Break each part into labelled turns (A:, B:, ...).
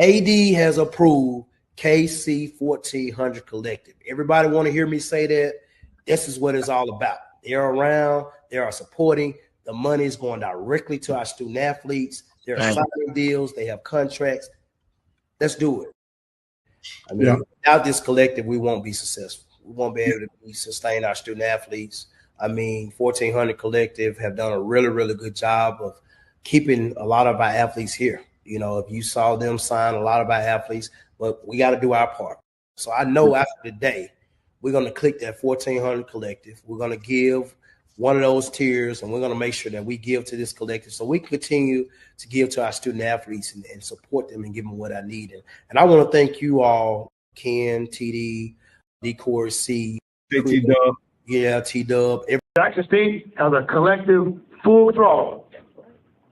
A: AD has approved KC-1400 collective. Everybody want to hear me say that? This is what it's all about. They're around. They are supporting. The money is going directly to our student athletes. They're signing deals. They have contracts. Let's do it. I mean, without this collective, we won't be successful. We won't be able to sustain our student athletes. I mean, 1400 Collective have done a really, really good job of keeping a lot of our athletes here. You know, if you saw them sign a lot of our athletes, but we got to do our part. So I know after today, we're going to click that 1400 Collective. We're going to give one of those tiers, and we're going to make sure that we give to this collective so we can continue to give to our student athletes and support them and give them what I need. And I want to thank you all, Ken, TD, D-Core, C,
B: T-Dub.
A: Yeah, T-Dub.
B: Jackson State has a collective full throttle.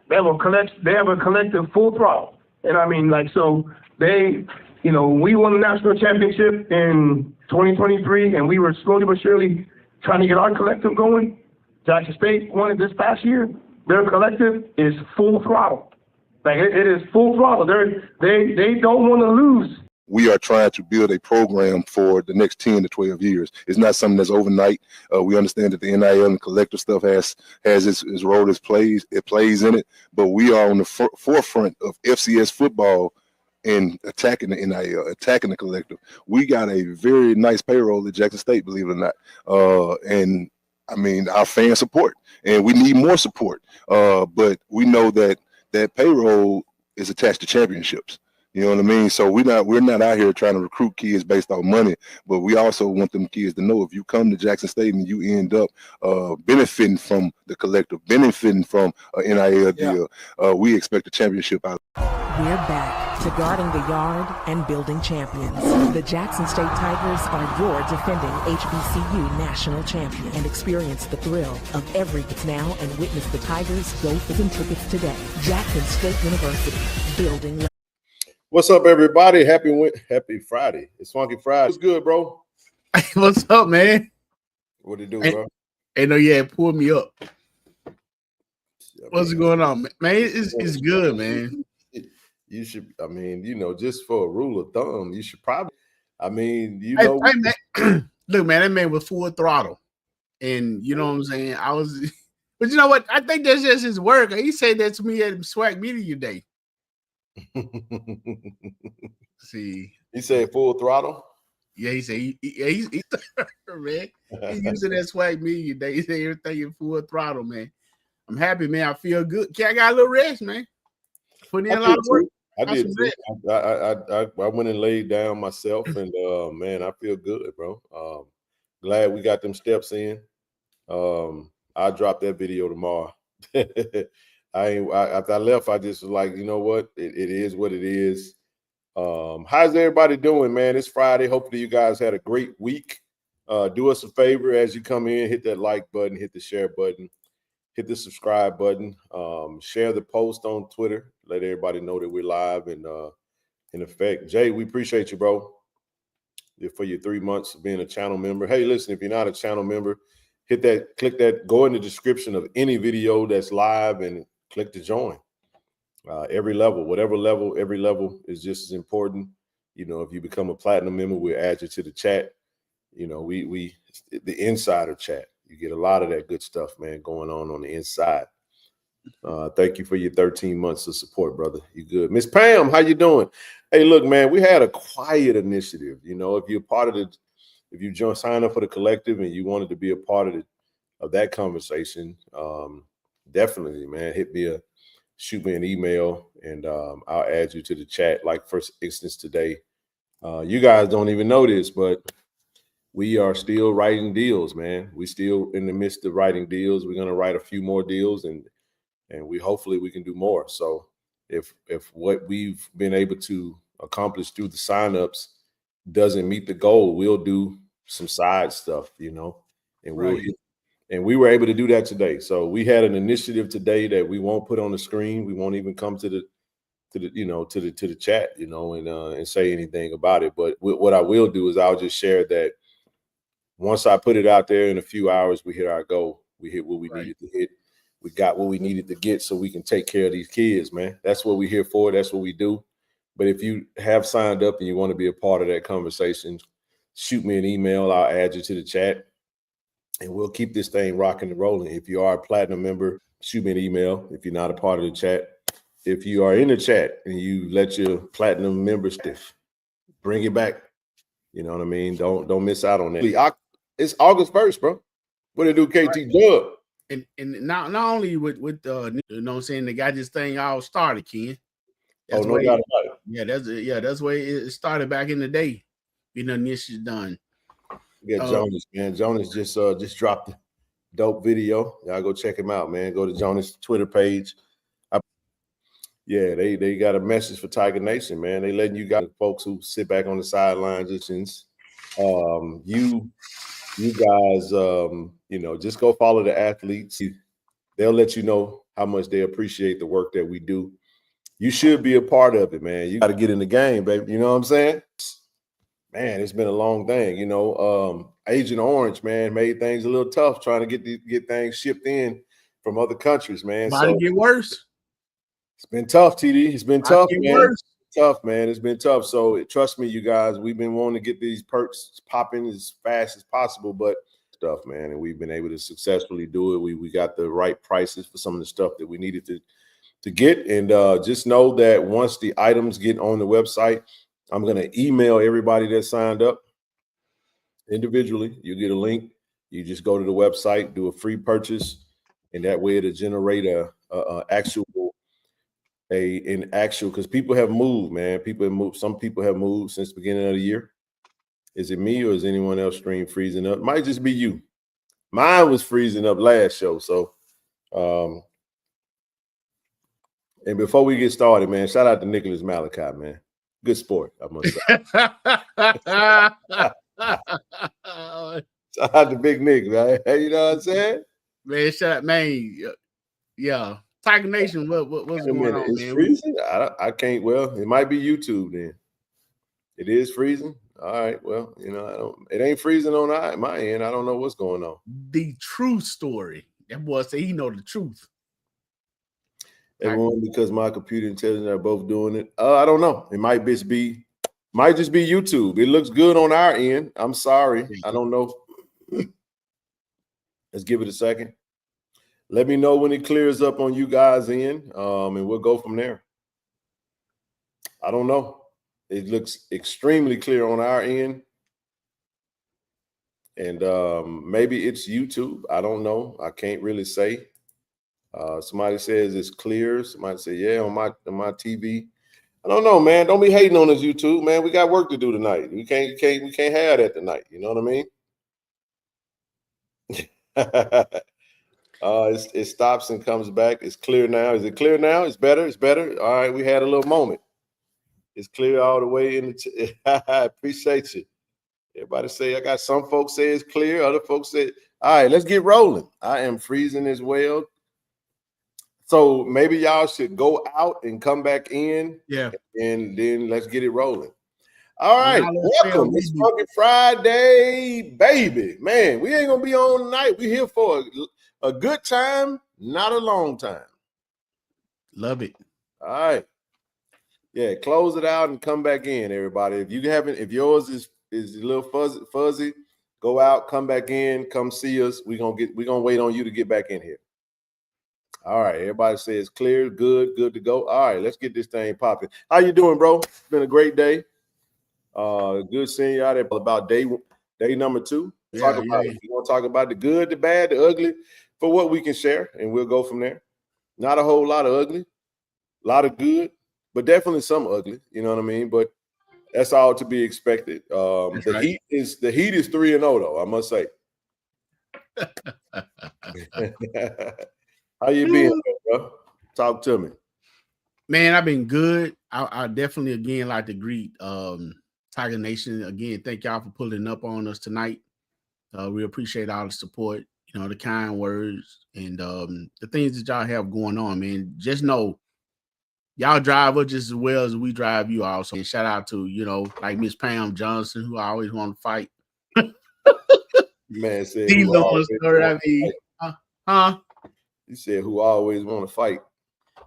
B: They have a collective full throttle. And I mean, like, so they, you know, we won the national championship in 2023, and we were slowly but surely trying to get our collective going. Jackson State won it this past year. Their collective is full throttle. Like, it is full throttle. They don't want to lose.
C: We are trying to build a program for the next 10 to 12 years. It's not something that's overnight. We understand that the NIL and collective stuff has its role, it plays in it, but we are on the forefront of FCS football and attacking the NIL, attacking the collective. We got a very nice payroll at Jackson State, believe it or not. And I mean, our fan support, and we need more support. But we know that that payroll is attached to championships. You know what I mean? So we're not out here trying to recruit kids based on money, but we also want them kids to know if you come to Jackson State and you end up benefiting from the collective, benefiting from an NIL deal, we expect a championship out.
D: We're back to guarding the yard and building champions. The Jackson State Tigers are your defending HBCU national champion, and experience the thrill of every now and witness the Tigers go for some tickets today. Jackson State University, building.
E: What's up, everybody? Happy Friday. It's Funky Friday. What's good, bro?
F: What's up, man?
E: What do you do, bro?
F: Hey, no, yeah, pull me up. What's going on, man? It's good, man.
E: You should, I mean, you know, just for a rule of thumb, you should probably, I mean, you know.
F: Hey, man. Look, man, that man was full throttle. And you know what I'm saying? But you know what? I think that's just his work. He said that to me at Swag Media Day. See,
E: he said full throttle.
F: Yeah, he said he's man. He's using that Swag Media Day. He said everything in full throttle, man. I'm happy, man. I feel good. I got a little rest, man. Putting in a lot of work.
E: I did too. I went and laid down myself, and man, I feel good, bro. Glad we got them steps in. I'll drop that video tomorrow. After I left, I just was like, you know what? It is what it is. How's everybody doing, man? It's Friday. Hopefully you guys had a great week. Do us a favor as you come in, hit that like button, hit the share button, hit the subscribe button, share the post on Twitter. Let everybody know that we're live and in effect. Jay, we appreciate you, bro, for your 3 months of being a channel member. Hey, listen, if you're not a channel member, hit that, click that, go in the description of any video that's live and click to join. Every level, whatever level, every level is just as important. You know, if you become a platinum member, we'll add you to the chat. You know, we the insider chat. You get a lot of that good stuff, man, going on the inside. Thank you for your 13 months of support, brother. You good. Miss Pam, how you doing? Hey, look, man, we had a quiet initiative. You know, if you're part of the, if you sign up for the collective and you wanted to be a part of that conversation, definitely, man, shoot me an email, and I'll add you to the chat. Like, for instance, today, you guys don't even know this, but we are still writing deals, man. We still in the midst of writing deals. We're gonna write a few more deals, and hopefully we can do more. So if what we've been able to accomplish through the signups doesn't meet the goal, we'll do some side stuff, you know, and we were able to do that today. So we had an initiative today that we won't put on the screen. We won't even come to the chat, you know, and say anything about it. But what I will do is I'll just share that once I put it out there in a few hours, we hit our goal. We hit what we needed to hit. We got what we needed to get so we can take care of these kids, man. That's what we're here for. That's what we do. But if you have signed up and you want to be a part of that conversation, shoot me an email. I'll add you to the chat, and we'll keep this thing rocking and rolling. If you are a platinum member, shoot me an email. If you're not a part of the chat, if you are in the chat and you let your platinum member stiff, bring it back. You know what I mean? Don't miss out on that. It's August 1st, bro. What they do, KT Dub?
F: And not only with you know what I'm saying, they got this thing all started, Ken. That's
E: no doubt about it.
F: That's where it started back in the day. You know, this is done.
E: We got Jonas, man. Jonas just dropped a dope video. Y'all go check him out, man. Go to Jonas' Twitter page. They got a message for Tiger Nation, man. They letting you guys, folks who sit back on the sidelines, you guys, just go follow the athletes. They'll let you know how much they appreciate the work that we do. You should be a part of it, man. You got to get in the game, baby. You know what I'm saying? Man, it's been a long thing. You know, Agent Orange, man, made things a little tough trying to get things shipped in from other countries, man.
F: About to get worse.
E: It's been tough, TD. It's been tough, man. Tough, man. It's been tough. So trust me, you guys, we've been wanting to get these perks popping as fast as possible, but stuff, man, and we've been able to successfully do it. We got the right prices for some of the stuff that we needed to get, and just know that once the items get on the website, I'm going to email everybody that signed up individually. You get a link. You just go to the website, do a free purchase, and that way it'll generate because people have moved, man. People have moved. Some people have moved since the beginning of the year. Is it me or is anyone else stream freezing up? Might just be you. Mine was freezing up last show. So, and before we get started, man, shout out to Nicholas Malachi, man. Good sport, I must say. Shout out to Big Nick, right? You know what I'm saying?
F: Man, yeah. Tiger Nation, what's going on,
E: it's freezing? I can't. Well, it might be YouTube then. It is freezing. All right. Well, it ain't freezing on my end. I don't know what's going on.
F: The true story. That boy say he know the truth.
E: Everyone, because my computer intelligence are both doing it. I don't know. It might just be YouTube. It looks good on our end. I'm sorry. I don't know. Let's give it a second. Let me know when it clears up on you guys' end, and we'll go from there. I don't know. It looks extremely clear on our end. And maybe it's YouTube. I don't know. I can't really say. Somebody says it's clear. Somebody say, yeah, on my TV. I don't know, man. Don't be hating on us, YouTube, man. We got work to do tonight. We can't have that tonight. You know what I mean? It stops and comes back. It's clear now. Is it clear now? It's better. It's better. All right, we had a little moment. It's clear all the way in the. I appreciate you. Everybody say, I got some folks say it's clear. Other folks say, all right, let's get rolling. I am freezing as well. So maybe y'all should go out and come back in.
F: Yeah.
E: And then let's get it rolling. All right. Welcome. It's fucking Friday, baby. Man, we ain't going to be on tonight. We're here for a good time, not a long time.
F: Love it.
E: All right. Yeah, close it out and come back in, everybody. If yours is a little fuzzy, go out, come back in, come see us. We're gonna wait on you to get back in here. All right, everybody says clear, good to go. All right, let's get this thing popping. How you doing, bro? It's been a great day. Good seeing you out there about day number 2. You want to talk about the good, the bad, the ugly, for what we can share, and we'll go from there. Not a whole lot of ugly, a lot of good, but definitely some ugly. You know what I mean? But that's all to be expected. The Heat is 3-0 though, I must say. How you been, bro? Talk to me.
F: Man, I've been good. I definitely again like to greet Tiger Nation. Again, thank y'all for pulling up on us tonight. We appreciate all the support, the kind words and the things that y'all have going on, man. Just know y'all drive us just as well as we drive you also. And shout out to, like Miss Pam Johnson, who I always want to fight.
E: Man said,
F: huh?
E: You said who always want to fight.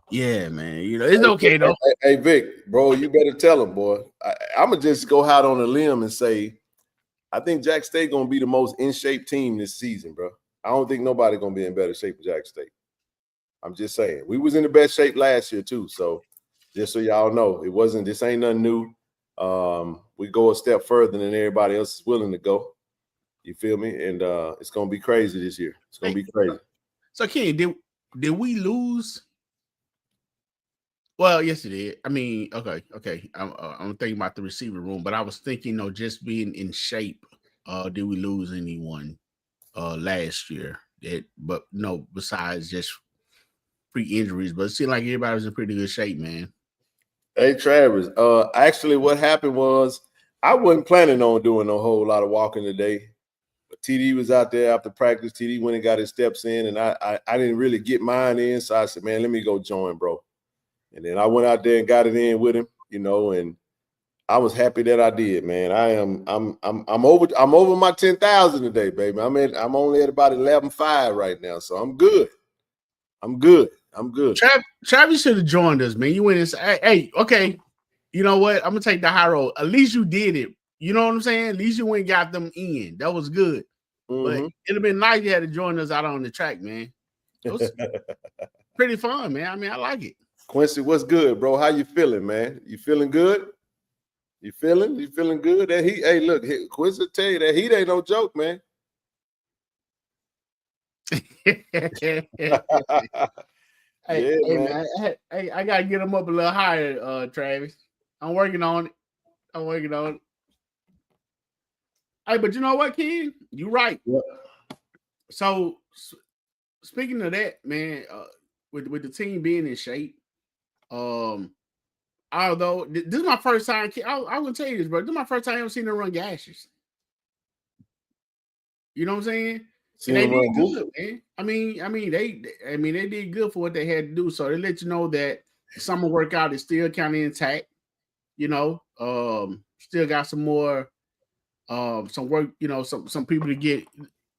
F: Yeah, man. You know, it's okay though.
E: Hey, Vic, bro, you better tell him, boy. I'm gonna just go out on a limb and say, I think Jack State gonna be the most in shape team this season, bro. I don't think nobody gonna be in better shape than Jack State. I'm just saying. We was in the best shape last year too. So just so y'all know, this ain't nothing new. We go a step further than everybody else is willing to go. You feel me? And it's gonna be crazy this year. It's gonna be crazy.
F: So Ken, did we lose? Well, yes, it did. I mean, okay. I'm thinking about the receiver room, but I was thinking, just being in shape. Did we lose anyone last year? But no, besides just pre-injuries. But it seemed like everybody was in pretty good shape, man.
E: Hey, Travis. Actually, what happened was I wasn't planning on doing a whole lot of walking today. But TD was out there after practice. TD went and got his steps in, and I didn't really get mine in. So I said, man, let me go join, bro. And then I went out there and got it in with him, and I was happy that I did, man. I'm over my 10,000 today, baby. I'm only at about 11.5 right now, so I'm good. I'm good.
F: Travis should have joined us, man. You went and said, hey, okay, you know what? I'm gonna take the high road. At least you did it. You know what I'm saying? At least you went and got them in. That was good.
E: Mm-hmm.
F: But it'd have been nice you had to join us out on the track, man. It was pretty fun, man. I mean, I like it.
E: Quincy, what's good, bro? How you feeling, man? You feeling good? You feeling good? That heat, hey, look, Quincy tell you that heat ain't no joke, man.
F: Hey, man. Hey, I gotta get him up a little higher, Travis. I'm working on it. Hey, but you know what, Ken? You're right.
E: Yeah.
F: So speaking of that, man, with the team being in shape, although this is my first time, I will tell you this, bro. This is my first time ever seen them run gashes. You know what I'm saying? And they did good, man. I mean, they did good for what they had to do. So they let you know that the summer workout is still kind of intact. Still got some more, some work. Some people to get,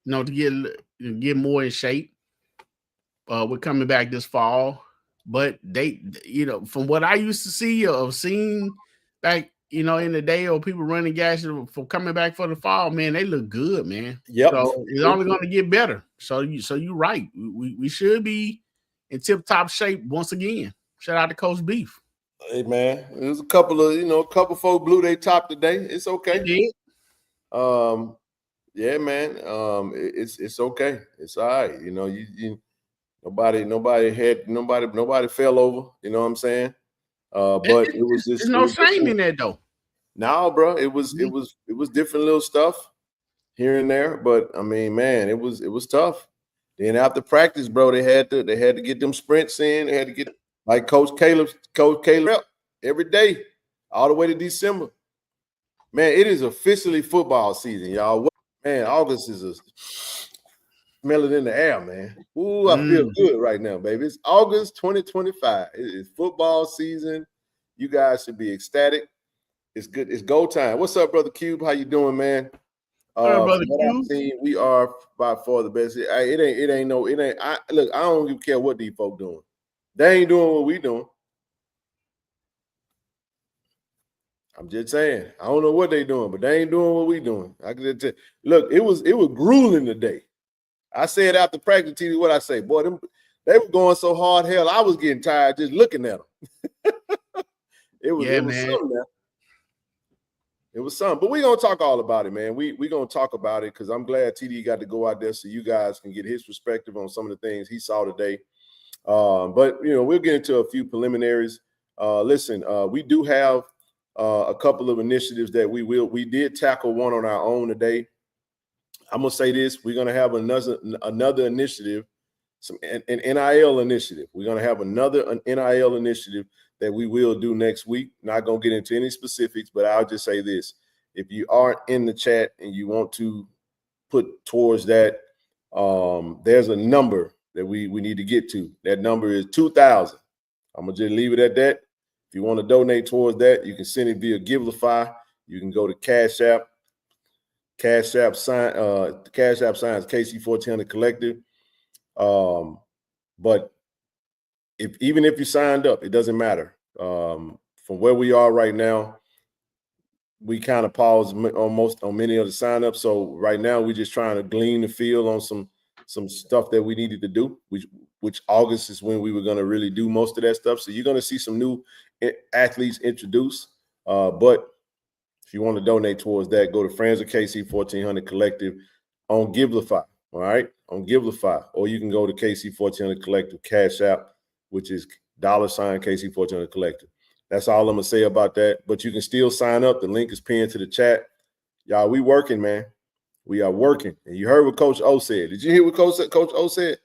F: to get more in shape. We're coming back this fall, but they, from what I used to see or seen back, in the day, or people running gashes for coming back for the fall, man, they look good, man.
E: Yep.
F: So it's only going to get better. So you're right. We should be in tip-top shape once again. Shout out to Coach Beef.
E: Hey, man, there's a couple of folk blew their top today. It's okay.
F: They did.
E: Yeah, man. It's okay. It's all right. Nobody fell over. You know what I'm saying? But it was just.
F: There's no shame in that though.
E: No, bro. It was different little stuff here and there, but I mean, man, it was tough. Then after practice, bro, they had to get them sprints in. They had to get like Coach Caleb every day, all the way to December. Man, it is officially football season, y'all. Man, August is smell it in the air, man. Ooh, I feel good right now, baby. It's August 2025. It is football season. You guys should be ecstatic. It's good. It's go time. What's up, Brother Cube? How you doing, man?
F: Brother Cube.
E: We are by far the best. Look, I don't even care what these folk doing. They ain't doing what we doing. I'm just saying. I don't know what they doing, but they ain't doing what we doing. I can just tell. Look, it was grueling today. I said after practice, TV, what I say, boy, they were going so hard. Hell, I was getting tired just looking at them. It was something, man. It was something. But we're going to talk all about it, man. We're going to talk about it because I'm glad TD got to go out there so you guys can get his perspective on some of the things he saw today. But, we'll get into a few preliminaries. Listen, we do have a couple of initiatives that we did tackle one on our own today. I'm going to say this. We're going to have another initiative, an NIL initiative. We're going to have an NIL initiative that we will do next week. Not going to get into any specifics, but I'll just say this. If you aren't in the chat and you want to put towards that, there's a number that we need to get to. That number is 2,000. I'm going to just leave it at that. If you want to donate towards that, you can send it via Givelify. You can go to Cash App. Cash App sign is KC-1400 Collective. But even if you signed up, it doesn't matter. From where we are right now, we kind of paused on many of the signups. So right now we're just trying to glean the field on some stuff that we needed to do, which August is when we were going to really do most of that stuff. So you're going to see some new athletes introduced. But if you want to donate towards that, go to Friends of KC-1400 Collective on Givelify. All right, on Givelify, or you can go to KC-1400 Collective Cash App, which is $ KC-1400 Collective. That's all I'm gonna say about that. But you can still sign up. The link is pinned to the chat. Y'all, we working, man. We are working. And you heard what Coach O said. Did you hear what Coach O said?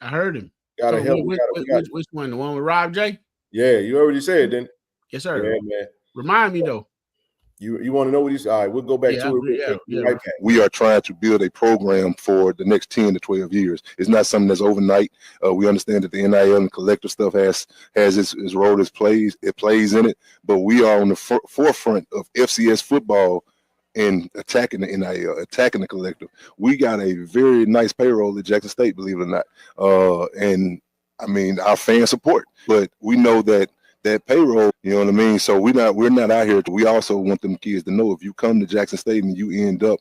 F: I heard him.
E: Gotta help.
F: Which one? The one with Rob J?
E: Yeah, you already said, didn't?
F: Yes, sir.
E: Yeah, man.
F: Remind me though.
E: You want to know what he's all right? We'll go back to it. Right back.
C: We are trying to build a program for the next 10 to 12 years. It's not something that's overnight. We understand that the NIL and collective stuff has its role, it plays in it, but we are on the forefront of FCS football and attacking the NIL, attacking the collective. We got a very nice payroll at Jackson State, believe it or not. And I mean, our fan support, but we know that payroll, you know what I mean? So we're not out here. We also want them kids to know if you come to Jackson State and you end up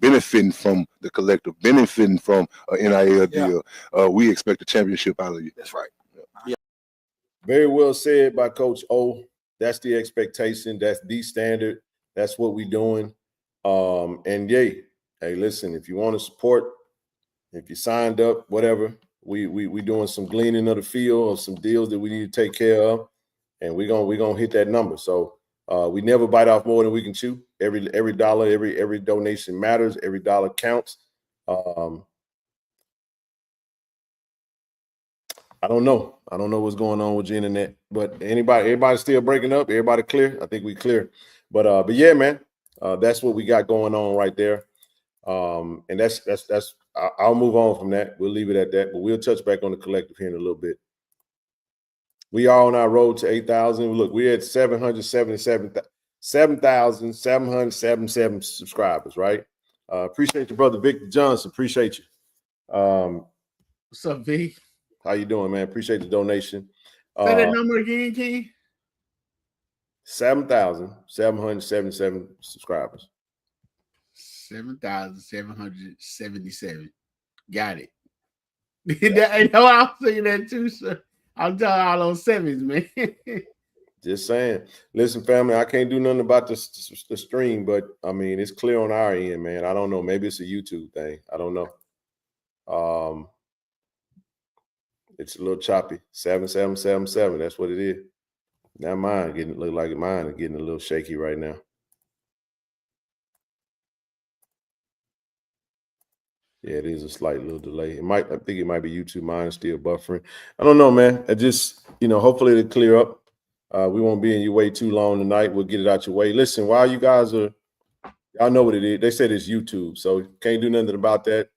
C: benefiting from the collective, benefiting from an NIL deal, we expect a championship out of you.
A: That's right.
E: Yeah. Very well said by Coach O. That's the expectation. That's the standard. That's what we're doing. And hey, listen, if you want to support, if you signed up, whatever, we doing some gleaning of the field of some deals that we need to take care of. And we're gonna hit that number. So we never bite off more than we can chew. Every dollar, every donation matters. Every dollar counts. I don't know what's going on with the internet, but everybody's still breaking up. Everybody clear? I think we clear. But yeah, man, that's what we got going on right there. And that's I'll move on from that. We'll leave it at that. But we'll touch back on the collective here in a little bit. We are on our road to 8,000. Look, we're at 777 subscribers, right? Appreciate your brother, Victor Johnson. Appreciate you.
F: What's up, V?
E: How you doing, man? Appreciate the donation.
F: Say that number again, King.
E: 7,777 subscribers.
F: 7,777. Got it. I know I was saying that too, sir. I'm telling all those sevens, man.
E: Just saying. Listen, family, I can't do nothing about the stream, but I mean, it's clear on our end, man. I don't know. Maybe it's a YouTube thing. I don't know. It's a little choppy. 7777. That's what it is. Now mine look like mine is getting a little shaky right now. Yeah, it is a slight little delay. I think it might be YouTube. Mine is still buffering. I don't know, man. I just, hopefully it'll clear up. We won't be in your way too long tonight. We'll get it out your way. Listen, while you guys y'all know what it is. They said it's YouTube, so can't do nothing about that.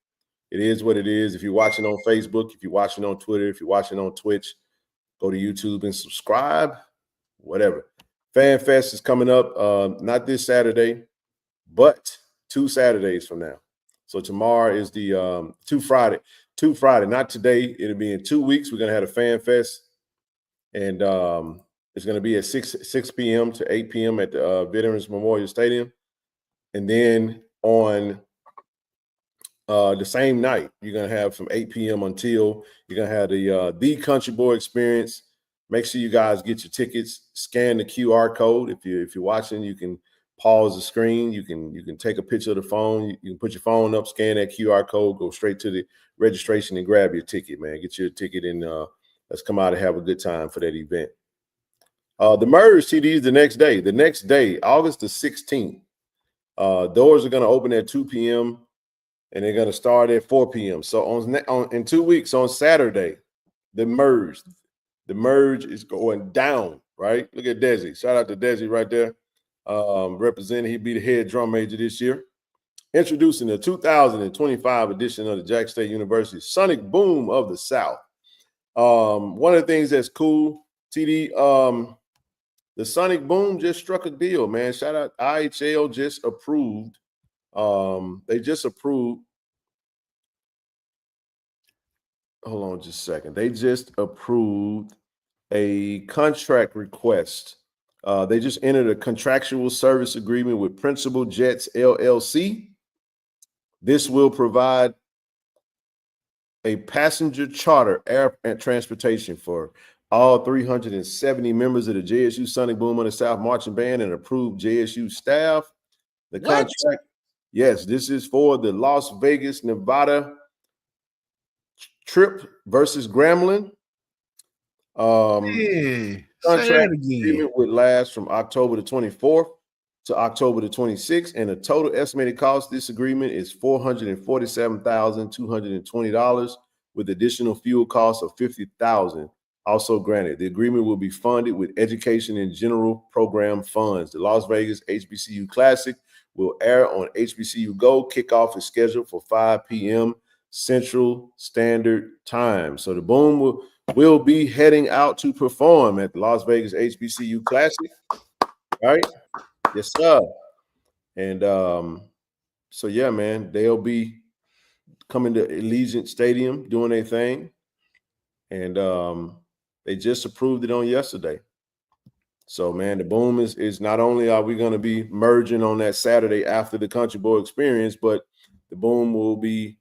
E: It is what it is. If you're watching on Facebook, if you're watching on Twitter, if you're watching on Twitch, go to YouTube and subscribe, whatever. Fan Fest is coming up, not this Saturday, but 2 Saturdays from now. So tomorrow is the two Friday, not today. It'll be in 2 weeks. We're going to have a Fan Fest, and it's going to be at 6 p.m. to 8 p.m. at the Veterans Memorial Stadium. And then on the same night, you're going to have from 8 p.m. until you're going to have the Country Boy Experience. Make sure you guys get your tickets. Scan the QR code. If you're watching, you can pause the screen. You can take a picture of the phone. You can put your phone up, scan that QR code, go straight to the registration and grab your ticket, man. Get your ticket and let's come out and have a good time for that event. The Merge TDs the next day. The next day, August the 16th. Doors are going to open at 2 p.m. and they're going to start at 4 p.m. So in 2 weeks, on Saturday, the Merge is going down, right? Look at Desi. Shout out to Desi right there. Representing, he'd be the head drum major this year. Introducing the 2025 edition of the Jackson State University Sonic Boom of the South. One of the things that's cool, TD, the Sonic Boom just struck a deal, man. Shout out, IHL just approved. They just approved hold on just a second. They just approved a contract request. They just entered a contractual service agreement with Principal Jets LLC. This will provide a passenger charter air and transportation for all 370 members of the JSU Sonic Boom on the South Marching Band and approved JSU staff. The contract, yes, this is for the Las Vegas, Nevada trip versus Grambling. Contract agreement would last from October the 24th to October the 26th, and the total estimated cost of this agreement is $447,220 with additional fuel costs of $50,000. Also granted, the agreement will be funded with education and general program funds. The Las Vegas HBCU Classic will air on HBCU Go. Kickoff is scheduled for 5 p.m. Central Standard Time. So the Boom will be heading out to perform at the Las Vegas HBCU Classic. All right. Yes, sir. And so yeah, man, they'll be coming to Allegiant Stadium doing their thing. And they just approved it on yesterday. So, man, the Boom is not only are we going to be merging on that Saturday after the Country Boy Experience, but the Boom will be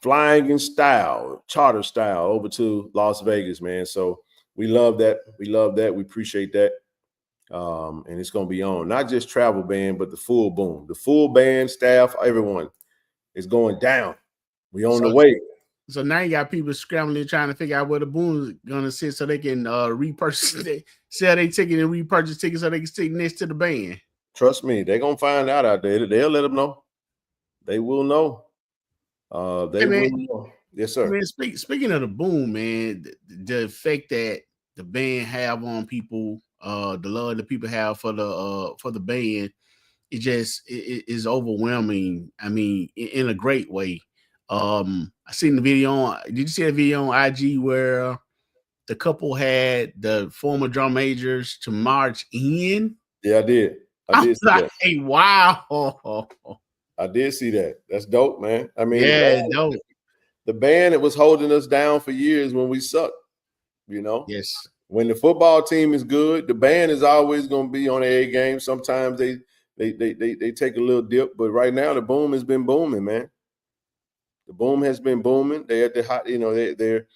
E: flying in style, charter style, over to Las Vegas, man. So we love that. We love that. We appreciate that. And it's going to be on not just travel band, but the full Boom. The full band, staff, everyone is going down. We on the way.
F: So now you got people scrambling trying to figure out where the Boom is going to sit so they can repurchase, sell their ticket and repurchase tickets so they can sit next to the band.
E: Trust me, they're going to find out there. They'll let them know. They will know. They will know. Yes, sir.
F: Man, speaking of the Boom, man, the effect that the band have on people, the love that people have for the band, it just is overwhelming. I mean, in a great way. I seen the video did you see a video on IG where the couple had the former drum majors to march in?
E: Yeah, I did. I did see that.
F: Hey, wow.
E: I did see that. That's dope, man. I mean,
F: yeah, dope.
E: The band that was holding us down for years when we sucked, you know?
F: Yes.
E: When the football team is good, the band is always going to be on the A game. Sometimes they take a little dip, but right now the Boom has been booming, man. The Boom has been booming. They're at the hot, you know, they're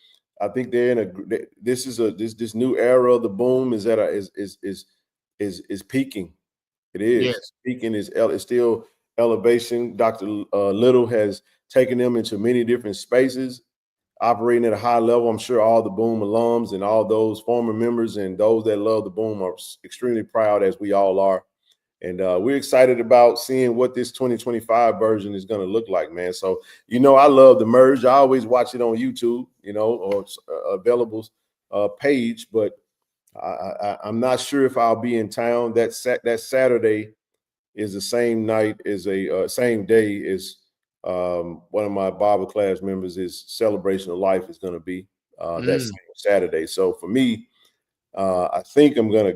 E: I think they're in this new era of the Boom is peaking. It is.
F: Yes.
E: Peaking is still elevation. Dr. Little has taken them into many different spaces, operating at a high level. I'm sure all the Boom alums and all those former members and those that love the Boom are extremely proud, as we all are. And we're excited about seeing what this 2025 version is going to look like, man. So, you know, I love the merge. I always watch it on YouTube, you know, or available page, but I'm not sure if I'll be in town. That Saturday is the same night as same day as one of my Bible class members' is Celebration of Life is going to be that same Saturday. So for me, I think I'm going to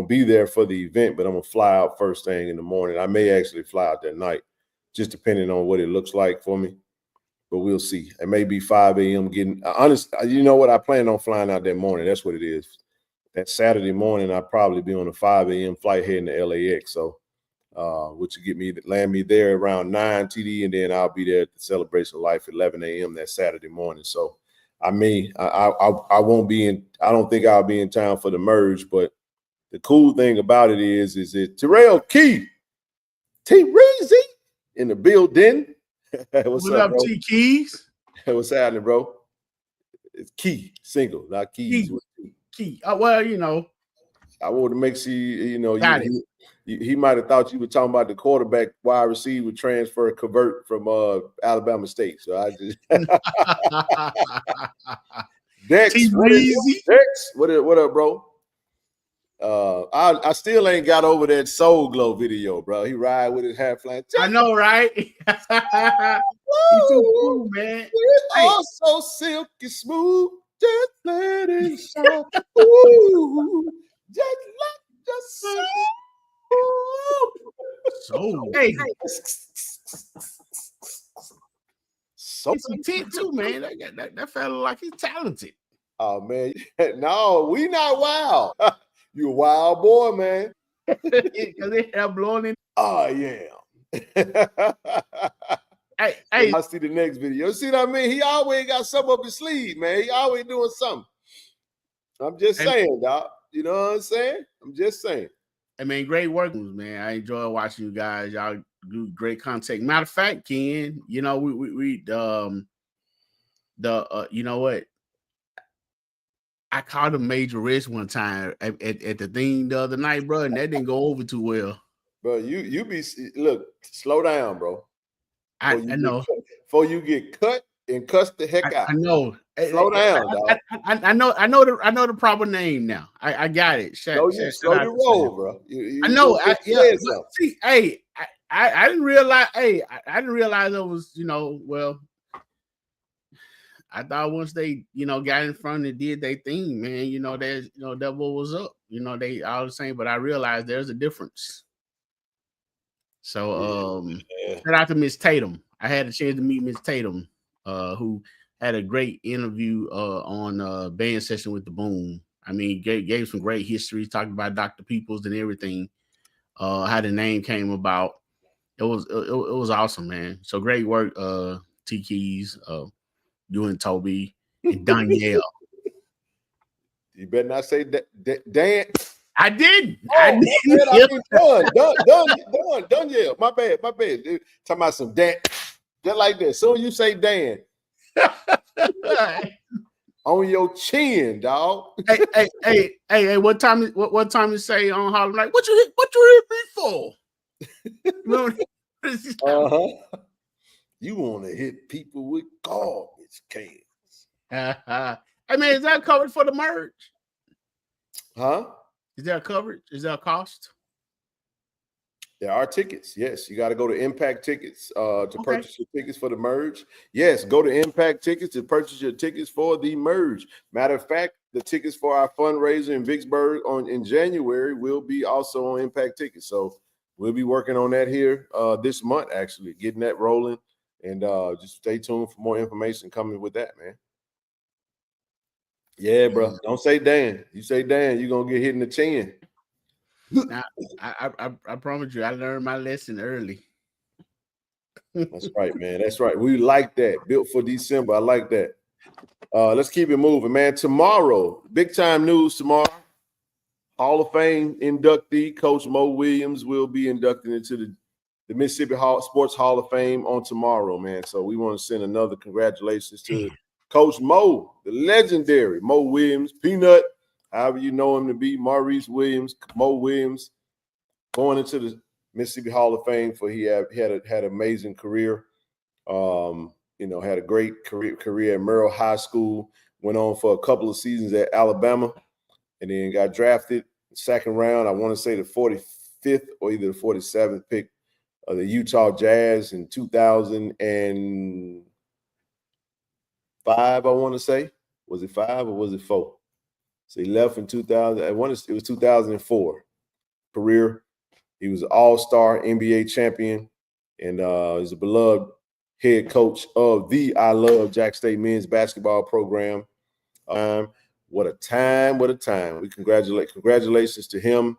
E: be there for the event, but I'm going to fly out first thing in the morning. I may actually fly out that night, just depending on what it looks like for me. But we'll see. It may be 5 a.m. getting honest. You know what? I plan on flying out that morning. That's what it is. That Saturday morning, I'll probably be on a 5 a.m. flight heading to LAX. So, which will land me there around 9 TD, and then I'll be there at the Celebration of Life at 11 a.m. that Saturday morning. So, I won't be in. I don't think I'll be in town for the merge, but the cool thing about it is that Terrell Key, T-Reezy in the building. What's up, bro?
F: T-Keys?
E: What's happening, bro? It's Key, single, not Keys.
F: Key. Well, you know.
E: I wanted to make sure, you know, he might have thought you were talking about the quarterback wide receiver transfer convert from Alabama State. So I just Dex, what up, bro? I still ain't got over that Soul Glow video, bro. He ride with his hair flying.
F: I know, right? He's too cool, man.
E: It's all so silky smooth. Just let it shine. Ooh, just like the soul.
F: So, hey. some tit too, man. That fella like he's talented.
E: Oh man, no, we not wild. You a wild boy, man.
F: Because they have blowing in.
E: Oh yeah.
F: Hey,
E: I see the next video. You see what I mean? He always got something up his sleeve, man. He always doing something. I'm just saying, dog. You know what I'm saying? I'm just saying.
F: I mean, great work, man. I enjoy watching you guys. Y'all do great content. Matter of fact, Ken, you know, we you know what? I caught a major risk one time at the thing the other night, bro, and that didn't go over too well.
E: Bro, you be look, slow down, bro.
F: I know.
E: Before you get cut and cuss the heck out.
F: I know.
E: Slow down, dog.
F: I know the proper name now. I got it.
E: Slow your roll, bro.
F: I know. See, hey, I didn't realize. Hey, I didn't realize it was. You know, well, I thought once they, you know, got in front and did their thing, man. You know, there's, you know, that what was up. You know, they all the same, but I realized there's a difference. So, shout out to Miss Tatum. I had a chance to meet Miss Tatum, who had a great interview on Band Session with the Boom. I mean, gave some great history, talked about Dr. Peoples and everything, how the name came about. It was awesome, man. So great work, T Keys, you and Toby and Danielle.
E: You better not say Dan.
F: I did.
E: Done. Yeah, my bad. Dude, talking about some Dan, just like that. Soon you say Dan, on your chin, dog.
F: Hey. What time you say on Harlem? Like, what you hit me for?
E: You want to hit people with garbage cans?
F: I mean, is that covered for the merge?
E: Huh?
F: Is there a coverage? Is there a cost?
E: There are tickets. Yes, you got to go to Impact Tickets to purchase your tickets for the merge. Yes, go to Impact Tickets to purchase your tickets for the merge. Matter of fact, the tickets for our fundraiser in Vicksburg in January will be also on Impact Tickets. So we'll be working on that here this month, actually, getting that rolling. And just stay tuned for more information coming with that, man. Yeah, bro. Don't say Dan. You say Dan, you're gonna get hit in the chin.
F: Now, I promise you, I learned my lesson early.
E: That's right, man. That's right. We like that. Built for December. I like that. Let's keep it moving, man. Tomorrow, big time news tomorrow. Hall of Fame inductee, Coach Mo Williams, will be inducted into the Mississippi Sports Hall of Fame on tomorrow, man. So we want to send another congratulations to Coach Mo, the legendary Mo Williams, Peanut, however you know him to be, Maurice Williams, Mo Williams, going into the Mississippi Hall of Fame for he had an amazing career. You know, had a great career at Merrill High School, went on for a couple of seasons at Alabama, and then got drafted second round. I want to say the 45th or either the 47th pick of the Utah Jazz in 2005, I want to say. Was it 5 or was it 4? So he left in 2000. It was 2004. Career. He was an all-star NBA champion, and he's a beloved head coach of the I Love Jack State men's basketball program. What a time. We congratulations to him.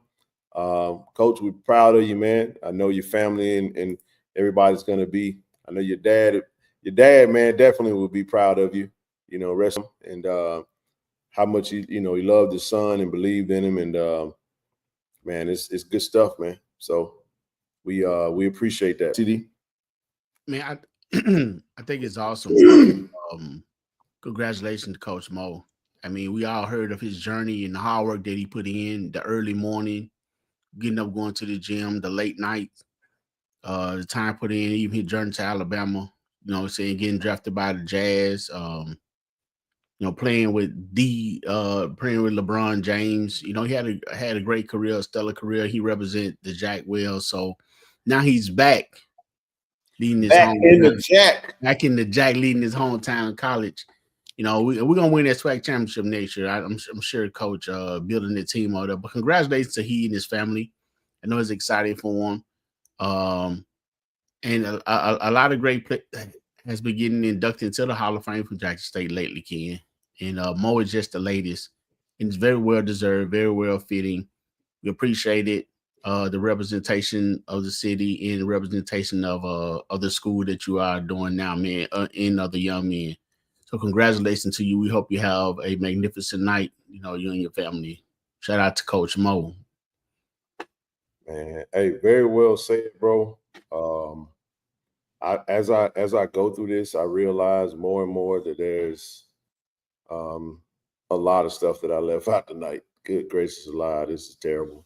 E: Coach, we're proud of you, man. I know your family and everybody's going to be. I know your dad, man, definitely will be proud of you, you know, rest and how much he loved his son and believed in him. And man, it's good stuff, man. So we appreciate that. CD?
F: Man, I think it's awesome. Congratulations to Coach Mo. I mean, we all heard of his journey and the hard work that he put in, the early morning, getting up, going to the gym, the late nights, the time put in, even his journey to Alabama, you know, saying getting drafted by the Jazz, you know, playing with LeBron James. You know, he had a great career, a stellar career. He represented the Jack well. So now he's back leading his
E: back in the
F: Jack, leading his hometown college. You know, we're gonna win that SWAC championship next year. I'm sure Coach building the team out there. But congratulations to he and his family. I know it's exciting for him. And a lot of great play. has been getting inducted into the Hall of Fame from Jackson State lately, Ken. And Mo is just the latest. And it's very well deserved, very well fitting. We appreciate it. The representation of the city and the representation of the school that you are doing now, man, and other young men. So congratulations to you. We hope you have a magnificent night, you and your family. Shout out to Coach Mo.
E: Man, hey, very well said, bro. As I go through this, I realize more and more that there's a lot of stuff that I left out tonight. Good gracious alive, this is terrible.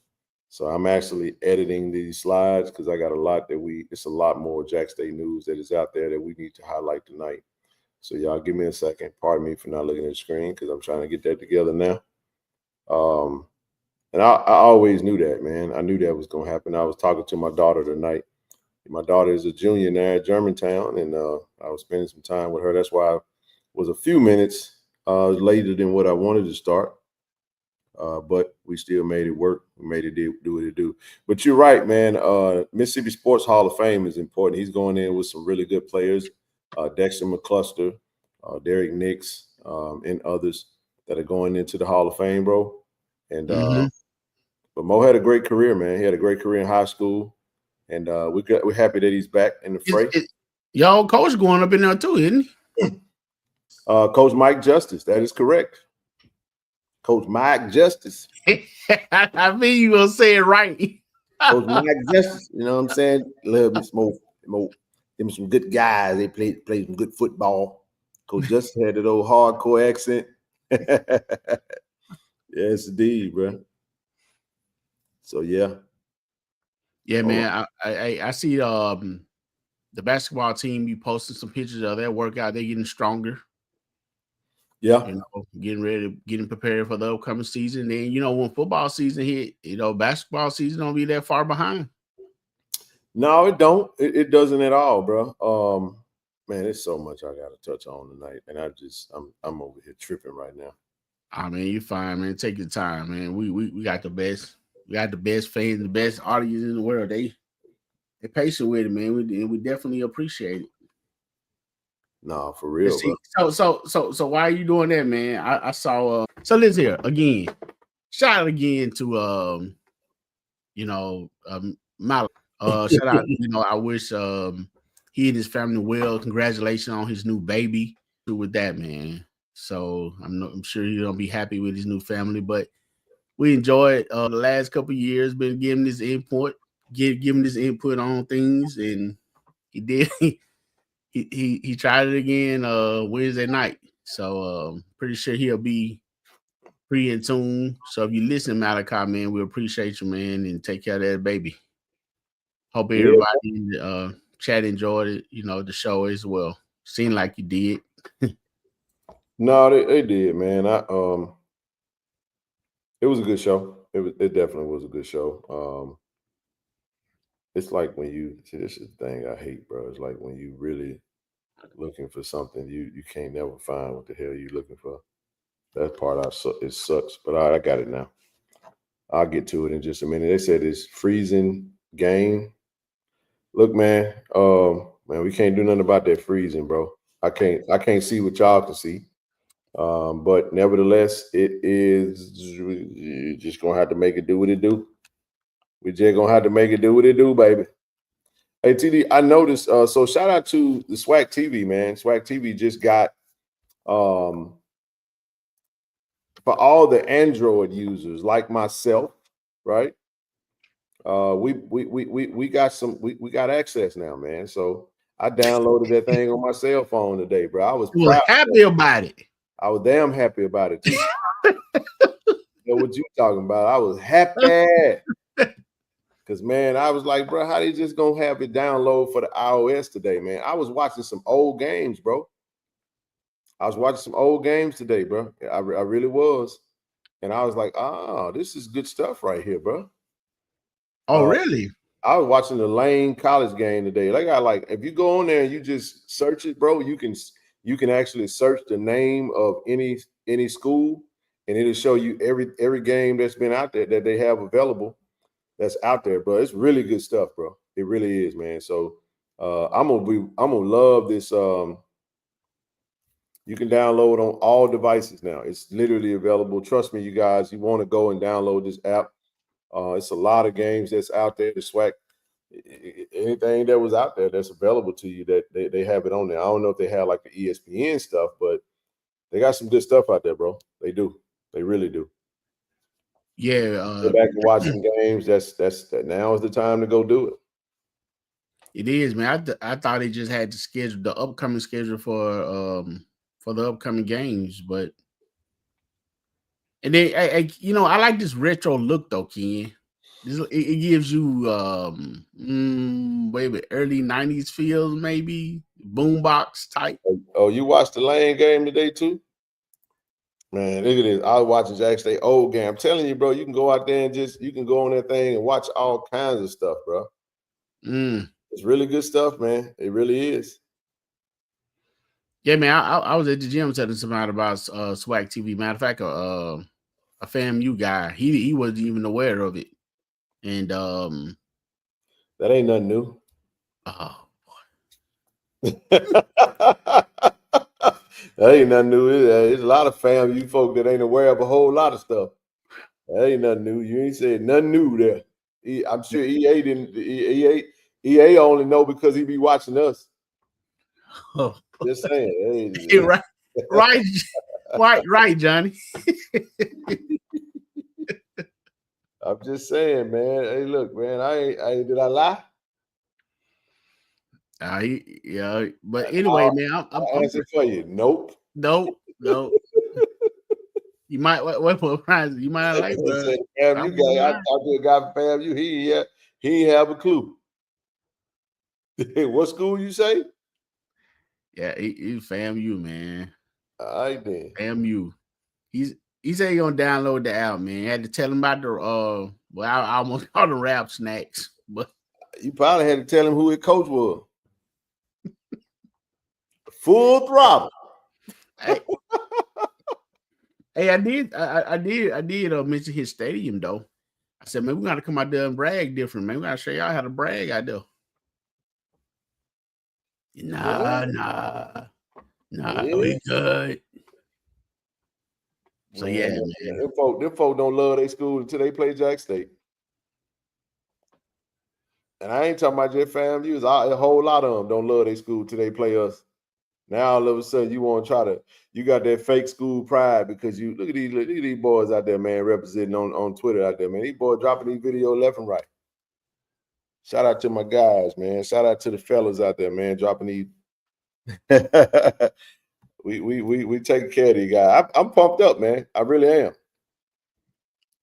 E: So I'm actually editing these slides because I got a lot it's a lot more Jack State news that is out there that we need to highlight tonight. So y'all give me a second. Pardon me for not looking at the screen because I'm trying to get that together now. And I always knew that, man. I knew that was going to happen. I was talking to my daughter tonight. My daughter is a junior now at Germantown, and I was spending some time with her. That's why I was a few minutes later than what I wanted to start. But we still made it work. We made it do what it do. But you're right, man. Mississippi Sports Hall of Fame is important. He's going in with some really good players. Dexter McCluster, Derek Nix, and others that are going into the Hall of Fame, bro. And but Mo had a great career, man. He had a great career in high school, and we're happy that he's back in the fray.
F: Y'all coach going up in there too, isn't he?
E: Coach Mike Justice, that is correct. Coach Mike Justice.
F: I mean, you gonna say it right.
E: Coach Mike Justice, you know what I'm saying? Love me some them some good guys. They played some good football. Coach Justice had that old hardcore accent. Yes, indeed, bro. So yeah.
F: Yeah, man. I see the basketball team, you posted some pictures of their workout. They're getting stronger.
E: Yeah.
F: Getting prepared for the upcoming season. Then, when football season hit, basketball season don't be that far behind.
E: No, it don't. It doesn't at all, bro. Man, there's so much I got to touch on tonight, and I'm over here tripping right now.
F: I mean, you're fine, man. Take your time, man. We got the best. We got the best fans, the best audience in the world. They're patient with it, man. We definitely appreciate it.
E: No, for real,
F: bro. So why are you doing that, man? I saw. So let's hear again. Shout out again to Malik. Shout out. I wish he and his family well. Congratulations on his new baby. With that, man. So I'm sure he's gonna be happy with his new family. But we enjoyed the last couple of years, been giving this input, giving this input on things, and he did. He tried it again Wednesday night. So pretty sure he'll be pretty in tune. So if you listen, Malachi, man, we appreciate you, man, and take care of that baby. Hope everybody in the chat enjoyed it, the show as well. Seemed like you did.
E: No, they did, man. It was a good show. It definitely was a good show. It's like when you see, this is the thing I hate, bro. It's like when you really looking for something, you can't never find what the hell you're looking for. That part it sucks, but I got it now. I'll get to it in just a minute. They said it's freezing game. Look, man, we can't do nothing about that freezing, bro. I can't see what y'all can see. But nevertheless, it is, you're just gonna have to make it do what it do. We just gonna have to make it do what it do, baby. Hey, TD, I noticed. So shout out to the Swag TV, man. Swag TV just got for all the Android users like myself, right? We got access now, man. So I downloaded that thing on my cell phone today, bro. I was
F: happy about it.
E: I was damn happy about it too. You know what you talking about? I was happy. Because, man, I was like, bro, how they just going to have it download for the iOS today, man? I was watching some old games, bro. I was watching some old games today, bro. I really was. And I was like, oh, this is good stuff right here, bro.
F: Oh, really?
E: I was watching the Lane College game today. They got if you go on there and you just search it, bro, you can actually search the name of any school, and it'll show you every game that's been out there that they have available. That's out there, bro. It's really good stuff, bro. It really is, man. So I'm gonna love this. You can download on all devices now. It's literally available. Trust me, you guys. You want to go and download this app. It's a lot of games that's out there. The SWAC, anything that was out there that's available to you, that they have it on there. I don't know if they have like the ESPN stuff, but they got some good stuff out there, bro. They do. They really do.
F: Yeah.
E: Go back and watch some games. That now is the time to go do it.
F: It is, man. I thought they just had to schedule the upcoming schedule for the upcoming games, but and then I like this retro look though, Ken. It gives you maybe early 90s feels, maybe boombox type.
E: Oh, you watched the Lane game today too? Man, look at this. I was watching Jack State old game. I'm telling you, bro, you can go out there and you can go on that thing and watch all kinds of stuff, bro. It's really good stuff, man. It really is.
F: Yeah, man. I was at the gym telling somebody about SWAC TV. Matter of fact, a FAMU guy, he wasn't even aware of it. And
E: that ain't nothing new.
F: Oh
E: boy. That ain't nothing new. There's a lot of FAMU folk that ain't aware of a whole lot of stuff. That ain't nothing new. You ain't said nothing new there. I'm sure EA didn't. EA only know because he be watching us.
F: Oh.
E: Just saying.
F: Hey, right, Johnny.
E: I'm just saying, man. Hey, look, man. Did I lie?
F: Yeah, but anyway, man,
E: I'm answering for you. Nope.
F: You might wait for a prize. You might like, bro.
E: I talked to a guy from FAMU. He ain't have a clue. What school you say?
F: Yeah, he's FAMU, man.
E: All right, then.
F: FAMU. He said he gonna download the app, man. I had to tell him about the I almost called the rap snacks, but
E: you probably had to tell him who his coach was. Full throttle.
F: Hey, I did mention his stadium though. I said, man, we gotta come out there and brag different, man. We gotta show y'all how to brag out there. Nah, we good. So yeah, man.
E: Them folk don't love their school until they play Jack State. And I ain't talking about just FAMU. A whole lot of them don't love their school till they play us. Now all of a sudden you want to you got that fake school pride because you look at these boys out there, man, representing on Twitter out there, man. These boys dropping these videos left and right. Shout out to my guys, man. Shout out to the fellas out there, man, dropping these. we taking care of these guys. I'm pumped up, man. I really am.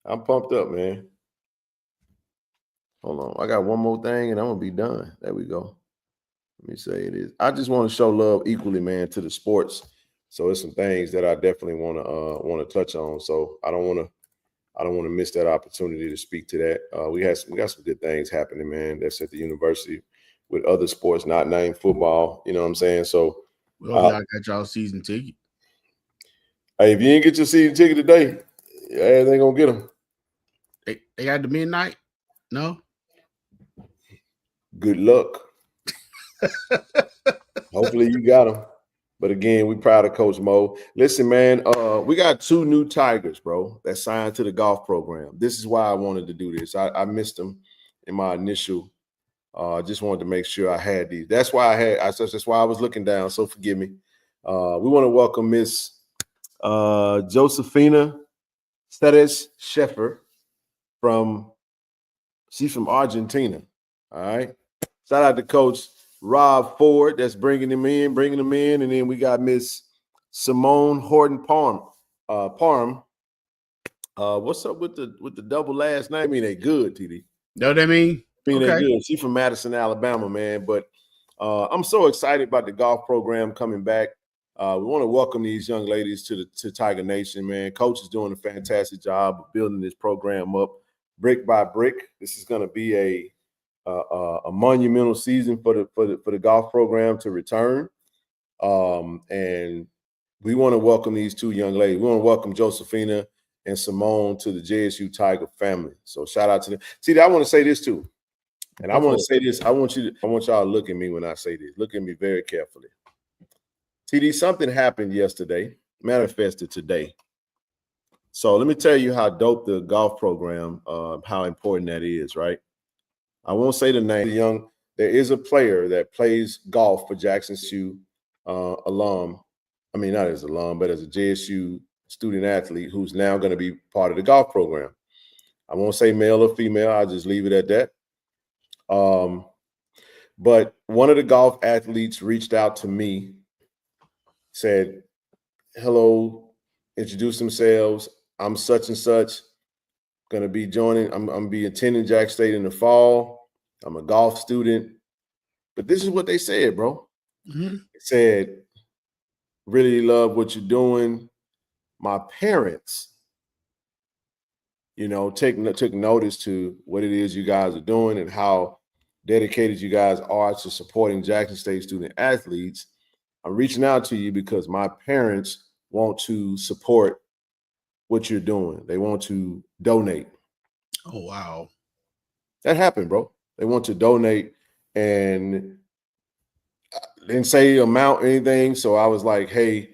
E: I'm pumped up, man. Hold on. I got one more thing and I'm gonna be done. There we go. Let me say it is. I just want to show love equally, man, to the sports. So there's some things that I definitely want to touch on. So I don't want to miss that opportunity to speak to that. We got some good things happening, man. That's at the university with other sports not named football. You know what I'm saying? So
F: y'all got y'all season ticket.
E: Hey, if you didn't get your season ticket today, everything gonna get them.
F: They got the midnight? No.
E: Good luck. Hopefully you got them. But again, we proud of Coach Mo. Listen, man, we got 2 new Tigers, bro, that signed to the golf program. This is why I wanted to do this. I missed them in my initial. Just wanted to make sure I had these. That's why that's why I was looking down. So forgive me. We want to welcome Miss Josefina Steres Sheffer she's from Argentina. All right. Shout out to Coach Rob Ford that's bringing them in, and then we got Miss Simone Horton Parham. What's up with the double last name? I mean, they good, TD.
F: Know what I mean?
E: They good. She's from Madison, Alabama, man. But I'm so excited about the golf program coming back. We want to welcome these young ladies to Tiger Nation, man. Coach is doing a fantastic job of building this program up brick by brick. This is going to be a monumental season for the golf program to return. And we want to welcome these 2 young ladies. We want to welcome Josefina and Simone to the JSU Tiger family. So shout out to them. See, I want to say this too. And I want to say this. I want y'all to look at me when I say this. Look at me very carefully. TD, something happened yesterday, manifested today. So let me tell you how dope the golf program, how important that is, right? I won't say the name. There is a player that plays golf for JSU alum. I mean, not as alum, but as a JSU student athlete who's now going to be part of the golf program. I won't say male or female. I'll just leave it at that. But one of the golf athletes reached out to me, said, hello, introduced themselves. I'm such and such, going to be joining. I'm going to be attending Jack State in the fall. I'm a golf student. But this is what they said, bro.
F: Mm-hmm.
E: They said, really love what you're doing. My parents, took notice to what it is you guys are doing and how dedicated you guys are to supporting Jackson State student athletes. I'm reaching out to you because my parents want to support what you're doing. They want to donate.
F: Oh, wow.
E: That happened, bro. They want to donate and didn't say amount or anything. So I was like, hey,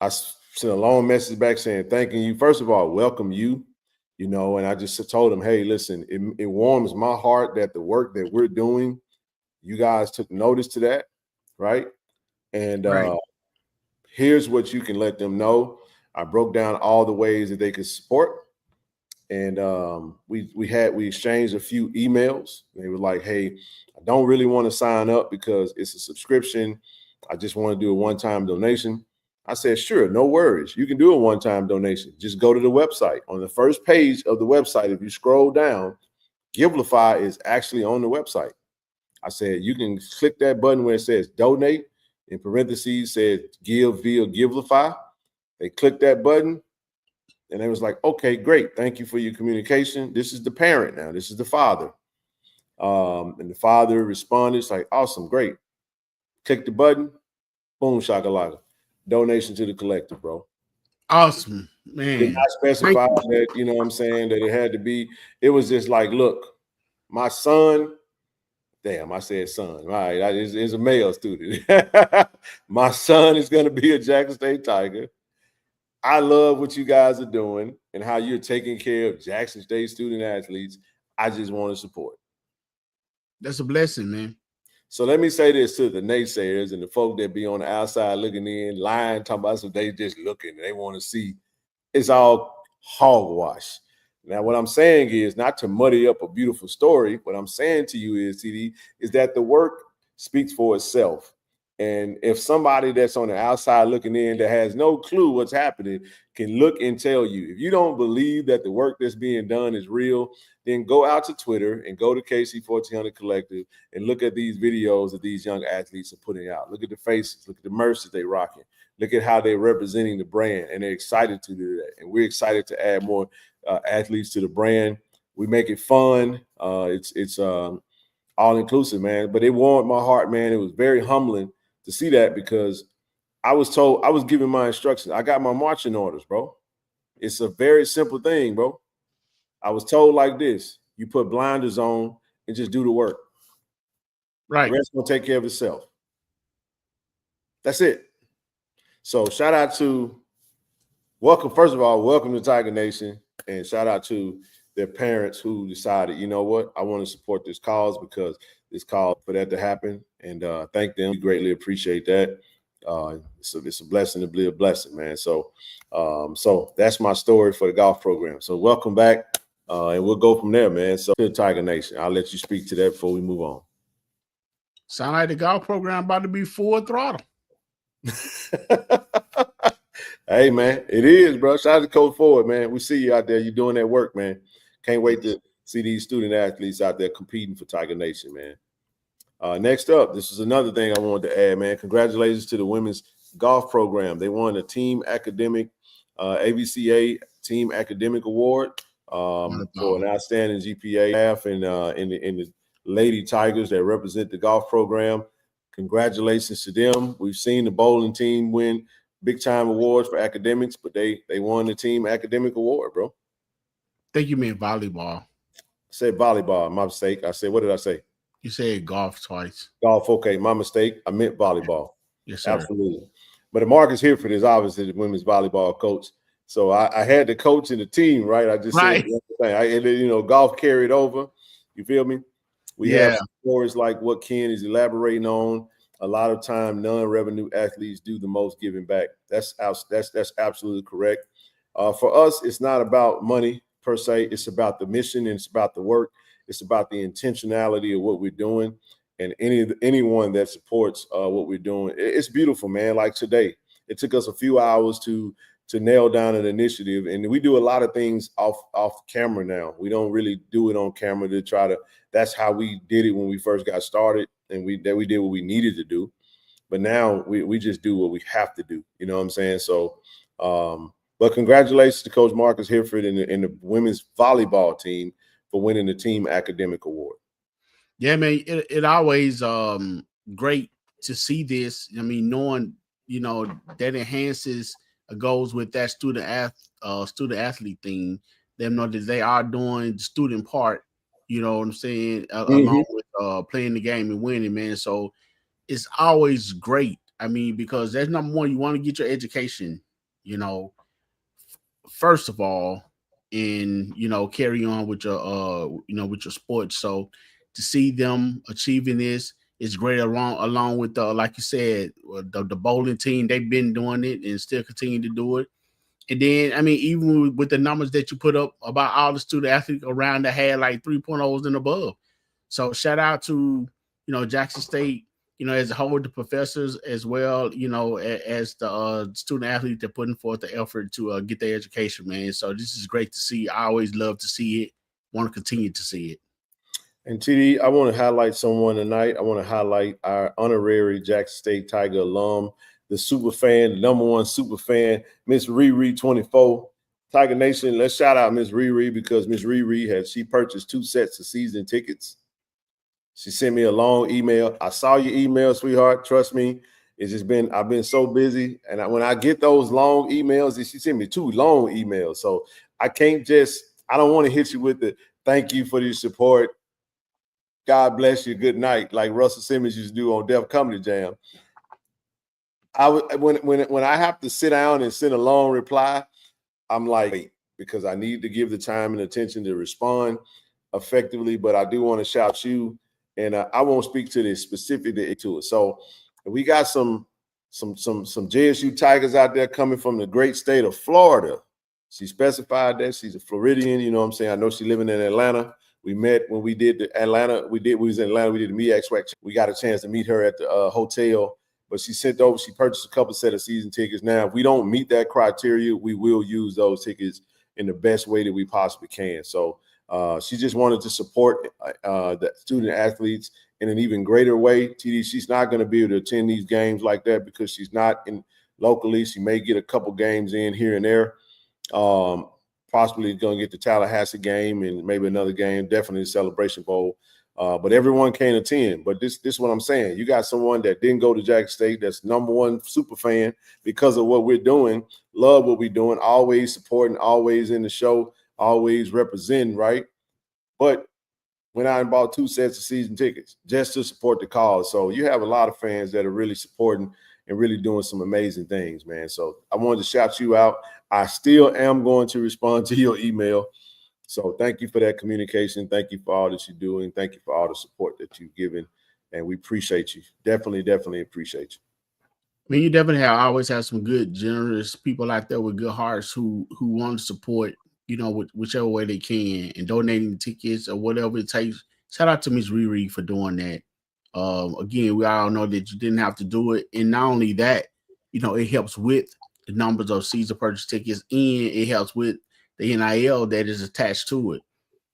E: I sent a long message back saying, thanking you. First of all, welcome you, and I just told them, hey, listen, it warms my heart that the work that we're doing, you guys took notice to that, right? And here's what you can let them know. I broke down all the ways that they could support. And we exchanged a few emails. They were like, hey, I don't really want to sign up because it's a subscription. I just want to do a one-time donation. I said, sure, no worries. You can do a one-time donation. Just go to the website. On the first page of the website, if you scroll down, Givelify is actually on the website. I said, you can click that button where it says donate. In parentheses, said give via Givelify. They clicked that button. And they was like, okay, great. Thank you for your communication. This is the parent now. This is the father. And the father responded. It's like, awesome, great. Click the button. Boom, shakalaka. Donation to the collective, bro.
F: Awesome, man.
E: Did not specify that, you know what I'm saying, that it had to be. It was just like, look, my son, damn, I said son. All right, it's a male student. My son is going to be a Jackson State Tiger. I love what you guys are doing and how you're taking care of Jackson State student athletes. I just want to support.
F: That's a blessing, man.
E: So let me say this to the naysayers and the folk that be on the outside looking in, lying, talking about some they just looking and they want to see. It's all hogwash. Now, what I'm saying is not to muddy up a beautiful story. What I'm saying to you is, TD, is that the work speaks for itself. And if somebody that's on the outside looking in that has no clue what's happening can look and tell you, if you don't believe that the work that's being done is real, then go out to Twitter and go to KC-1400 Collective and look at these videos that these young athletes are putting out. Look at the faces, look at the mercies they're rocking. Look at how they're representing the brand, and they're excited to do that. And we're excited to add more athletes to the brand. We make it fun. It's all inclusive, man. But it warmed my heart, man. It was very humbling to see that because I was told, I was given my instructions. I got my marching orders, bro. It's a very simple thing, bro. I was told like this: you put blinders on and just do the work.
F: Right.
E: The rest will take care of itself. That's it. So shout out to first of all, welcome to Tiger Nation, and shout out to their parents who decided, you know what, I want to support this cause because this call for that to happen, and thank them. We greatly appreciate that. It's a blessing to be a blessing, man. So that's my story for the golf program. So welcome back, and we'll go from there, man. So to the Tiger Nation, I'll let you speak to that before we move on.
F: Sound like the golf program about to be full throttle.
E: Hey, man, it is, bro. Shout out to Coach Ford, man. We see you out there. You're doing that work, man. Can't wait to see these student athletes out there competing for Tiger Nation, man. Next up, this is another thing I wanted to add, man. Congratulations to the women's golf program. They won a team academic, ABCA Team Academic Award for an outstanding GPA half in the Lady Tigers that represent the golf program. Congratulations to them. We've seen the bowling team win big time awards for academics, but they won the team academic award, bro.
F: I think you mean volleyball.
E: I said volleyball, my mistake. I said, what did I say?
F: You said golf twice.
E: Golf, okay, my mistake. I meant volleyball.
F: Yes, sir.
E: Absolutely. But Marcus Hereford is obviously the women's volleyball coach. So I had the coach and the team, right? I just said, golf carried over. You feel me? We have stories like what Ken is elaborating on. A lot of time, non-revenue athletes do the most giving back. That's absolutely correct. For us, it's not about money per se. It's about the mission and it's about the work. It's about the intentionality of what we're doing. And anyone that supports what we're doing, it's beautiful, man. Like today, it took us a few hours to nail down an initiative, and we do a lot of things off camera now. We don't really do it on camera to try to. That's how we did it when we first got started, and we did what we needed to do. But now we just do what we have to do. You know what I'm saying? So, but congratulations to Coach Marcus Hereford and the women's volleyball team for winning the Team Academic Award.
F: Yeah, man, it always great to see this. I mean, knowing that enhances goes with that student athlete thing. Them know that they are doing the student part. You know what I'm saying, along with playing the game and winning, man. So it's always great. I mean, because that's number one. You want to get your education, first of all, and carry on with your with your sports. So to see them achieving this is great. Along with like you said, the bowling team, they've been doing it and still continue to do it. And then, I mean, even with the numbers that you put up about all the student athletes around that had like 3.0s and above. So shout out to, Jackson State, as a whole, the professors as well, as the student athletes that putting forth the effort to get their education, man. So this is great to see. I always love to see it. Want to continue to see it.
E: And TD, I want to highlight someone tonight. I want to highlight our honorary Jackson State Tiger alum, the super fan, the number one super fan, Miss Riri 24. Tiger Nation, let's shout out Miss Riri because Miss Riri she purchased 2 sets of season tickets. She sent me a long email. I saw your email, sweetheart. Trust me. It's just I've been so busy. And when I get those long emails, she sent me 2 long emails. So I don't want to hit you with the thank you for your support. God bless you. Good night. Like Russell Simmons used to do on Def Comedy Jam. When I have to sit down and send a long reply, I'm like, wait, because I need to give the time and attention to respond effectively. But I do want to shout you, and I won't speak to this specifically to it. So we got some JSU Tigers out there coming from the great state of Florida. She specified that she's a Floridian. You know what I'm saying? I know she's living in Atlanta. We met when we did the Atlanta. We was in Atlanta. We did the MEAC SWAC. We got a chance to meet her at the hotel. But she purchased a couple set of season tickets. Now, if we don't meet that criteria, we will use those tickets in the best way that we possibly can. So she just wanted to support the student athletes in an even greater way. TD, she's not going to be able to attend these games like that because she's not in locally. She may get a couple games in here and there. Possibly going to get the Tallahassee game and maybe another game, definitely the Celebration Bowl. But everyone can't attend. But this is what I'm saying. You got someone that didn't go to Jackson State that's number one super fan because of what we're doing, love what we're doing, always supporting, always in the show, always representing, right? But went out and bought 2 sets of season tickets just to support the cause. So you have a lot of fans that are really supporting and really doing some amazing things, man. So I wanted to shout you out. I still am going to respond to your email. So thank you for that communication. Thank you for all that you're doing. Thank you for all the support that you've given. And we appreciate you. Definitely appreciate you.
F: I mean, you definitely always have some good, generous people out there with good hearts who want to support, whichever way they can and donating tickets or whatever it takes. Shout out to Ms. Riri for doing that. Again, we all know that you didn't have to do it. And not only that, it helps with the numbers of season purchase tickets and it helps with the NIL that is attached to it.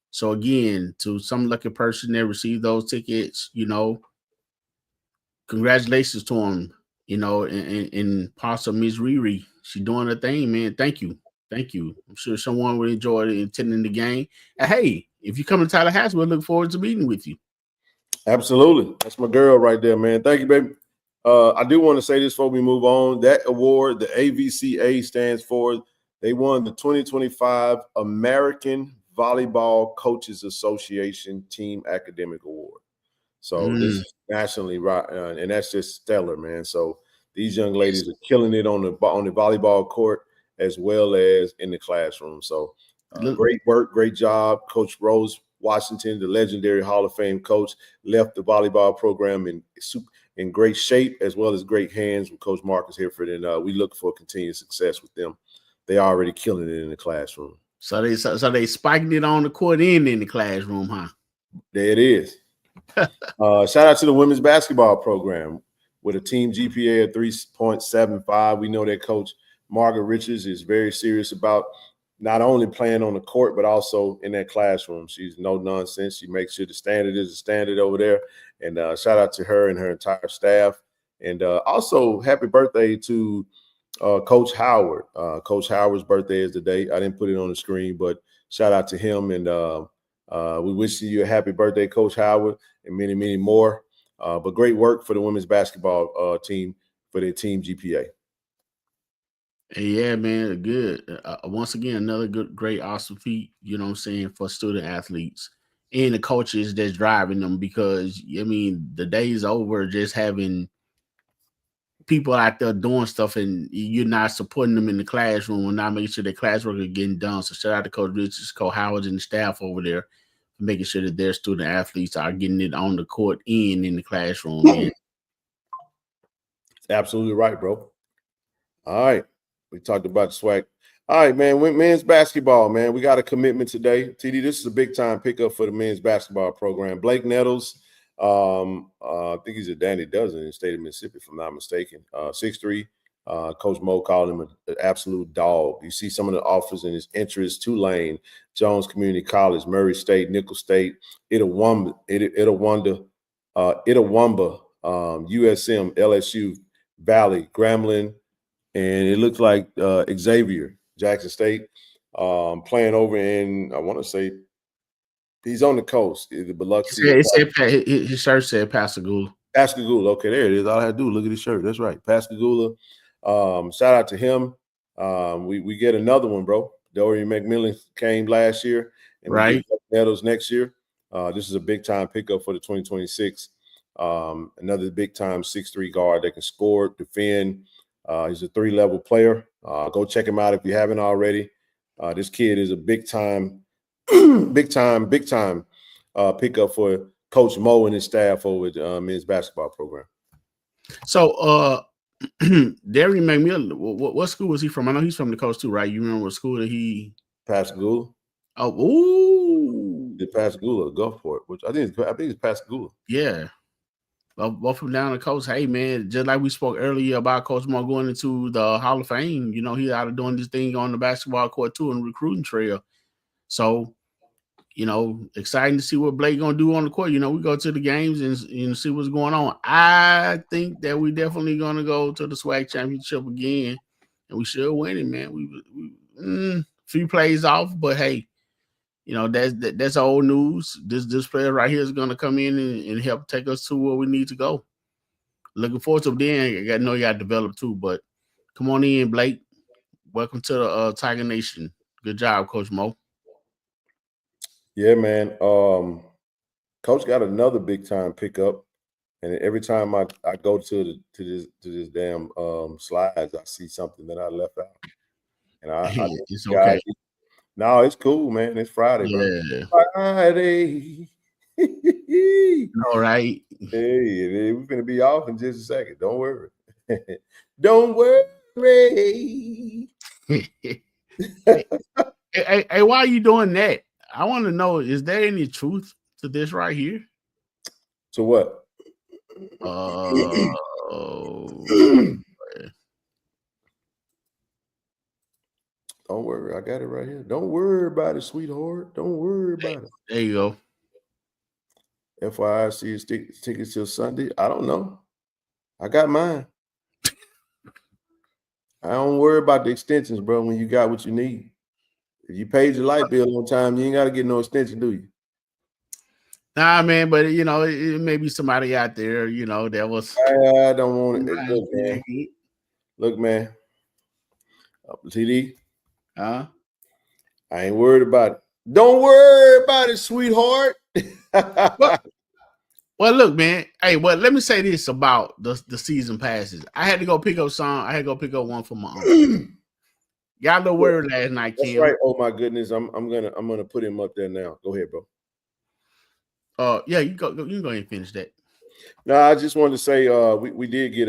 F: So again, to some lucky person that received those tickets, congratulations to them, and Pastor Ms. Riri. She's doing her thing, man. Thank you. I'm sure someone would enjoy attending the game. And hey, if you come to Tallahassee, we'll look forward to meeting with you.
E: Absolutely. That's my girl right there, man. Thank you, baby. I do want to say this before we move on. That award, the AVCA stands for, they won the 2025 American Volleyball Coaches Association Team Academic Award. So this is nationally right, and that's just stellar, man. So these young ladies are killing it on the volleyball court as well as in the classroom. So great work, great job. Coach Rose Washington, the legendary Hall of Fame coach, left the volleyball program in great shape as well as great hands with Coach Marcus Herford, and we look for continued success with them. They are already killing it in the classroom.
F: So they spiking it on the court and in the classroom, huh?
E: There it is. Shout out to the women's basketball program with a team GPA of 3.75. We know that Coach Margaret Richards is very serious about not only playing on the court, but also in that classroom. She's no nonsense. She makes sure the standard is the standard over there. And shout out to her and her entire staff. And also happy birthday to Coach Howard. Coach Howard's birthday is today. I didn't put it on the screen, but shout out to him. And we wish you a happy birthday, Coach Howard, and many, many more. But great work for the women's basketball team for their team GPA.
F: Yeah, man, good. Once again, another good, great, awesome feat, you know what I'm saying, for student athletes and the coaches that's driving them, because, I mean, the day's over just having people out there doing stuff and you're not supporting them in the classroom and not making sure their classwork is getting done. So shout out to Coach Richards, Coach Howard, and the staff over there for making sure that their student athletes are getting it on the court and in the classroom, man.
E: Absolutely right, bro. All right. We talked about the swag. All right, man. Men's basketball, man. We got a commitment today. TD, this is a big time pickup for the men's basketball program. Blake Nettles, I think he's a Danny Dozen in the state of Mississippi, if I'm not mistaken. 6'3". Coach Mo called him an absolute dog. You see some of the offers in his interest: Tulane, Jones Community College, Murray State, Nicholls State, Itawamba, USM, LSU, Valley, Grambling, and it looks like Xavier, Jackson State, playing over in, I want to say, he's on the coast, the Biloxi.
F: His shirt said Pascagoula.
E: Pascagoula, okay, there it is. All I had to do, look at his shirt. That's right, Pascagoula. Shout out to him. We get another one, bro. Dorian McMillan came last year, and
F: right,
E: Nettles next year. This is a big time pickup for the 2026. Another big time 6'3" guard that can score, defend. He's a 3-level player. Go check him out if you haven't already. This kid is a big time pickup for Coach Mo and his staff over at the men's basketball program.
F: So, Darian McMillan, what school was he from? I know he's from the coast too, right? You remember what school that he?
E: Pascagoula.
F: Oh, ooh,
E: the Pascagoula, Gulfport, which I think it's Pascagoula.
F: Yeah. Both from down the coast. Hey, man, just like we spoke earlier about Coach Mo going into the Hall of Fame, you know, he's out of doing this thing on the basketball court too and recruiting trail. So, you know, exciting to see what Blake going to do on the court. You know, we go to the games and see what's going on. I think that we definitely going to go to the SWAC championship again, and we should win it, man. We few plays off, but hey, you know, that's old news. This player right here is going to come in and help take us to where we need to go. Looking forward to it. Then I know you got to develop too, but come on in, Blake. Welcome to the Tiger Nation. Good job, Coach Mo.
E: Yeah, man. Coach got another big time pickup, and every time I go to this damn slides, I see something that I left out, and
F: it's okay.
E: No, it's cool, man. It's Friday,
F: yeah.
E: Bro. Friday.
F: All right.
E: Hey, we're gonna be off in just a second. Don't worry. Don't worry.
F: Hey, why are you doing that? I want to know, is there any truth to this right here?
E: To what? Don't worry, I got it right here. Don't worry about it, sweetheart. Don't worry about it.
F: There you go.
E: FYI, see his tickets till Sunday. I don't know. I got mine. I don't worry about the extensions, bro, when you got what you need. If you paid your light bill on time, you ain't got to get no extension, do you?
F: Nah, man, but, you know, it may be somebody out there, you know, that was.
E: I don't want it. Look, man. TD.
F: Huh?
E: I ain't worried about it. Don't worry about it, sweetheart.
F: Well, look, man. Hey, well, let me say this about the season passes. I had to go pick up some. I had to go pick up one for my uncle. Got a little word last night,
E: That's
F: Kim.
E: right. Oh my goodness, I'm gonna put him up there now. Go ahead, bro.
F: Yeah, you can go ahead and finish that.
E: No, I just wanted to say we did get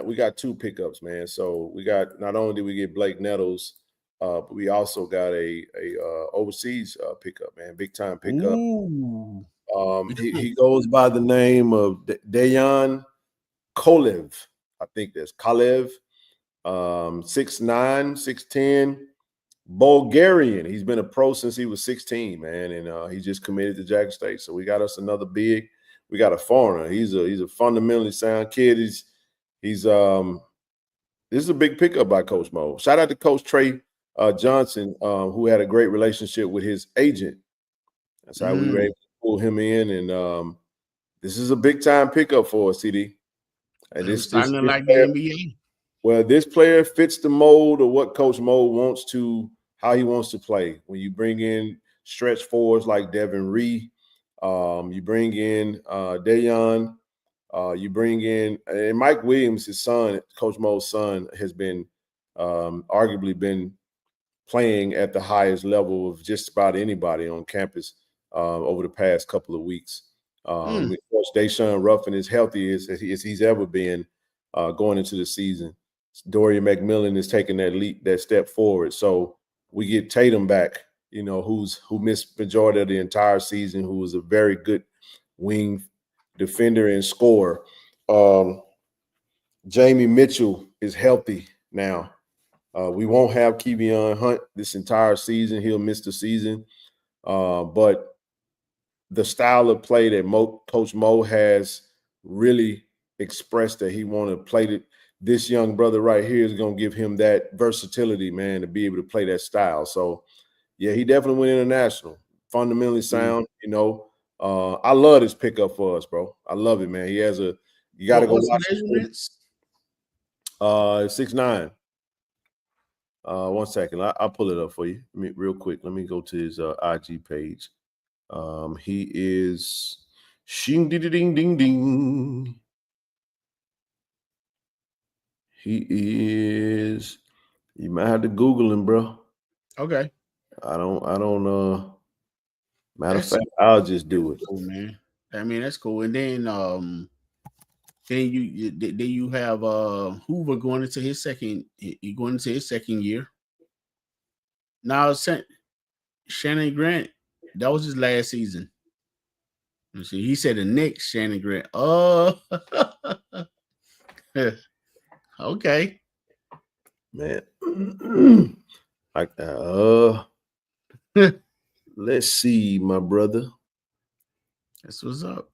E: we got 2 pickups, man. So we got, not only did we get Blake Nettles, but we also got a overseas pickup, man, big time pickup.
F: Ooh.
E: He goes by the name of Dejan Kolev. I think that's Kalev. 6'9", 6'10", Bulgarian. He's been a pro since he was 16, man, and he just committed to Jackson State. So we got us another big. We got a foreigner. He's a fundamentally sound kid. This is a big pickup by Coach Mo. Shout out to Coach Trey Johnson, who had a great relationship with his agent. That's how we were able to pull him in, and this is a big time pickup for us, CD. And this
F: like
E: player,
F: the NBA.
E: Well, this player fits the mold of what Coach Mo wants to, how he wants to play. When you bring in stretch forwards like Devin Ree, you bring in Dejan, you bring in, and Mike Williams, his son, Coach Mo's son, has been arguably been playing at the highest level of just about anybody on campus over the past couple of weeks. Of course, Deshaun Ruffin is healthy as he's ever been going into the season. Dorian McMillan is taking that step forward. So we get Tatum back, who missed majority of the entire season, who was a very good wing defender and scorer. Jamie Mitchell is healthy now. We won't have Kevion Hunt this entire season. He'll miss the season. But the style of play that Coach Mo has really expressed that he want to play it. This young brother right here is going to give him that versatility, man, to be able to play that style. So, yeah, he definitely went international. Fundamentally sound, I love this pickup for us, bro. I love it, man. You got to go watch it. 6'9". 1 second. I'll pull it up for you. Real quick. Let me go to his IG page. He is shing ding ding ding ding. He is. You might have to Google him, bro.
F: Okay.
E: I don't. Matter of fact, I'll just do it.
F: Cool, man. I mean, that's cool. And then you have Hoover going into his second. Going into his second year. Now, Shannon Grant, that was his last season. Let's see, he said the next Shannon Grant. Oh, okay,
E: man. Let's see, my brother.
F: That's what's up.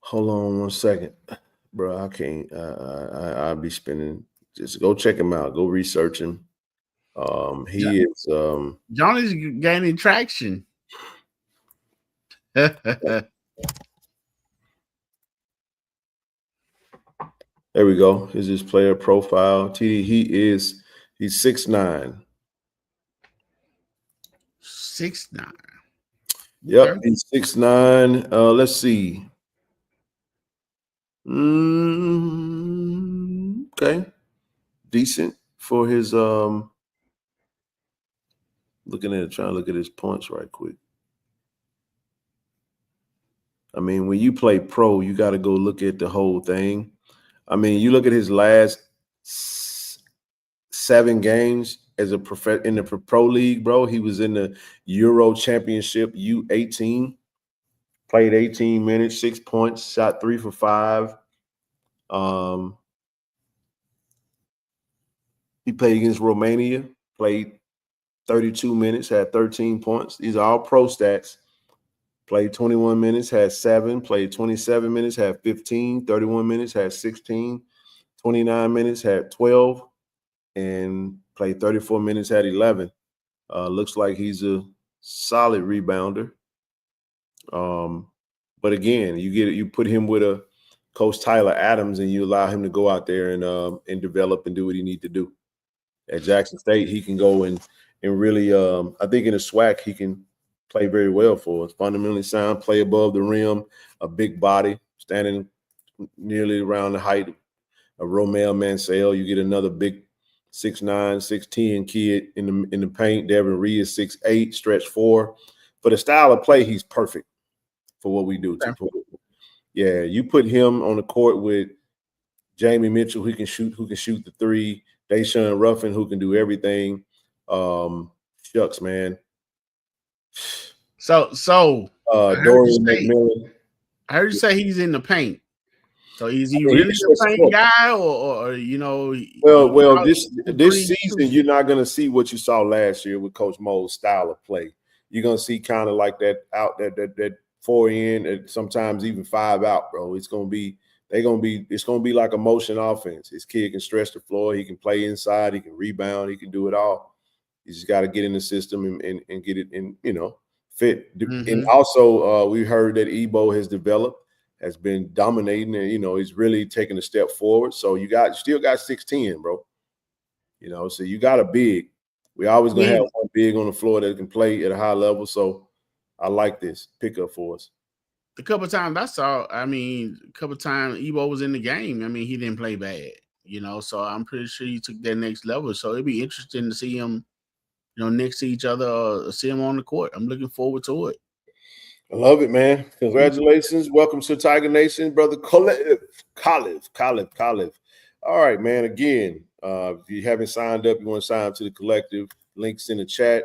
E: Hold on 1 second, bro. I can't. I'll be spending. Just go check him out. Go research him. He is.
F: Johnny's gaining traction.
E: There we go. Here's his player profile. TD. He's 6'9".
F: 6'9".
E: Yep,
F: okay.
E: He's 6'9". Let's see. Okay, decent for his trying to look at his points right quick. I mean, when you play pro, you got to go look at the whole thing. I mean, you look at his last 7 games as in the pro league, bro. He was in the Euro Championship U18. Played 18 minutes, 6 points, shot 3 for 5. He played against Romania, played 32 minutes, had 13 points. These are all pro stats. Played 21 minutes, had 7. Played 27 minutes, had 15. 31 minutes, had 16. 29 minutes, had 12. And played 34 minutes, had 11. Looks like he's a solid rebounder. But again, you put him with a Coach Tyler Adams, and you allow him to go out there and develop and do what he needs to do. At Jackson State, he can go and really, I think in the SWAC, he can play very well for us. Fundamentally sound, play above the rim, a big body, standing nearly around the height of Romeo Mansell. You get another big 6'9", 6'10" kid in the paint. Devin Reed is 6'8", stretch 4. For the style of play, he's perfect for what we do. Yeah, you put him on the court with Jamie Mitchell, who can shoot the three. Deshaun Ruffin, who can do everything. Shucks, man.
F: So
E: Dorian McMillan.
F: I heard you say he's in the paint. So is he really a paint guy, or you know?
E: Well, this season you're not going to see what you saw last year with Coach Mo's style of play. You're going to see kind of like that 4 in, and sometimes even 5 out, bro. It's going to be like a motion offense. His kid can stretch the floor. He can play inside. He can rebound. He can do it all. You just got to get in the system and get it in, fit. Mm-hmm. And also, we heard that Ebo has been dominating, and he's really taking a step forward. So you still got 6'10", bro. So you got a big. We always gonna have one big on the floor that can play at a high level. So I like this pickup for us.
F: The couple of times I saw, Ebo was in the game. He didn't play bad, so I'm pretty sure he took that next level. So it'd be interesting to see him, next to each other, see him on the court. I'm looking forward to it.
E: I love it, man. Congratulations. Welcome to Tiger Nation, brother Khalif. All right, man. Again, if you haven't signed up, you want to sign up to the collective, links in the chat.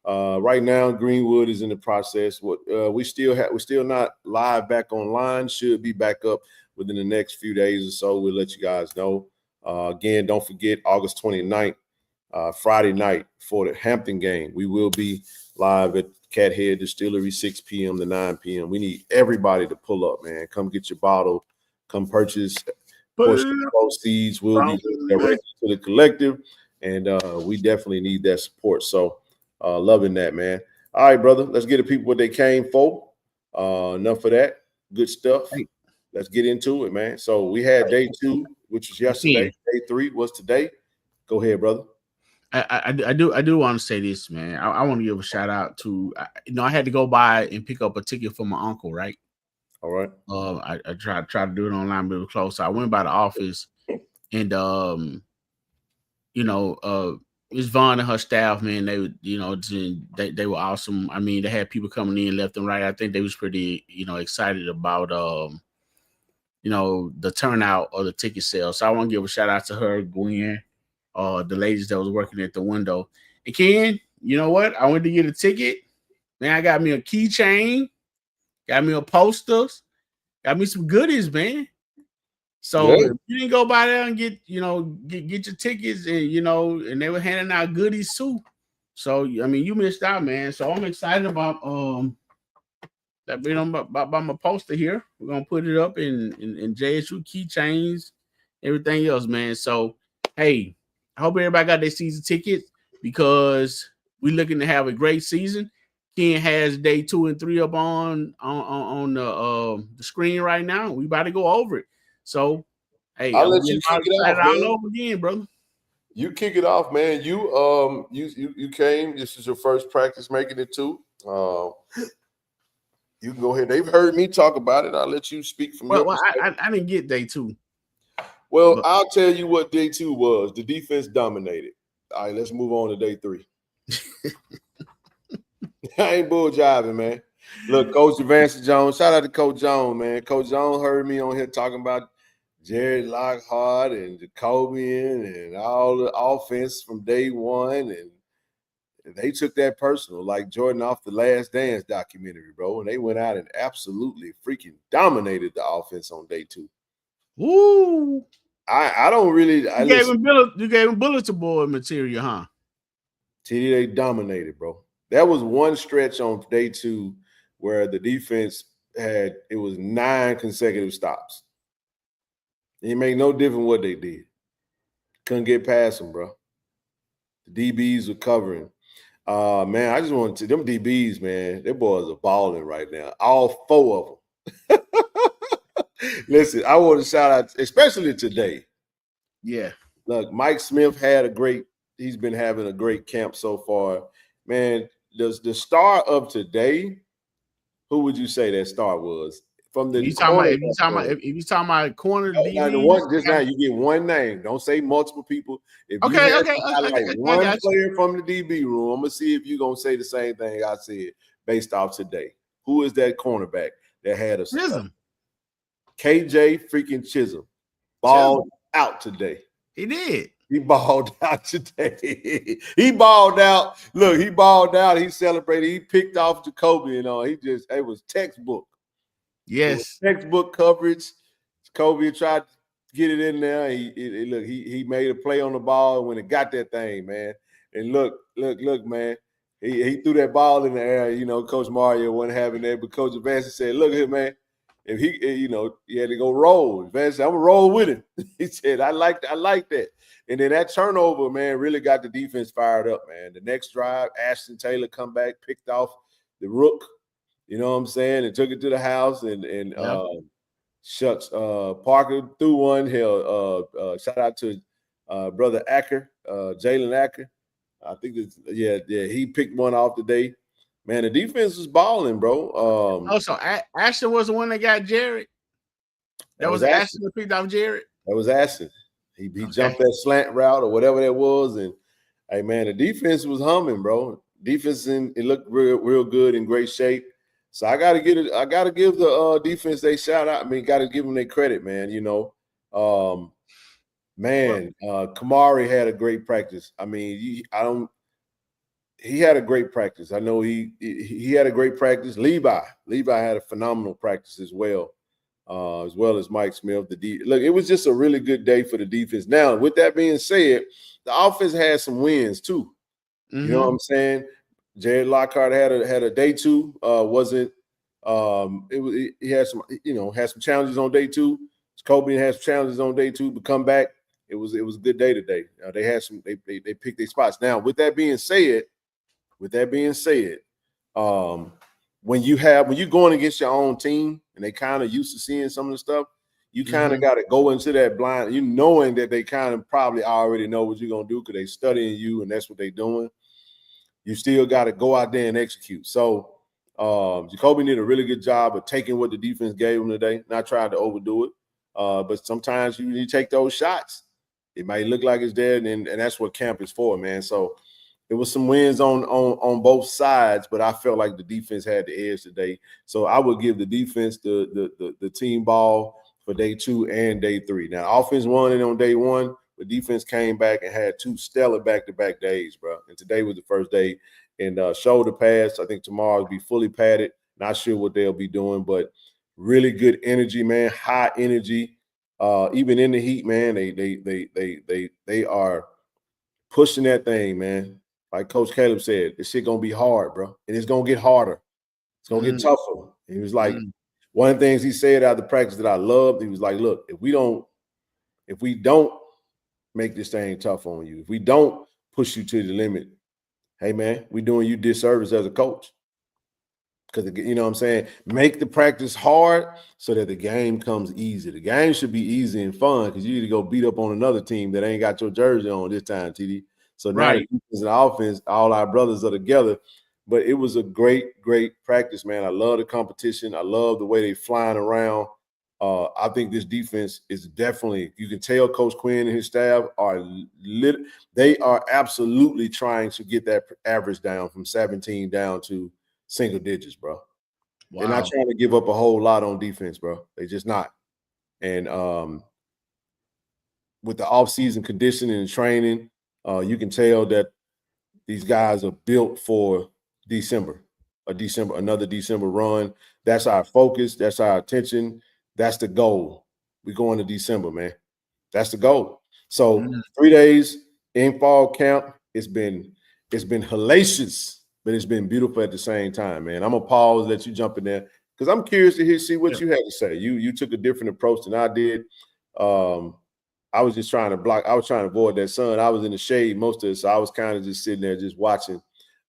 E: Right now, Greenwood is in the process. We're still not live back online. Should be back up within the next few days or so. We'll let you guys know. Again, don't forget August 29th, Friday night for the Hampton game. We will be live at Cat Head Distillery, 6 p.m. to 9 p.m. We need everybody to pull up, man. Come get your bottle. Come purchase. Proceeds will be directed to the collective, and we definitely need that support. So, loving that, man. All right, brother. Let's get the people what they came for. Enough of that. Good stuff. Let's get into it, man. So we had day 2, which was yesterday. Day 3 was today. Go ahead, brother.
F: I do want to say this, man. I want to give a shout out to, I had to go by and pick up a ticket for my uncle, right?
E: All right.
F: I tried to do it online, but it was close. So I went by the office, and Ms. Vaughn and her staff, man, they were awesome. They had people coming in left and right. I think they was pretty, excited about the turnout or the ticket sales. So I want to give a shout out to her, Gwen, the ladies that was working at the window. And Ken, you know what? I went to get a ticket. Man, I got me a keychain, got me a posters, got me some goodies, man. So if you didn't go by there and get your tickets, and they were handing out goodies too. So you missed out, man. So I'm excited about about my poster here. We're gonna put it up in JSU keychains, everything else, man. So hey, I hope everybody got their season tickets, because we're looking to have a great season. Ken has day 2 and 3 up on the screen right now. We about to go over it. So, hey,
E: I'll let you kick it off, man.
F: All over again, brother.
E: You kick it off, man. You came. This is your first practice making it too. You can go ahead. They've heard me talk about it. I'll let you speak from your perspective.
F: I didn't get day 2.
E: Well, I'll tell you what day 2 was. The defense dominated. All right, let's move on to day 3. I ain't bull jiving, man. Look, Coach Advance Jones. Shout out to Coach Jones, man. Coach Jones heard me on here talking about Jared Lockhart and Jacobian and all the offense from day 1, and they took that personal, like Jordan off the Last Dance documentary, bro. And they went out and absolutely freaking dominated the offense on day 2.
F: Woo!
E: I don't really.
F: You gave him bulletin board material, huh?
E: TD, they dominated, bro. That was one stretch on day 2 where the defense it was 9 consecutive stops. It made no difference what they did. Couldn't get past them, bro. The DBs were covering. Man, I just want to them DBs, man. Their boys are balling right now. All 4 of them. Listen, I want to shout out, especially today.
F: Yeah.
E: Look, Mike Smith he's been having a great camp so far. Man, the star of today, who would you say that star was? From the
F: if you
E: corner.
F: talking about corner
E: Now, the
F: DBs,
E: one just now you get one name. Don't say multiple people. If you
F: okay,
E: had
F: okay,
E: to
F: I
E: highlight
F: got
E: one
F: you.
E: player from the DB room, I'm gonna see if you're gonna say the same thing I said based off today. Who is that cornerback that had a
F: Chisholm.
E: KJ freaking Chisholm balled out today?
F: He did.
E: He balled out today. He balled out. Look, he balled out. He celebrated. He picked off Jacoby and all. It was textbook.
F: Yes.
E: Textbook coverage. Jacoby tried to get it in there. He made a play on the ball when it got that thing, man. And look, man. He threw that ball in the air. You know, Coach Mario wasn't having that, but Coach Advance said, "Look here, man. If he had to go roll. Advance said, I'm gonna roll with him." He said, "I like that." And then that turnover, man, really got the defense fired up, man. The next drive, Ashton Taylor come back, picked off the rook. You know what I'm saying? And took it to the house and Parker threw one. Shout out to brother Acker, Jalen Acker. I think he picked one off today. Man, the defense was balling, bro.
F: So Ashton was the one that got Jared. That was Ashton that picked off Jared.
E: That was Ashton. He jumped that slant route or whatever that was, and hey, man, the defense was humming, bro. Defense it looked real good, in great shape. So I gotta give the defense a shout out. I mean, gotta give them their credit, man. You know, Kamari had a great practice. I mean, he had a great practice. I know he had a great practice. Levi had a phenomenal practice as well as Mike Smith. Look, it was just a really good day for the defense. Now, with that being said, the offense had some wins too. Mm-hmm. You know what I'm saying? Jared Lockhart had a day two. He had some challenges on day two. Kobe had some challenges on day two, but come back. It was a good day today. They picked their spots. Now, with that being said, when you're going against your own team and they kind of used to seeing some of the stuff, you kind of got to go into that blind, you knowing that they kind of probably already know what you're going to do because they're studying you and that's what they're doing. You still got to go out there and execute. So Jacoby did a really good job of taking what the defense gave him today, not trying to overdo it. But sometimes you take those shots. It might look like it's dead, and that's what camp is for, man. So it was some wins on both sides, but I felt like the defense had the edge today. So I would give the defense the team ball for day two and day three. Now, offense won it on day one, but defense came back and had two stellar back-to-back days, bro. And today was the first day. And shoulder pads, I think tomorrow will be fully padded. Not sure what they'll be doing, but really good energy, man. High energy. Even in the heat, man, they are pushing that thing, man. Like Coach Caleb said, this shit gonna be hard, bro, and it's gonna get harder. It's gonna get tougher. He was like, one of the things he said out of the practice that I loved. He was like, "Look, if we don't make this thing tough on you, if we don't push you to the limit, hey man, we're doing you disservice as a coach." Because, you know what I'm saying? Make the practice hard so that the game comes easy. The game should be easy and fun because you need to go beat up on another team that ain't got your jersey on this time, TD. So now the defense and the offense, all our brothers are together. But it was a great, great practice, man. I love the competition. I love the way they flying around. I think this defense is definitely, you can tell Coach Quinn and his staff they are absolutely trying to get that average down from 17 down to single digits, bro. Wow. They're not trying to give up a whole lot on defense, bro. They just not. And with the offseason conditioning and training, you can tell that these guys are built for another December run. That's our focus. That's our attention. That's the goal. We're going to December, man. That's the goal. So 3 days in fall camp, it's been hellacious. But it's been beautiful at the same time, man. I'm gonna pause, let you jump in there because I'm curious to see what you had to say. You took a different approach than I did. I was just trying to block. I was trying to avoid that sun. I was in the shade most of it, so I was kind of just sitting there just watching.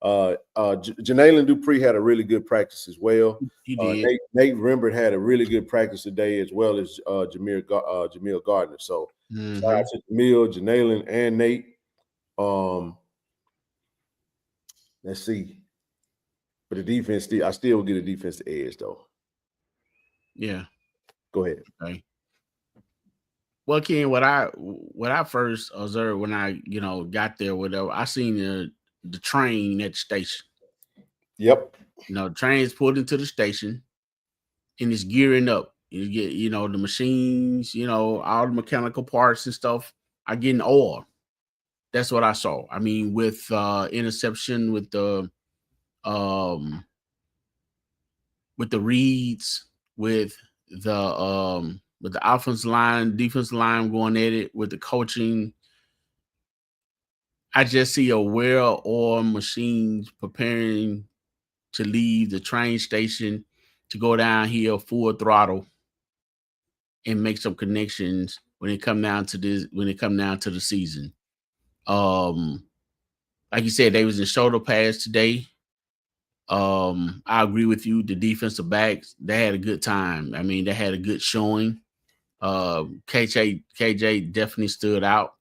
E: Janailin Dupree had a really good practice as well.
F: He did.
E: Nate Rembert had a really good practice today as well as Jamil Gardner. So shout out to Jamil, Janailin, and Nate. Let's see. But the defense, I still get a defensive edge though.
F: Yeah.
E: Go ahead.
F: Okay. Well, Ken, what I first observed when I got there, whatever, I seen the train at the station.
E: Yep.
F: The train's pulled into the station, and it's gearing up. You get the machines, all the mechanical parts and stuff are getting oil. That's what I saw. I mean, with interception, with the reads, with the offensive line, defensive line going at it, with the coaching. I just see a well-oiled machines preparing to leave the train station to go down here full throttle and make some connections when it come down to the season. Like you said, they was in shoulder pads today. I agree with you. The defensive backs, they had a good time. I mean, they had a good showing. KJ definitely stood out.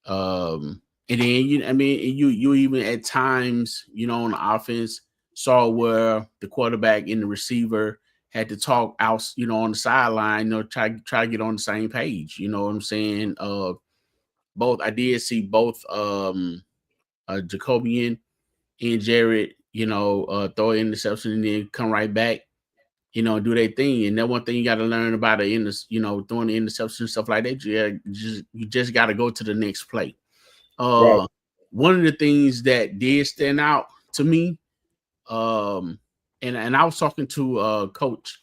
F: And then you even at times, on the offense saw where the quarterback and the receiver had to talk out, on the sideline, try to get on the same page. You know what I'm saying? I did see both Jacobian and Jared, throw an interception and then come right back, do their thing. And that one thing you got to learn about throwing the interception and stuff like that. You just got to go to the next play.
E: Right.
F: One of the things that did stand out to me, and I was talking to Coach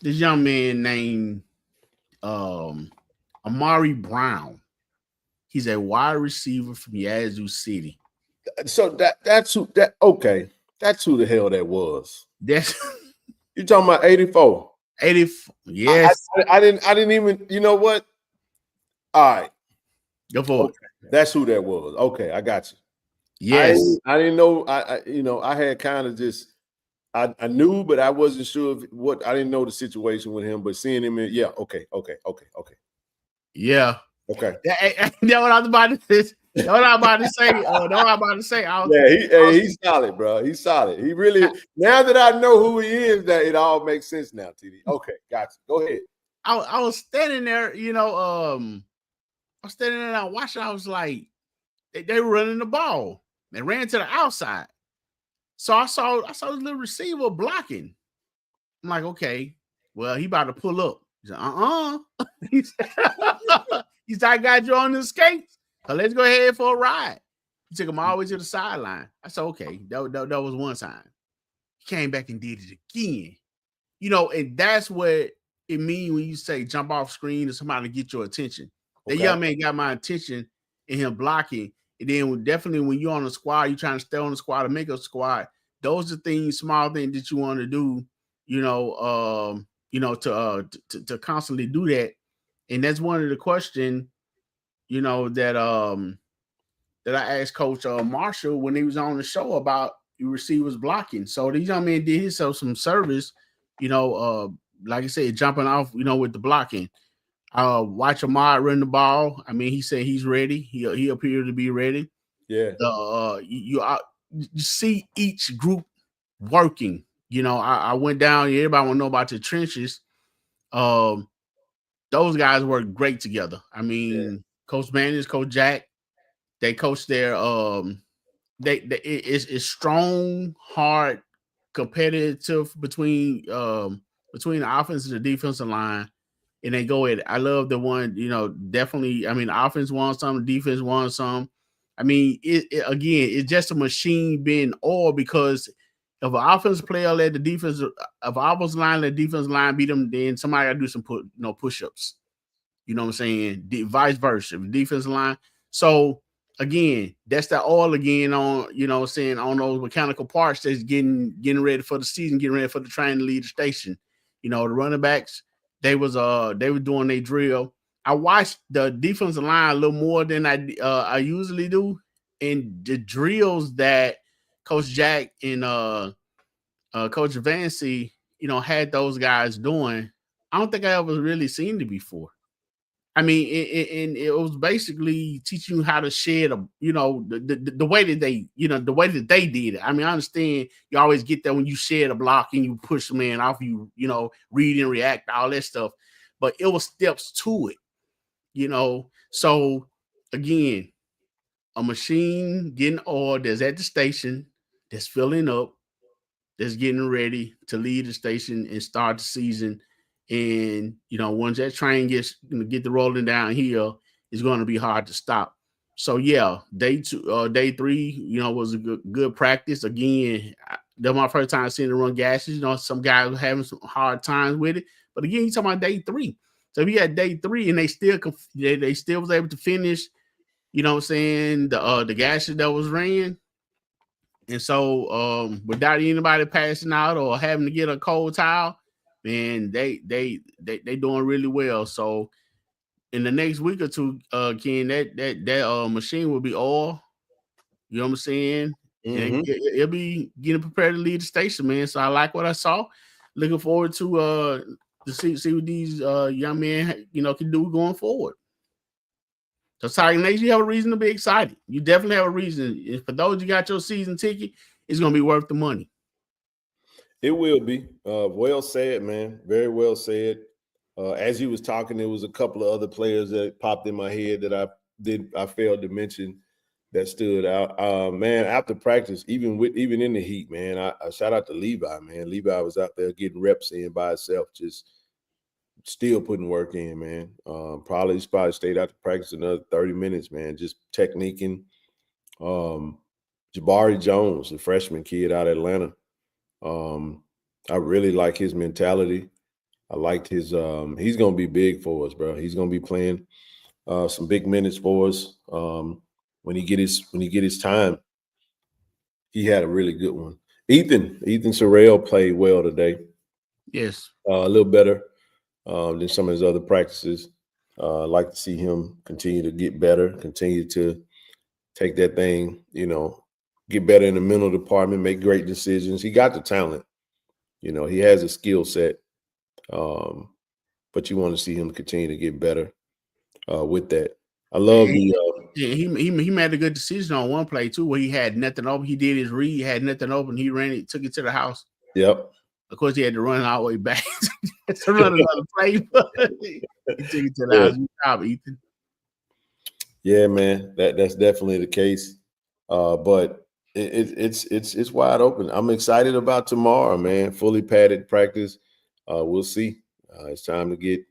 F: this young man named Amari Brown. He's a wide receiver from Yazoo City.
E: So that's who the hell that was.
F: That's
E: You talking about 84?
F: 84. Yes.
E: I didn't even, you know what? All right.
F: Go for it.
E: That's who that was. Okay, I got you.
F: Yes.
E: I didn't know. I had kind of just I knew, but I wasn't sure what I didn't know the situation with him. But seeing him, okay.
F: Yeah.
E: Okay.
F: That's what I was about to say. That's what I'm about to say.
E: He's solid, bro. He's solid. He really. Now that I know who he is, that it all makes sense now. TD. Okay, gotcha. Go ahead.
F: I was standing there, I was standing there and I watched. I was like, they were running the ball. They ran to the outside. So I saw the little receiver blocking. I'm like, okay, well, he about to pull up. He said, he said, I got you on the skates. So let's go ahead for a ride. He took him all the way to the sideline. I said, okay, that was one time. He came back and did it again. And that's what it means when you say jump off screen to somebody to get your attention. Okay. That young man got my attention in him blocking. And then definitely when you're on the squad, you're trying to stay on the squad to make a squad. Those are things, small things that you want to do, to constantly do that. And that's one of the questions, that I asked Coach Marshall when he was on the show about receivers blocking. So these young men did himself some service, like I said, jumping off, with the blocking. Watch Ahmad run the ball. I mean, he said he's ready. He appeared to be ready.
E: Yeah.
F: You see each group working. I went down. Everybody want to know about the trenches. Those guys work great together. I mean, Coach Manners, Coach Jack, they coach their it's strong, hard, competitive between the offense and the defensive line. And they go at it. I love the one, definitely. I mean, the offense won some, the defense won some. I mean, it's just a machine being oiled because if an offensive player let the defense, if offensive line let the defense line beat them, then somebody got to do some push-ups. You know what I'm saying? Vice versa. If defensive line. So again, that's the oil again on, on those mechanical parts that's getting ready for the season, getting ready for the train to leave the station. The running backs. They were doing their drill. I watched the defensive line a little more than I usually do, and the drills that Coach Jack and Coach Vancy, had those guys doing. I don't think I ever really seen it before. I mean, and it was basically teaching you how to shed the way that they, the way that they did it. I mean, I understand you always get that when you shed a block and you push the man off, read and react, all that stuff. But it was steps to it, So again, a machine getting oil that's at the station, that's filling up, that's getting ready to leave the station and start the season. And once that train gets get the rolling downhill, it's going to be hard to stop. So yeah, day 3, was a good practice. Again, that was my first time seeing it run gases. Some guys were having some hard times with it, but again, you talking about day 3. So if you had day 3 and they still was able to finish, what I'm saying, the gases that was ran. And so, without anybody passing out or having to get a cold towel, man, they doing really well. So, in the next week or two, Ken, that machine will be oil. You know what I'm saying?
E: Mm-hmm.
F: And it'll be getting prepared to leave the station, man. So I like what I saw. Looking forward to see what these young men can do going forward. So, Tiger Nation, you have a reason to be excited. You definitely have a reason. And for those you got your season ticket, it's going to be worth the money.
E: It will be. Well said, man. Very well said. As you was talking, there was a couple of other players that popped in my head that I failed to mention that stood out. Man, after practice, even in the heat, man, I shout out to Levi, man. Levi was out there getting reps in by himself, just still putting work in, man. Probably stayed out to practice another 30 minutes, man. Just techniquing. Jabari Jones, the freshman kid out of Atlanta. I really like his mentality. I liked his he's gonna be big for us, bro. He's gonna be playing some big minutes for us. When he get his time. He had a really good one. Ethan Sorrell played well today.
F: Yes.
E: A little better than some of his other practices. I'd like to see him continue to get better, continue to take that thing, get better in the mental department, make great decisions. He got the talent. He has a skill set. But you want to see him continue to get better with that. I love
F: he made a good decision on one play too, where he had nothing open. He did his read, had nothing open. He ran it, took it to the house.
E: Yep.
F: Of course, he had to run all the way back to run another play. He took it to the house. Good job, Ethan.
E: Yeah, man, that's definitely the case. But it's wide open. I'm excited about tomorrow, man. Fully padded practice. We'll see. It's time to get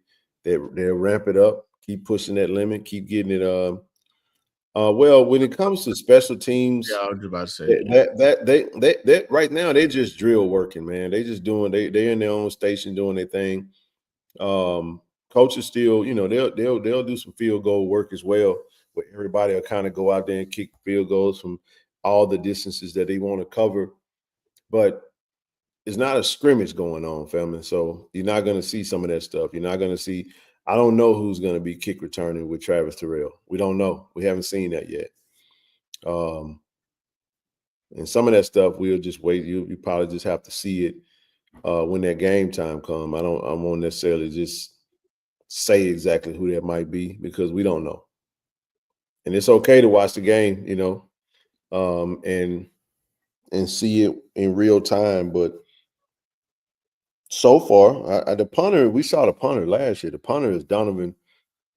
E: they'll ramp it up, keep pushing that limit, keep getting it. Well, when it comes to special teams,
F: yeah, I was about to say
E: that right now they're just drill working, man. They just doing they're in their own station doing their thing. Coaches still, they'll do some field goal work as well, where everybody will kind of go out there and kick field goals from all the distances that they want to cover. But it's not a scrimmage going on, family. So you're not going to see some of that stuff. You're not going to see. I don't know who's going to be kick returning with Travis Terrell. We don't know. We haven't seen that yet. And some of that stuff we'll just wait. You probably just have to see it when that game time comes. I won't necessarily just say exactly who that might be because we don't know. And it's okay to watch the game, and see it in real time. But so far, the punter, we saw the punter last year. The punter is Donovan.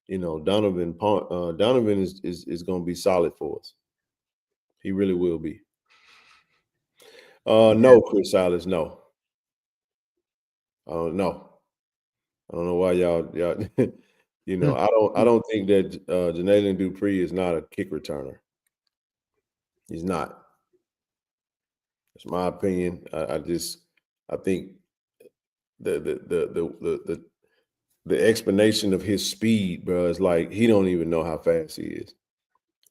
E: Donovan is going to be solid for us. He really will be. No, Chris Silas, no. No. I don't know why y'all I don't think that Jalen Dupree is not a kick returner. He's not. That's my opinion. I think the explanation of his speed, bro, is like he don't even know how fast he is.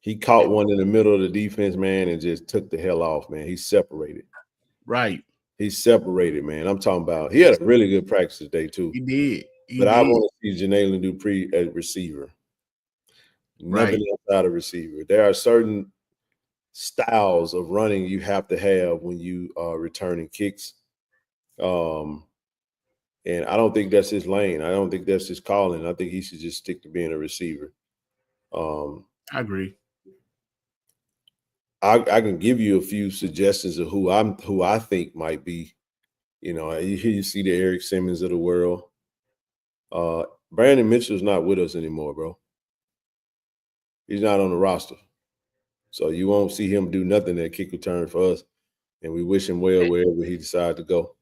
E: He caught one in the middle of the defense, man, and just took the hell off, man. He's separated.
F: Right.
E: He's separated, man. I'm talking about he had a really good practice today, too.
F: He did.
E: But I want to see Jalen Dupree as receiver. Nothing outside of receiver. There are certain styles of running you have to have when you are returning kicks. And I don't think that's his lane. I don't think that's his calling. I think he should just stick to being a receiver.
F: I agree.
E: I can give you a few suggestions of who I think might be. You see the Eric Simmons of the world. Brandon Mitchell's not with us anymore, bro. He's not on the roster. So you won't see him do nothing at kick return for us. And we wish him well wherever he decides to go.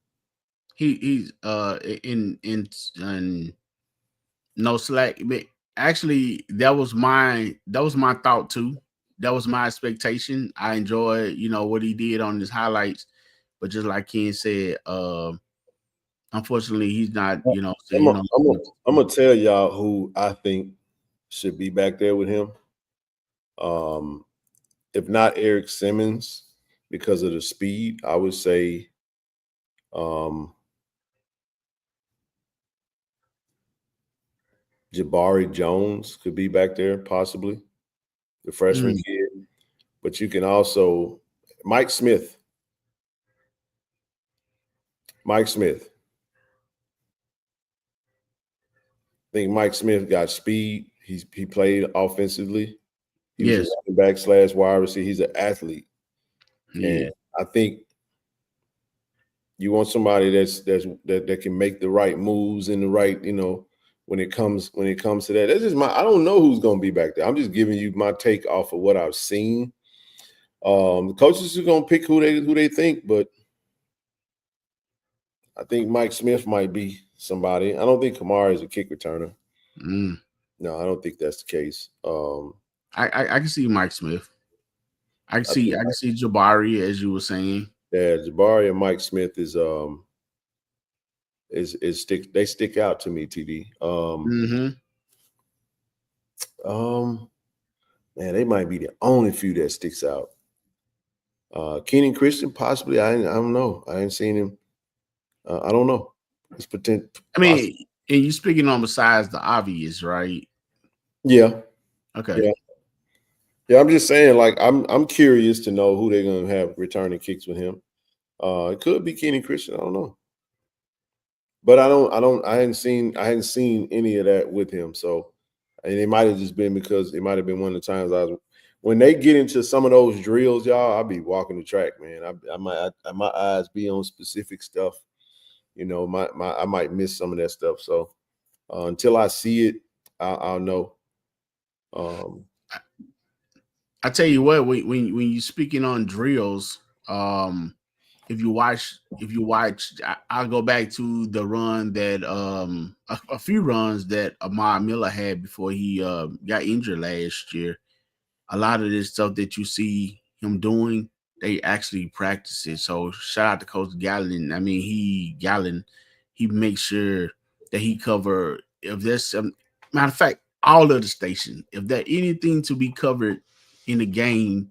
F: He's in no slack. But actually, that was my thought too. That was my expectation. I enjoyed, what he did on his highlights. But just like Ken said, unfortunately, he's not,
E: I'm gonna tell y'all who I think should be back there with him. If not Eric Simmons, because of the speed, I would say Jabari Jones could be back there, possibly, the freshman kid. But you can also Mike Smith. I think Mike Smith got speed. He played offensively. He was a running back / wide receiver. He's an athlete.
F: Yeah.
E: And I think you want somebody that can make the right moves and the right, when it comes to that. That's just I don't know who's going to be back there. I'm just giving you my take off of what I've seen. The coaches are going to pick who they think, but I think Mike Smith might be somebody. I don't think Kamara is a kick returner. No, I don't think that's the case.
F: I can see Mike Smith. I can see Jabari, as you were saying.
E: Yeah, Jabari and Mike Smith they stick out to me, TD. Man, they might be the only few that sticks out. Keenan Christian, possibly. I don't know. I ain't seen him. I don't know. It's potential.
F: I mean, and you speaking on besides the obvious, right?
E: Yeah.
F: Okay.
E: Yeah, I'm just saying, like, I'm curious to know who they're gonna have returning kicks with him. It could be Keenan Christian. I don't know. But I hadn't seen any of that with him. So, and it might have just been because it might have been one of the times when they get into some of those drills, y'all, I'll be walking the track, man. My eyes be on specific stuff. I might miss some of that stuff. So until I see it, I'll know.
F: I tell you what, when you're speaking on drills, if you watch, I'll go back to the run that a few runs that Ahmad Miller had before he got injured last year. A lot of this stuff that you see him doing, they actually practice it. So shout out to Coach Gallen. I mean, he makes sure that he cover, if there's some, matter of fact, all of the station, if there's anything to be covered in the game,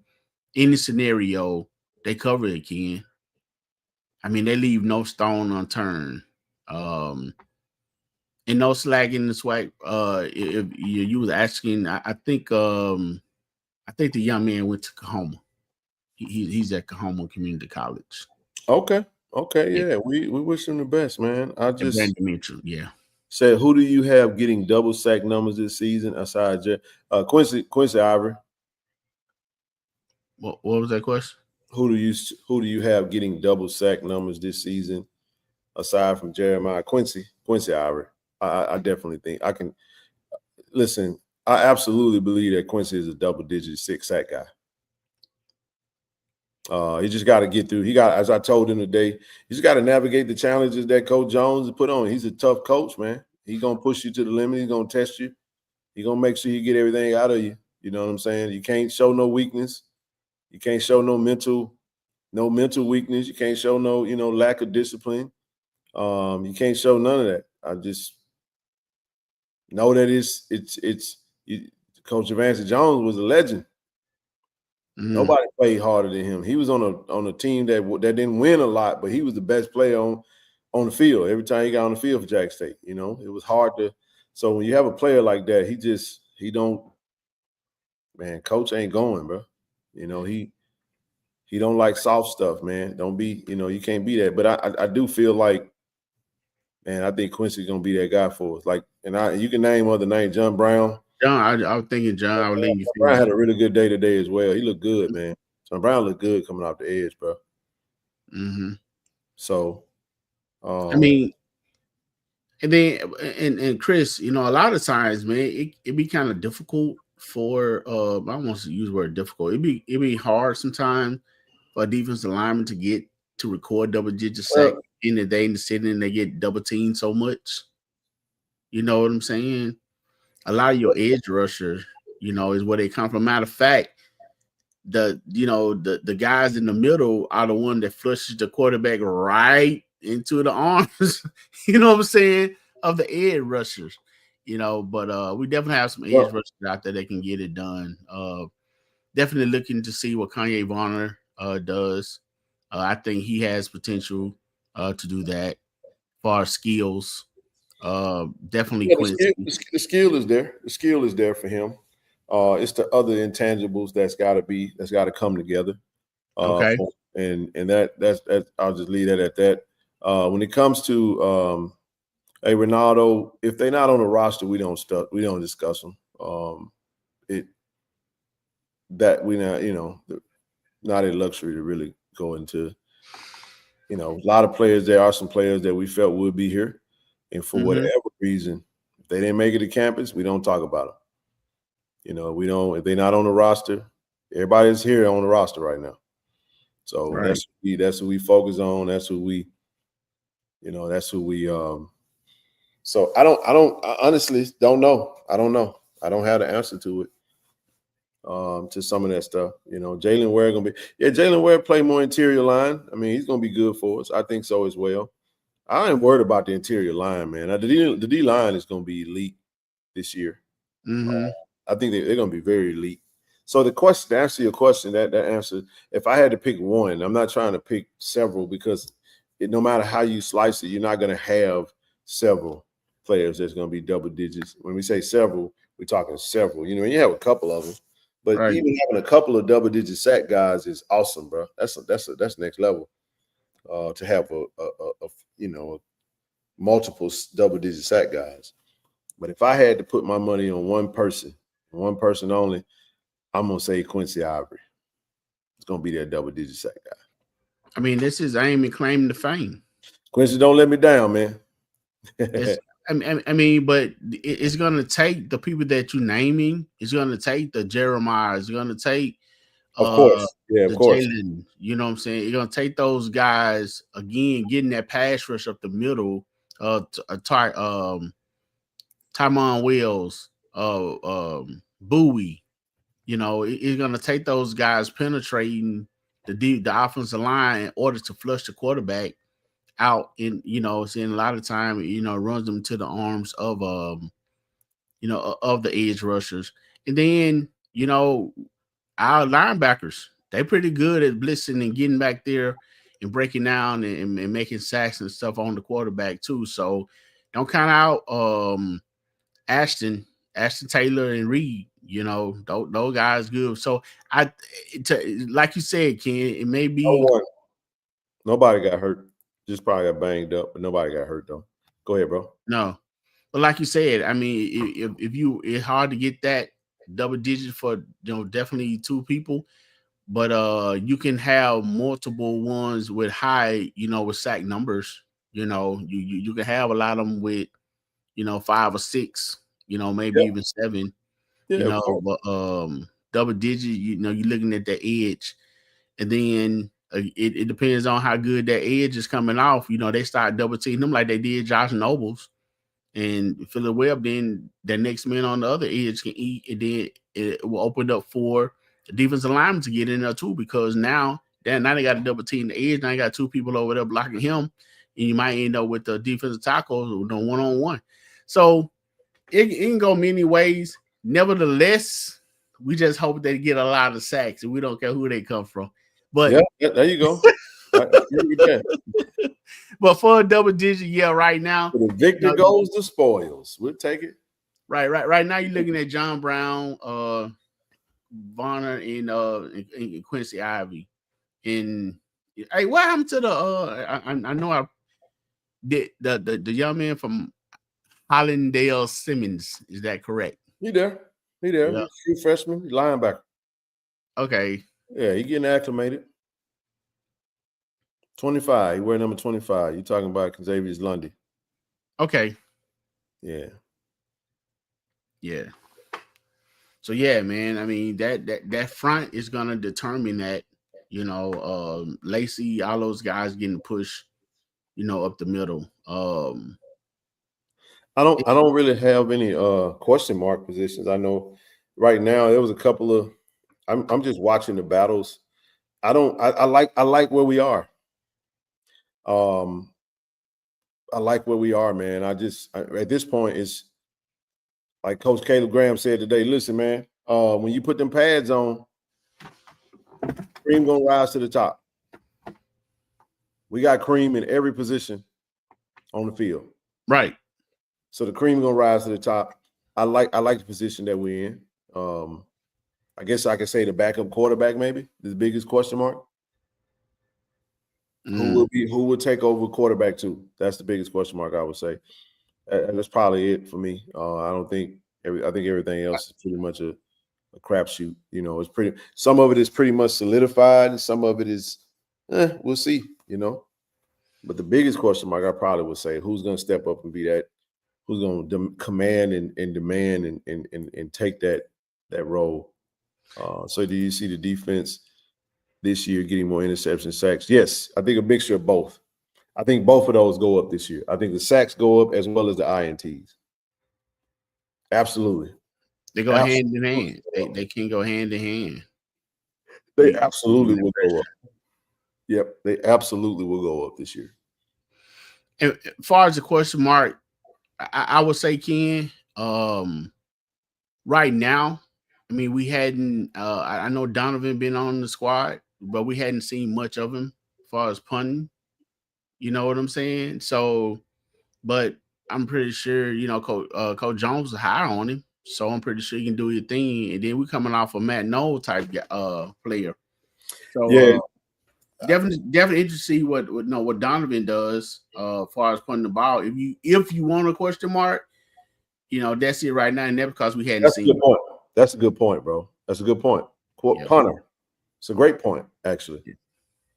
F: any scenario, they cover it, Ken. I mean, they leave no stone unturned. And no slack in the swag. If you was asking, I think the young man went to Kahoma. He's at Kahoma Community College.
E: Okay. Yeah. We wish him the best, man. I just
F: Brandon Mitchell, yeah.
E: Said, who do you have getting double sack numbers this season aside Quincy Ivory?
F: What was that question?
E: Who do you have getting double sack numbers this season aside from Jeremiah? Quincy Ivory. I definitely think I can listen. I absolutely believe that Quincy is a double-digit 6 sack guy. He just got to get through. As I told him today, he's got to navigate the challenges that Coach Jones has put on. He's a tough coach, man. He's going to push you to the limit. He's going to test you. He's going to make sure you get everything out of you. You know what I'm saying? You can't show no weakness. You can't show no mental weakness. You can't show no, lack of discipline. You can't show none of that. I just know that it's Coach Evanston Jones was a legend. Nobody played harder than him. He was on a team that didn't win a lot, but he was the best player on the field. Every time he got on the field for Jack State, it was hard to. So when you have a player like that, he don't. Man, Coach ain't going, bro. He don't like soft stuff, man. Don't be, you can't be that. But I do feel like man, I think Quincy's gonna be that guy for us. Like, you can name other names, John Brown.
F: John, I was thinking John. I would leave you.
E: Brown had a really good day today as well. He looked good, man. John Brown looked good coming off the edge, bro.
F: Mm-hmm.
E: So,
F: I mean, and then and Chris, a lot of times, man, it be kind of difficult for I don't want to use the word difficult. It be hard sometimes for a defensive lineman to get to record double digit sack in the day in the city, and they get double teamed so much. You know what I'm saying? A lot of your edge rushers, is where they come from. Matter of fact, the guys in the middle are the one that flushes the quarterback right into the arms, you know what I'm saying, of the edge rushers. But we definitely have some edge rushers out there that can get it done. Definitely looking to see what Kanye Varner does. I think he has potential to do that. As far as skills, definitely
E: the skill is there. The skill is there for him. It's the other intangibles that's got to come together.
F: Okay.
E: And that's I'll just leave that at that. When it comes to Ronaldo, if they're not on the roster, we don't discuss them. Not a luxury to really go into. A lot of players. There are some players that we felt would be here, and for whatever reason, if they didn't make it to campus, we don't talk about them. We don't. If they're not on the roster, everybody's here on the roster right now. So
F: right.
E: that's who we focus on. That's who we. So I honestly don't know. I don't know. I don't have the answer to it. To some of that stuff, Jalen Ware Jalen Ware play more interior line. I mean, he's gonna be good for us. I think so as well. I ain't worried about the interior line, man. The D line is gonna be elite this year. I think they're gonna be very elite. So to answer your question, that answer, if I had to pick one, I'm not trying to pick several because no matter how you slice it, you're not gonna have several players that's gonna be double digits. When we say several, we're talking several. You have a couple of them. But even having a couple of double-digit sack guys is awesome, bro. That's next level. To have a multiple double-digit sack guys. But if I had to put my money on one person only, I'm gonna say Quincy Ivory. It's gonna be that double-digit sack guy.
F: I mean, this is aiming claiming the fame.
E: Quincy, don't let me down, man.
F: I mean, but it's going to take the people that you're naming. It's going to take the Jeremiah. It's going to take,
E: of course,
F: Jalen. You know what I'm saying? You're going to take those guys again, getting that pass rush up the middle. Tymon Wills, Bowie. It's going to take those guys penetrating the offensive line in order to flush the quarterback out in, seeing a lot of time, runs them to the arms of of the edge rushers. And then, our linebackers, they're pretty good at blitzing and getting back there and breaking down and making sacks and stuff on the quarterback too. So don't count out Ashton Taylor and Reed. Those guys good. So like you said, Ken, it may be
E: nobody got hurt. Just probably got banged up, but nobody got hurt though. Go ahead, bro.
F: No, but like you said, I mean, if it's hard to get that double digit for definitely two people, but you can have multiple ones with high, with sack numbers. You can have a lot of them with 5 or 6, maybe even 7. But double digit, you're looking at the edge, and then. It depends on how good that edge is coming off. They start double teaming them like they did Josh Nobles and Phillip Webb. Then the next man on the other edge can eat, and then it will open up for the defensive lineman to get in there too, because now they got to double team the edge. Now you got 2 people over there blocking him, and you might end up with the defensive tackle one-on-one. So it can go many ways. Nevertheless, we just hope they get a lot of sacks, and we don't care who they come from. But
E: yeah, there you go.
F: But for a double digit, right now,
E: the victor goes the spoils. We'll take it.
F: Right now, you're looking at John Brown, Varner, and Quincy Ivy. And hey, what happened to the? I know the young man from Hollandale Simmons, is that correct?
E: He there.
F: Yeah.
E: He's a true freshman, linebacker.
F: Okay.
E: Yeah, he getting acclimated. 25. He wear number 25. You talking about Xavier's Lundy.
F: Okay.
E: Yeah.
F: Yeah. So yeah, man. I mean, that front is gonna determine that, Lacey, all those guys getting pushed, up the middle.
E: I don't really have any question mark positions. I know right now there was a couple of I'm just watching the battles. I like where we are. I like where we are, man. At this point, it's like Coach Caleb Graham said today. Listen, man, when you put them pads on, cream gonna rise to the top. We got cream in every position on the field,
F: right?
E: So the cream gonna rise to the top. I like the position that we're in. I guess I could say the backup quarterback, maybe the biggest question mark. Who will take over quarterback two? That's the biggest question mark, I would say. That's probably it for me. I think everything else is pretty much a crapshoot. It's pretty. Some of it is pretty much solidified, and some of it is, we'll see. But the biggest question mark, I probably would say, who's going to step up and be that? Who's going to command and demand and take that role? So do you see the defense this year getting more interception sacks? Yes, I think a mixture of both. I think both of those go up this year. I think the sacks go up as well as the INTs. Absolutely.
F: They go hand in hand. They can go hand in hand.
E: They absolutely will go up. Yep, they absolutely will go up this year.
F: And as far as the question mark, I would say, Ken, right now, I mean, we hadn't I know Donovan been on the squad, but we hadn't seen much of him as far as punting. You know what I'm saying? So, but I'm pretty sure, Coach Jones is high on him. So I'm pretty sure he can do your thing. And then we're coming off a Matt Knoll type player. So
E: yeah.
F: Definitely interested to see what Donovan does as far as punting the ball. If you want a question mark, that's it right now. And that's because we hadn't seen.
E: That's a good point, bro. That's a good point. Punter. It's a great point, actually. Yeah.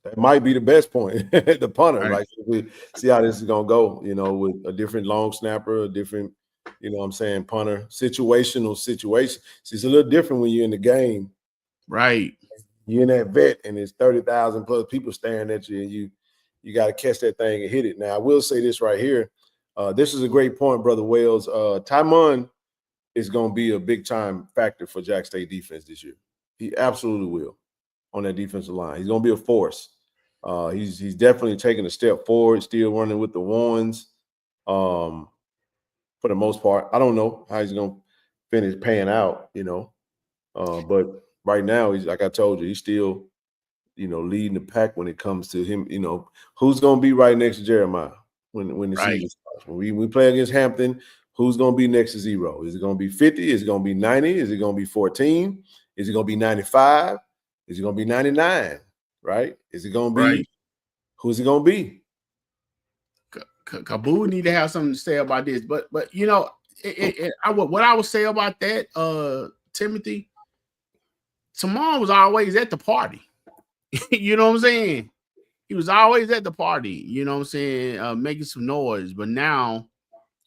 E: That might be the best point. The punter. Right. Like, we see how this is gonna go. With a different long snapper, a different, punter. Situational situation. See, it's a little different when you're in the game.
F: Right.
E: You're in that vet and there's 30,000 plus people staring at you, and you got to catch that thing and hit it. Now, I will say this right here. This is a great point, Brother Wales. Tymon is going to be a big-time factor for Jack State defense this year. He absolutely will on that defensive line. He's going to be a force. He's definitely taking a step forward, still running with the ones for the most part. I don't know how he's going to finish paying out, but right now, he's, like I told you, he's still, leading the pack when it comes to him. Who's going to be right next to Jeremiah when the season starts? When we play against Hampton, who's going to be next to 0? Is it going to be 50? Is it going to be 90? Is it going to be 14? Is it going to be 95? Is it going to be 99? Right? Is it going to be who's it going to be?
F: Kaboo need to have something to say about this, but what I would say about that, Timothy. Simone was always at the party. You know what I'm saying? He was always at the party, you know what I'm saying, making some noise. But now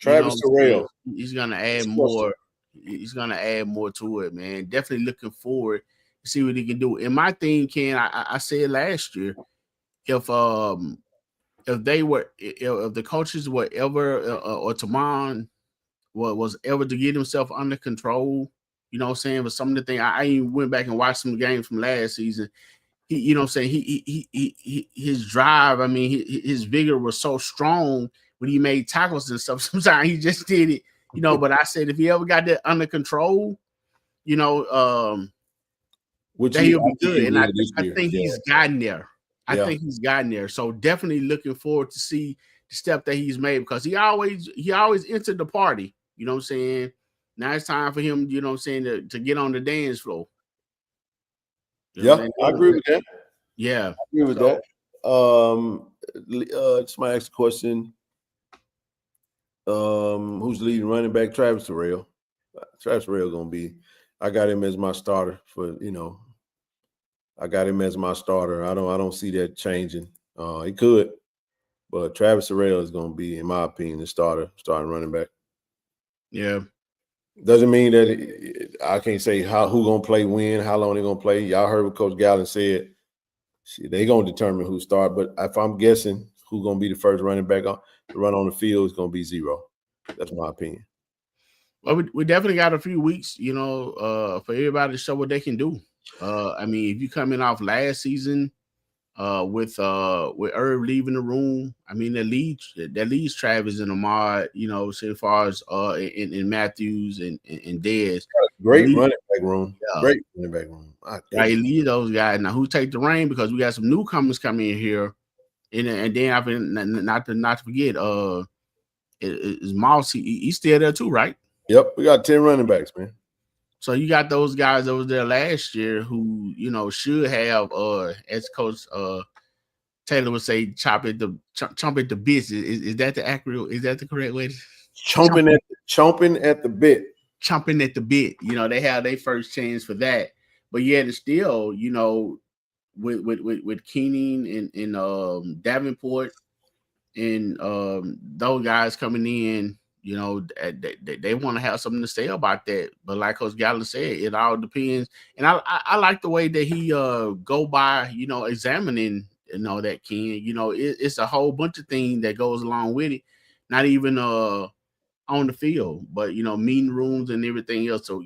E: Travis Terrell,
F: he's gonna add more. He's gonna add more to it, man. Definitely looking forward to see what he can do. And my thing, Ken, I said last year, if the coaches were ever or Tamon was ever to get himself under control. You know what I'm saying? But some of the things I even went back and watched some games from last season. He, you know what I'm saying? He his drive, I mean, his vigor was so strong when he made tackles and stuff. Sometimes he just did it, but I said if he ever got that under control, he'll be good. And I think he's gotten there. I think he's gotten there. So definitely looking forward to see the step that he's made, because he always entered the party. You know what I'm saying? Now it's time for him, you know what I'm saying, to get on the dance floor.
E: I agree with that.
F: Yeah.
E: I agree with that. Somebody asked a question. Who's the leading running back? Travis Terrell. Travis Terrell gonna be. I got him as my starter for I got him as my starter. I don't see that changing. He could, but Travis Terrell is gonna be, in my opinion, the starting running back.
F: Yeah.
E: Doesn't mean that I can't say who gonna play when, how long they gonna play. Y'all heard what Coach Gallen said. They gonna determine who start. But if I'm guessing who's gonna be the first running back to run on the field, is gonna be Zero. That's my opinion.
F: Well, we definitely got a few weeks, for everybody to show what they can do. I mean, if you coming off last season with Herb leaving the room, I mean that leads Travis and Ahmad, so as far as in Matthews and Dez.
E: Great running back room.
F: Yeah.
E: Great running back room.
F: Right, lead those guys. Now who take the reign, because we got some newcomers coming in here, and then I've been not to forget is Moss. He's still there too, right?
E: Yep, we got 10 running backs, man.
F: So you got those guys that was there last year who, should have, as Coach Taylor would say, chomp at the bits. Is that the accurate? Is that the correct way?
E: Chomping at the bit.
F: Chomping at the bit. They have their first chance for that. But yet it's still, with Keenan and Davenport and those guys coming in. They want to have something to say about that. But like Coach Gallen said, it all depends. And I like the way that he go by, examining, that Ken. It's a whole bunch of things that goes along with it. Not even on the field, but meeting rooms and everything else. So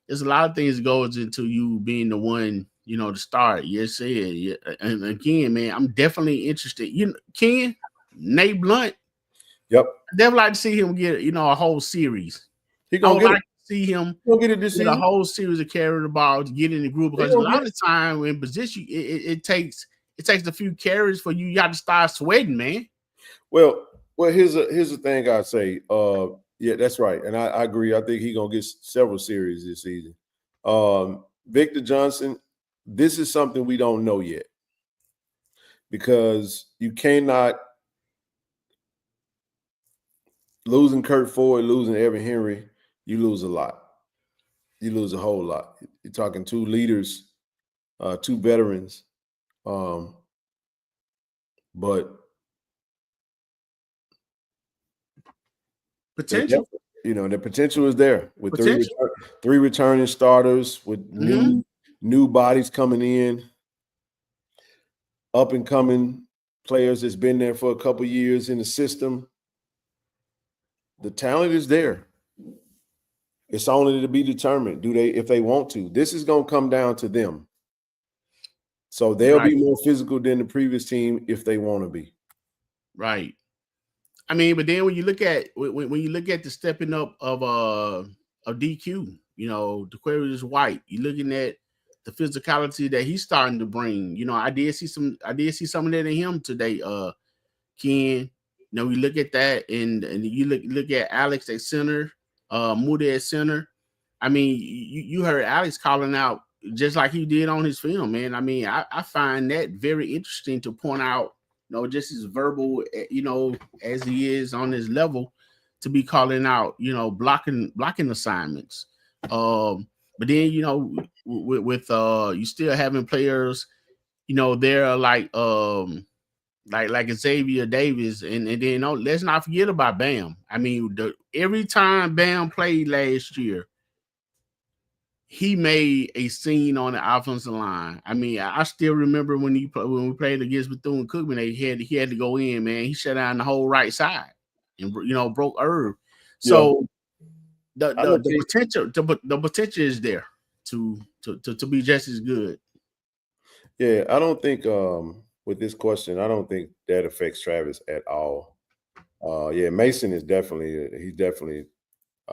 F: there's a lot of things that goes into you being the one, to start. Yes, yeah. And again, man, I'm definitely interested. Ken, Nate Blunt.
E: Yep.
F: I'd definitely like to see him get, a whole series.
E: He gonna
F: like to see him
E: get it this season.
F: A whole series of carrying the ball to get in the group, because a lot of the time in position, it takes a few carries for you got to start sweating, man.
E: Well, here's the thing I say. Yeah, that's right, and I agree. I think he's gonna get several series this season. Victor Johnson, this is something we don't know yet, because you cannot. Losing Kurt Ford, losing Evan Henry, you lose a lot. You lose a whole lot. You're talking two leaders, two veterans, but
F: potential.
E: The potential is there with three returning starters, with new bodies coming in, up and coming players that's been there for a couple years in the system. The talent is there. It's only to be determined. If they want to? This is going to come down to them. So they'll be more physical than the previous team if they want to be.
F: Right. I mean, but then when you look at the stepping up of DQ, DeQuarius White, you're looking at the physicality that he's starting to bring. I did see some of that in him today. Ken. We look at that, and you look at Alex at center, Moody at center. I mean, you heard Alex calling out just like he did on his film, man. I mean, I find that very interesting to point out, just as verbal, as he is on his level, to be calling out, blocking assignments. But then, with you still having players, they're like Xavier Davis, and then let's not forget about Bam. I mean, every time Bam played last year, he made a scene on the offensive line. I mean, I still remember when we played against Bethune-Cookman, he had to go in, man. He shut down the whole right side and broke Herb. So the potential is there to be just as good.
E: Yeah, I don't think with this question, I don't think that affects Travis at all. Yeah, Mason is definitely.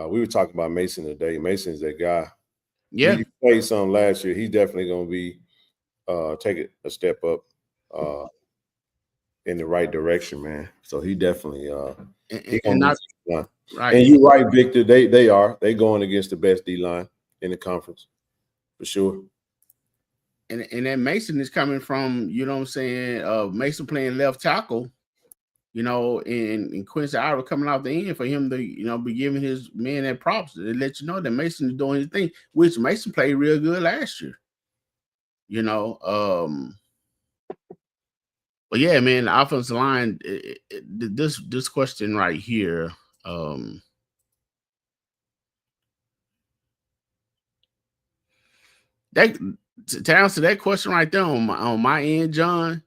E: We were talking about Mason today. Mason is that guy.
F: Yeah,
E: he played some last year. He's definitely going to be take a step up in the right direction, man. So he definitely right. And you're right, Victor. They going against the best D line in the conference for sure.
F: And then Mason is coming from, Mason playing left tackle you know, and Quincy Ira coming off the end for him to, you know, be giving his men that props to let you know that Mason is doing his thing, which Mason played real good last year. You know, but yeah, man, the offensive line, this question right here, that to answer that question right there on my end, John,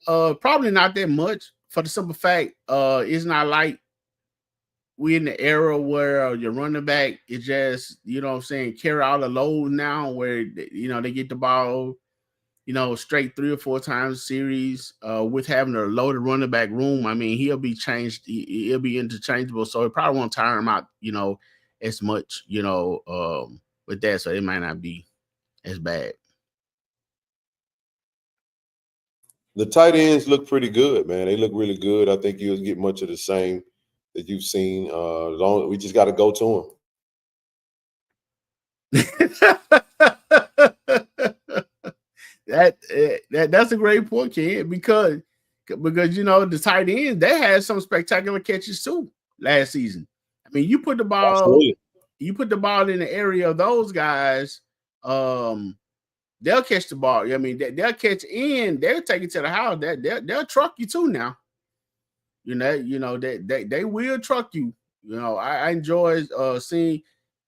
F: probably not that much, for the simple fact, it's not like we in the era where your running back is just, you know what I'm saying, carry all the load now, where, you know, they get the ball, you know, straight 3 or 4 times a series, with having a loaded running back room. I mean, he'll be changed, he'll be interchangeable, so it probably won't tire him out, you know, as much, you know, with that, so it might not be as bad.
E: The tight ends look pretty good, man. They look really good. I think you'll get much of the same that you've seen. We just got to go to
F: them. That's a great point, Ken, because you know, the tight ends, they had some spectacular catches too last season. I mean, you put the ball
E: Absolutely.
F: In the area of those guys, they'll catch the ball. I mean, they'll catch in, they'll take it to the house. They'll truck you too now. You know, they will truck you. You know, I enjoy seeing.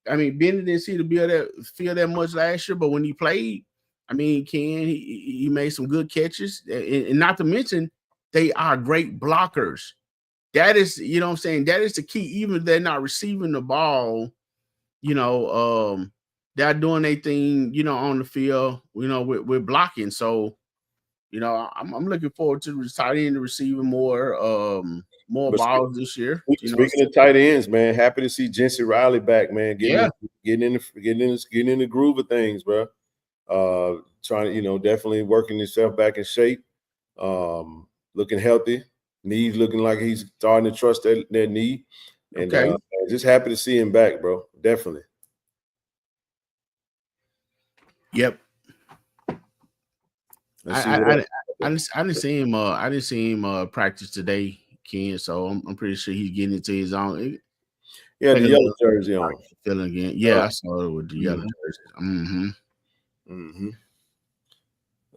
F: I mean, Benny didn't see the feel that much last year, but when he played, I mean, he made some good catches, and not to mention, they are great blockers. That is, you know what I'm saying, that is the key. Even if they're not receiving the ball, you know, they're doing their thing, you know, on the field, you know, with blocking. So, you know, I'm looking forward to the tight end receiving more balls this year.
E: Speaking of tight ends, man, happy to see Jency Riley back, man. Getting in the groove of things, bro. Trying to, you know, definitely working himself back in shape. Looking healthy. Knees looking like he's starting to trust that knee. And just happy to see him back, bro. Definitely.
F: Yep. I didn't see him. I didn't see him practice today, Ken. So I'm pretty sure he's getting into his own.
E: Yeah, the yellow jersey on.
F: Feeling again. Yeah, I saw it with the yellow jersey.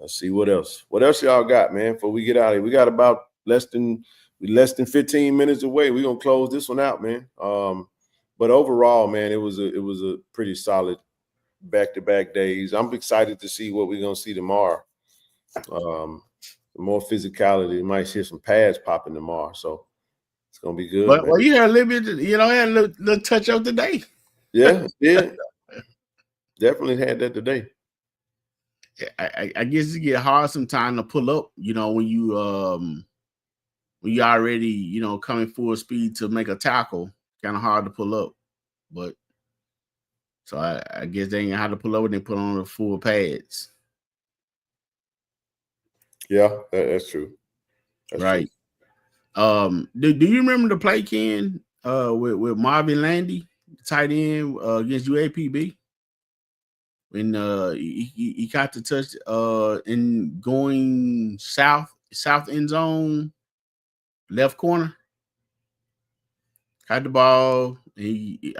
E: Let's see what else. What else y'all got, man? Before we get out of here, we got about less than 15 minutes away. We're gonna close this one out, man. But overall, man, it was a pretty solid back-to-back days. I'm excited to see what we're gonna see tomorrow. More physicality. You might see some pads popping tomorrow, so it's gonna be good.
F: But well, you had a little bit, you know, had a little touch up today.
E: Yeah, definitely had that today.
F: I guess it get hard sometimes to pull up, you know, when you already, you know, coming full speed to make a tackle, kind of hard to pull up. But so I guess they ain't how to pull up when they put on the full pads.
E: Yeah, that's true. That's
F: right. True. Do you remember the play, Ken, with Marvin Landy, tight end, against UAPB? When he got the touch in going south end zone, left corner, got the ball. He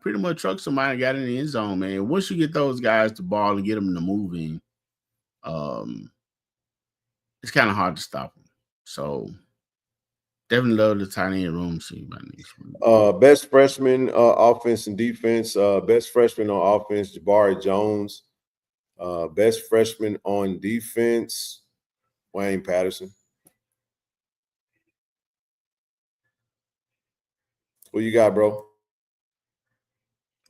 F: pretty much trucked somebody and got in the end zone, man. Once you get those guys the ball and get them to moving, it's kind of hard to stop them. So definitely love the tight end room. See my next one.
E: Best freshman offense and defense. Best freshman on offense, Jabari Jones. Best freshman on defense, Wayne Patterson. What you got, bro?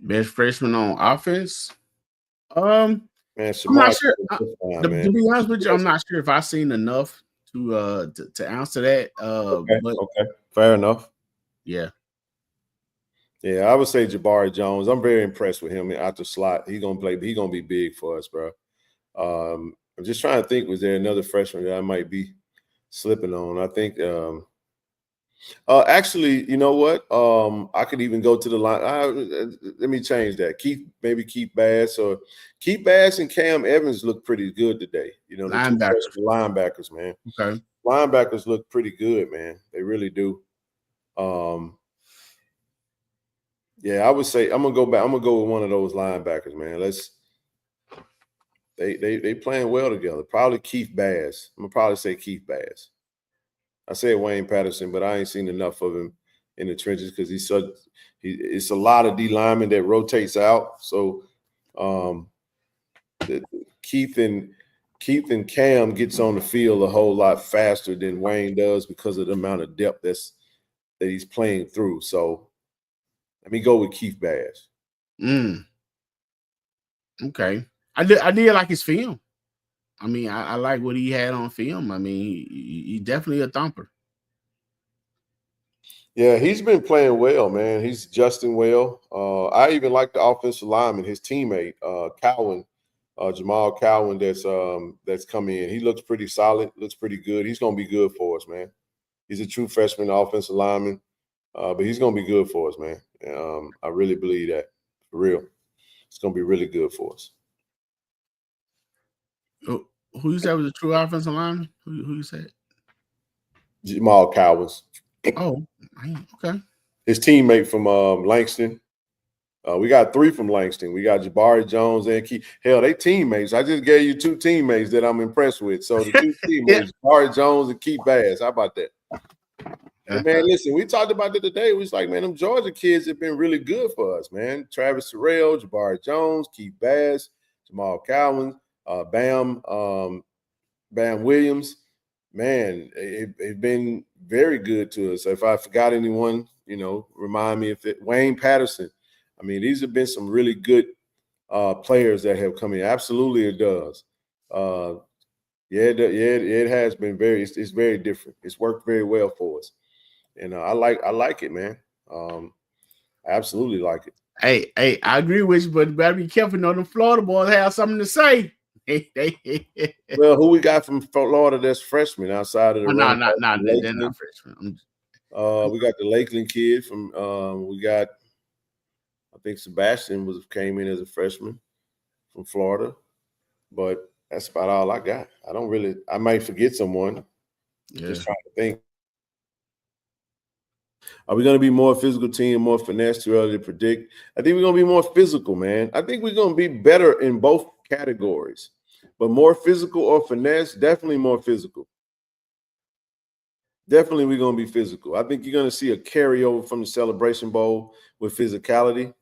F: Best freshman on offense. Man, I'm not sure. To be honest with you, I'm not sure if I've seen enough to answer that.
E: Okay, fair enough.
F: Yeah,
E: I would say Jabari Jones. I'm very impressed with him out the slot. He's gonna play. He's gonna be big for us, bro. I'm just trying to think. Was there another freshman that I might be slipping on? I think. Actually, you know what? I could even go to the line. Let me change that. Keith Bass or Keith Bass and Cam Evans look pretty good today. You know, the linebackers, man.
F: Okay.
E: linebackers look pretty good, man. They really do. Yeah, I would say I'm gonna go back. I'm gonna go with one of those linebackers, man. They playing well together. Probably Keith Bass. I'm gonna probably say Keith Bass. I said Wayne Patterson, but I ain't seen enough of him in the trenches because it's a lot of D linemen that rotates out. So Keith and Cam gets on the field a whole lot faster than Wayne does because of the amount of depth that he's playing through. So let me go with Keith Bass.
F: Okay. I did like his film. I mean, I like what he had on film. I mean, he definitely a thumper.
E: Yeah, he's been playing well, man. He's adjusting well. I even like the offensive lineman, his teammate, Cowan, Jamal Cowan, that's come in. He looks pretty solid, looks pretty good. He's going to be good for us, man. He's a true freshman offensive lineman, but he's going to be good for us, man. I really believe that, for real. It's going to be really good for us.
F: Who you said was a true offensive lineman? Who you said?
E: Jamal Cowens.
F: Oh, okay.
E: His teammate from Langston. We got 3 from Langston. We got Jabari Jones and Keith. Hell, they teammates. I just gave you 2 teammates that I'm impressed with. So the 2 teammates, Jabari Jones and Keith Bass. How about that? And man, listen, we talked about it today. We was like, man, them Georgia kids have been really good for us, man. Travis Terrell, Jabari Jones, Keith Bass, Jamal Cowens, Bam Williams. Man, it's been very good to us. So if I forgot anyone, remind me. Wayne Patterson. I mean, these have been some really good players that have come in. Absolutely, it does. It has been it's very different. It's worked very well for us, and I like it, man. I absolutely like it.
F: Hey, I agree with you, but you better be careful. Them Florida boys have something to say.
E: Well, who we got from Florida that's freshman outside of the
F: no, they're not freshmen.
E: We got the Lakeland kid from we got, I think Sebastian came in as a freshman from Florida, but that's about all I got. I might forget someone. Yeah. Just trying to think. Are we going to be more physical team, more finesse? Too early to predict. I think we're going to be more physical, man. I think we're going to be better in both categories, but more physical or finesse, definitely more physical. Definitely we're going to be physical. I think you're going to see a carryover from the Celebration Bowl with physicality.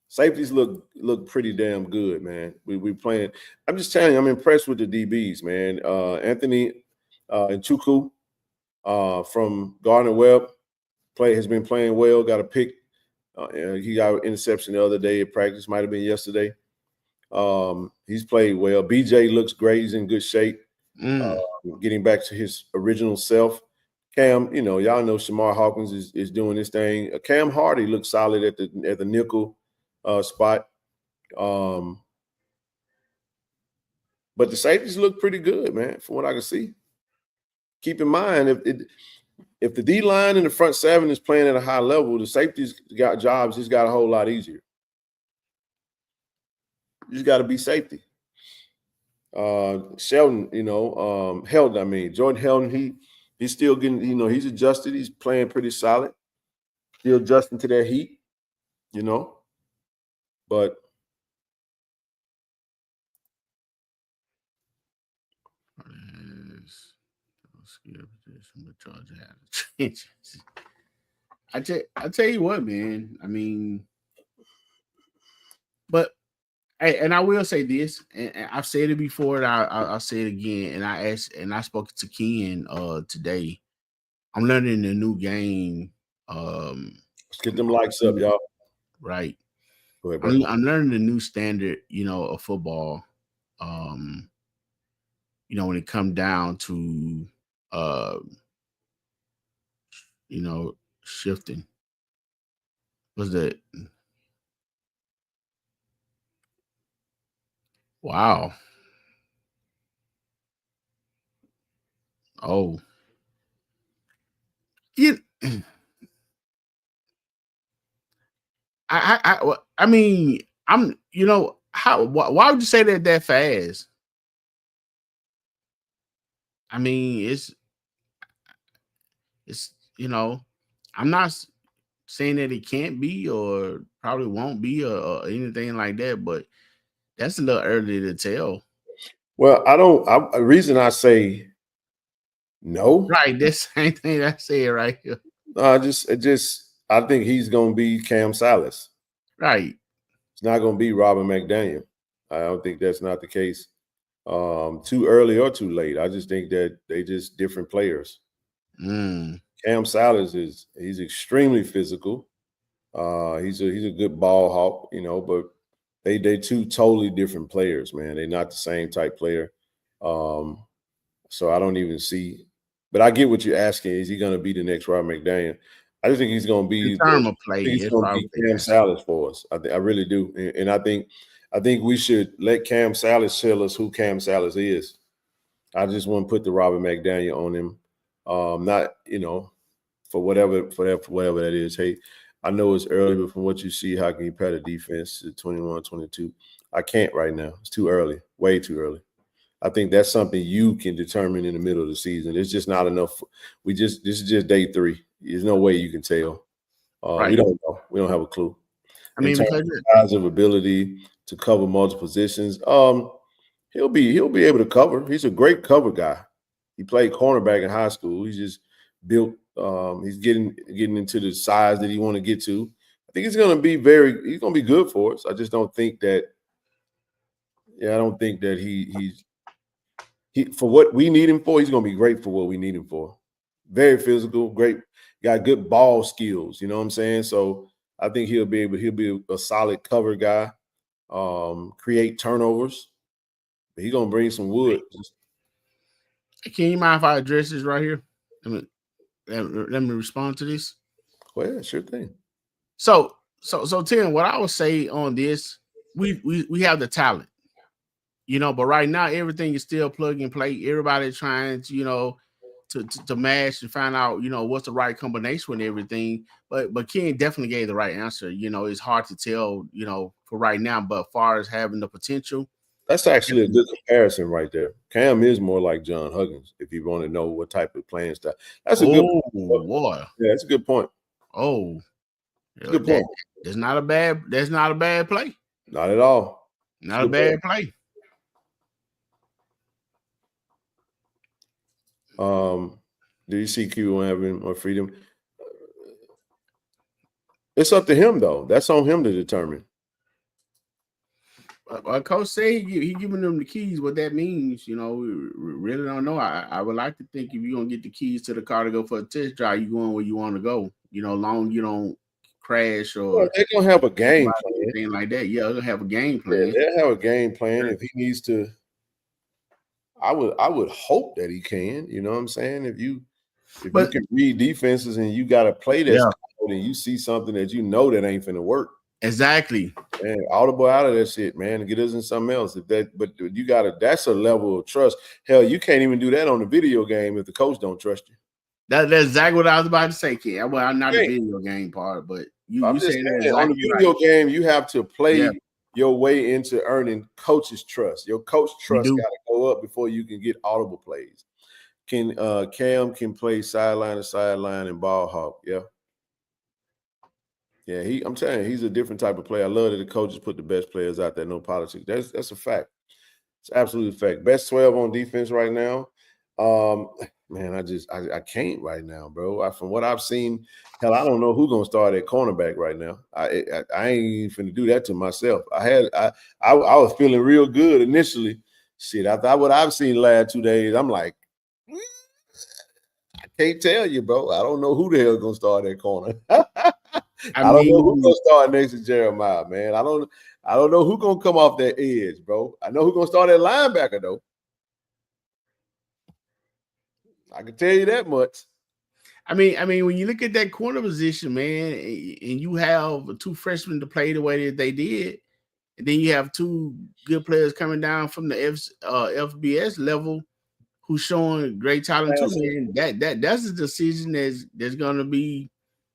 E: Safeties look pretty damn good, man. We playing. I'm just telling you, I'm impressed with the DBs, man. Anthony Nchukwu from Gardner-Webb has been playing well. Got a pick. He got an interception the other day at practice. Might have been yesterday. He's played well. BJ looks great. He's in good shape. Getting back to his original self. Cam, y'all know Shamar Hawkins is doing this thing. Cam Hardy looks solid at the nickel spot. But the safeties look pretty good, man, from what I can see. Keep in mind, if the D line and the front 7 is playing at a high level, the safeties got jobs just got a whole lot easier. You just got to be safety. Sheldon, Heldon, Jordan Heldon, he's still getting, he's adjusted. He's playing pretty solid. Still adjusting to that heat, but
F: I tell you what, man. I mean, but and I will say this, and I've said it before, and I'll say it again. And I spoke to Ken today. I'm learning a new game.
E: Let's get them likes up, y'all.
F: Right.
E: Go ahead,
F: I'm learning a new standard, of football. When it comes down to shifting. What's that? Wow. Oh. Yeah. I mean, I'm, why would you say that fast? I mean, it's I'm not saying that it can't be or probably won't be or anything like that, but that's a little early to tell.
E: Well, the reason I say no,
F: right? That's the same thing I said right here.
E: I think he's going to be Cam Salas.
F: Right.
E: It's not going to be Robert McDaniel. I don't think that's not the case. Too early or too late. I just think that they just different players. Cam Salas he's extremely physical. He's a good ball hawk, but they two totally different players, man. They're not the same type player. So I don't even see. But I get what you're asking. Is he going to be the next Rob McDaniel? I just think he's going to be Cam Salas for us. I really do, and I think we should let Cam Salas tell us who Cam Salas is. I just want to put the Robert McDaniel on him, not for whatever that is. Hey, I know it's early, but from what you see, how can you pair the defense to 21-22? I can't right now. It's too early, way too early. I think that's something you can determine in the middle of the season. It's just not enough. This is just day 3. There's no way you can tell. We don't know. We don't have a clue.
F: I mean,
E: because of size of ability to cover multiple positions, he'll be able to cover. He's a great cover guy. He played cornerback in high school. He's just built. He's getting into the size that he want to get to. I think he's going to be good for us. I just don't think that. Yeah, I don't think that he's for what we need him for. He's going to be great for what we need him for. Very physical, great, got good ball skills. You know what I'm saying? So I think he'll be a solid cover guy. Create turnovers. But he's going to bring some wood.
F: Can you mind if I address this right here? Let me respond to this.
E: Well, yeah, sure thing.
F: So Tim, what I would say on this, we have the talent, but right now everything is still plug and play. Everybody's trying to, to match and find out, what's the right combination with everything. But Ken definitely gave the right answer. It's hard to tell, for right now, but as far as having the potential.
E: That's actually a good comparison right there. Cam is more like John Huggins, if you want to know what type of playing style. That's a good point.
F: Boy.
E: Yeah, that's a good point.
F: Oh,
E: good point.
F: That's not a bad play.
E: Not at all.
F: Not a bad play.
E: Do you see Q having more freedom? It's up to him, though. That's on him to determine.
F: Coach say he giving them the keys. What that means, we really don't know. I would like to think if you're gonna get the keys to the car to go for a test drive, you going where you want to go. Long you don't crash or
E: they're gonna have a game plan,
F: anything like that. Yeah, they're gonna have a game plan.
E: Yeah, they'll have a game plan if he needs to. I would hope that he can. You know what I'm saying? If you can read defenses and you got to play this code and you see something that that ain't finna work.
F: Exactly.
E: Man, audible out of that shit, man, and get us in something else. But you that's a level of trust. Hell, you can't even do that on the video game if the coach don't trust you.
F: That's exactly what I was about to say, Ken. Well, not the video game part, but you say that exactly
E: on the video game, you have to play your way into earning coach's trust. Your coach trust got to go up before you can get audible plays. Cam can play sideline to sideline and ball hawk. Yeah. Yeah, I'm telling you, he's a different type of player. I love that the coaches put the best players out there, no politics. That's a fact. It's absolute fact. Best 12 on defense right now. Man, I can't right now, bro. From what I've seen, hell, I don't know who's gonna start at cornerback right now. I ain't even finna do that to myself. I was feeling real good initially. Shit, after what I've seen the last 2 days, I'm like, I can't tell you, bro. I don't know who the hell gonna start at corner. I don't know who's gonna start next to Jeremiah, man. I don't know who's gonna come off that edge, bro. I know who's gonna start at linebacker though. I can tell you that much.
F: I mean, when you look at that corner position, man, and you have 2 freshmen to play the way that they did, and then you have 2 good players coming down from the FBS level who's showing great talent too, man. That's a decision that's gonna be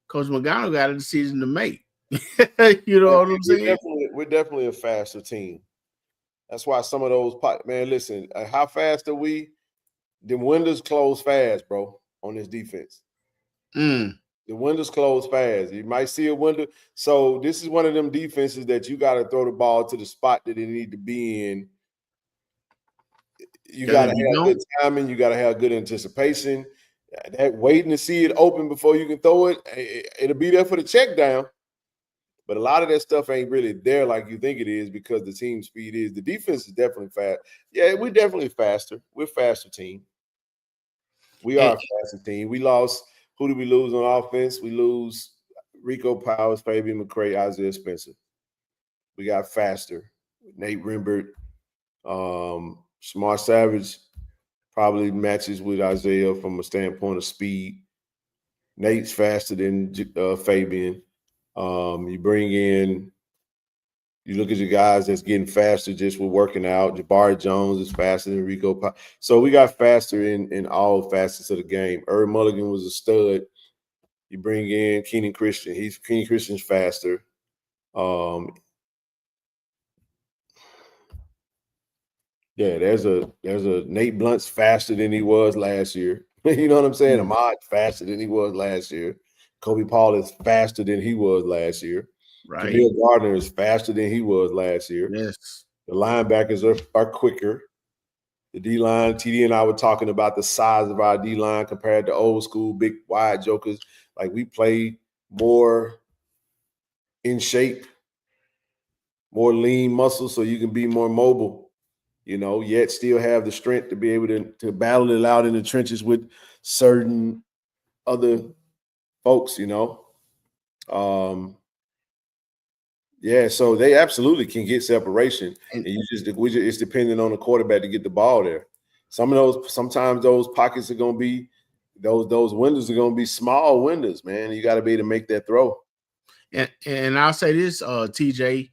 F: Coach McGonigal got a decision to make. You know what I'm saying?
E: We're definitely a faster team. That's why some of those man, listen, how fast are we? the windows close fast, bro, on this defense. The windows close fast. You might see a window. So this is one of them defenses that you got to throw the ball to the spot that it need to be in. You got to have good timing. You got to have good anticipation. That waiting to see it open before you can throw it, it'll be there for the check down. But a lot of that stuff ain't really there like you think it is because the team speed is. The defense is definitely fast. Yeah, we're definitely faster. We're a faster team. We are a faster team. We lost. Who did we lose on offense? We lose Rico Powers, Fabian McCray, Isaiah Spencer. We got faster. Nate Rimbert, Smart Savage probably matches with Isaiah from a standpoint of speed. Nate's faster than Fabian. You bring in, you look at your guys that's getting faster just with working out. Jabari Jones is faster than Rico. So we got faster in all facets of the game. Irv Mulligan was a stud. You bring in Keenan Christian. Keenan Christian's faster. Yeah, there's a Nate Blunt's faster than he was last year. You know what I'm saying? Ahmad faster than he was last year. Kobe Paul is faster than he was last year. Right. Camille Gardner is faster than he was last year.
F: Yes.
E: The linebackers are quicker. The D-line, TD and I were talking about the size of our D-line compared to old school, big, wide jokers. Like we play more in shape, more lean muscle so you can be more mobile. You know, yet still have the strength to be able to battle it out in the trenches with certain other folks, you know. Yeah, so they absolutely can get separation. And it's depending on the quarterback to get the ball there. Sometimes those pockets are gonna be those windows are gonna be small windows, man. You got to be able to make that throw.
F: And I'll say this, TJ,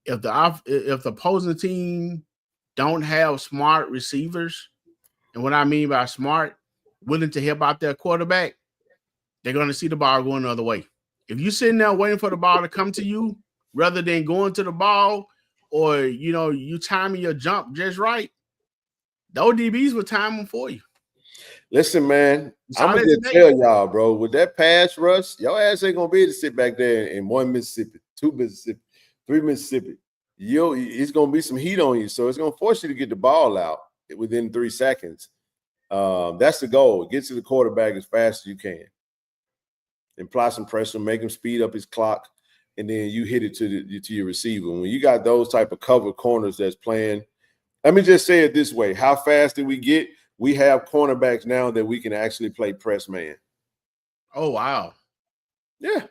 F: if the opposing team don't have smart receivers, and what I mean by smart, willing to help out their quarterback, they're going to see the ball going the other way. If you're sitting there waiting for the ball to come to you rather than going to the ball, or, you know, you timing your jump just right, those DBs will time them for you.
E: Listen, man, I'm going to just tell y'all, bro, with that pass rush, your ass ain't going to be able to sit back there in 1 Mississippi, 2 Mississippi, 3 Mississippi. It's going to be some heat on you. So it's going to force you to get the ball out within 3 seconds. That's the goal. Get to the quarterback as fast as you can. Apply some pressure, make him speed up his clock, and then you hit it to your receiver. When you got those type of cover corners that's playing, let me just say it this way. How fast did we get? We have cornerbacks now that we can actually play press man.
F: Oh, wow.
E: Yeah.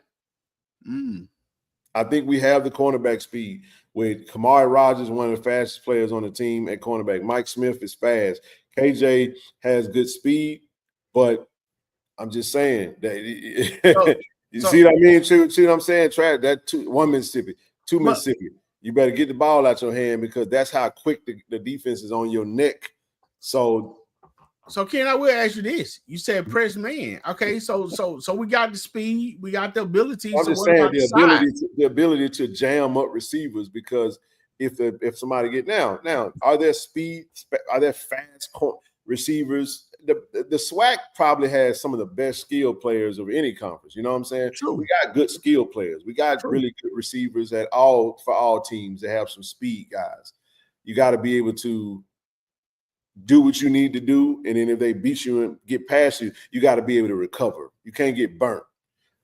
E: I think we have the cornerback speed. With Kamari Rogers, one of the fastest players on the team at cornerback. Mike Smith is fast. KJ has good speed, but I'm just saying that see what I mean? See what I'm saying? Try that 1 Mississippi, 2 Mississippi. You better get the ball out your hand because that's how quick the defense is on your neck. So
F: Ken, I will ask you this. You said press man. Okay, so we got the speed, we got the ability.
E: I'm just saying the ability to jam up receivers because if somebody get now are there fast receivers? The SWAC probably has some of the best skill players of any conference. You know what I'm saying?
F: True.
E: We got good skill players. We got really good receivers for all teams that have some speed guys. You got to be able to do what you need to do, and then if they beat you and get past you, you got to be able to recover. You can't get burnt.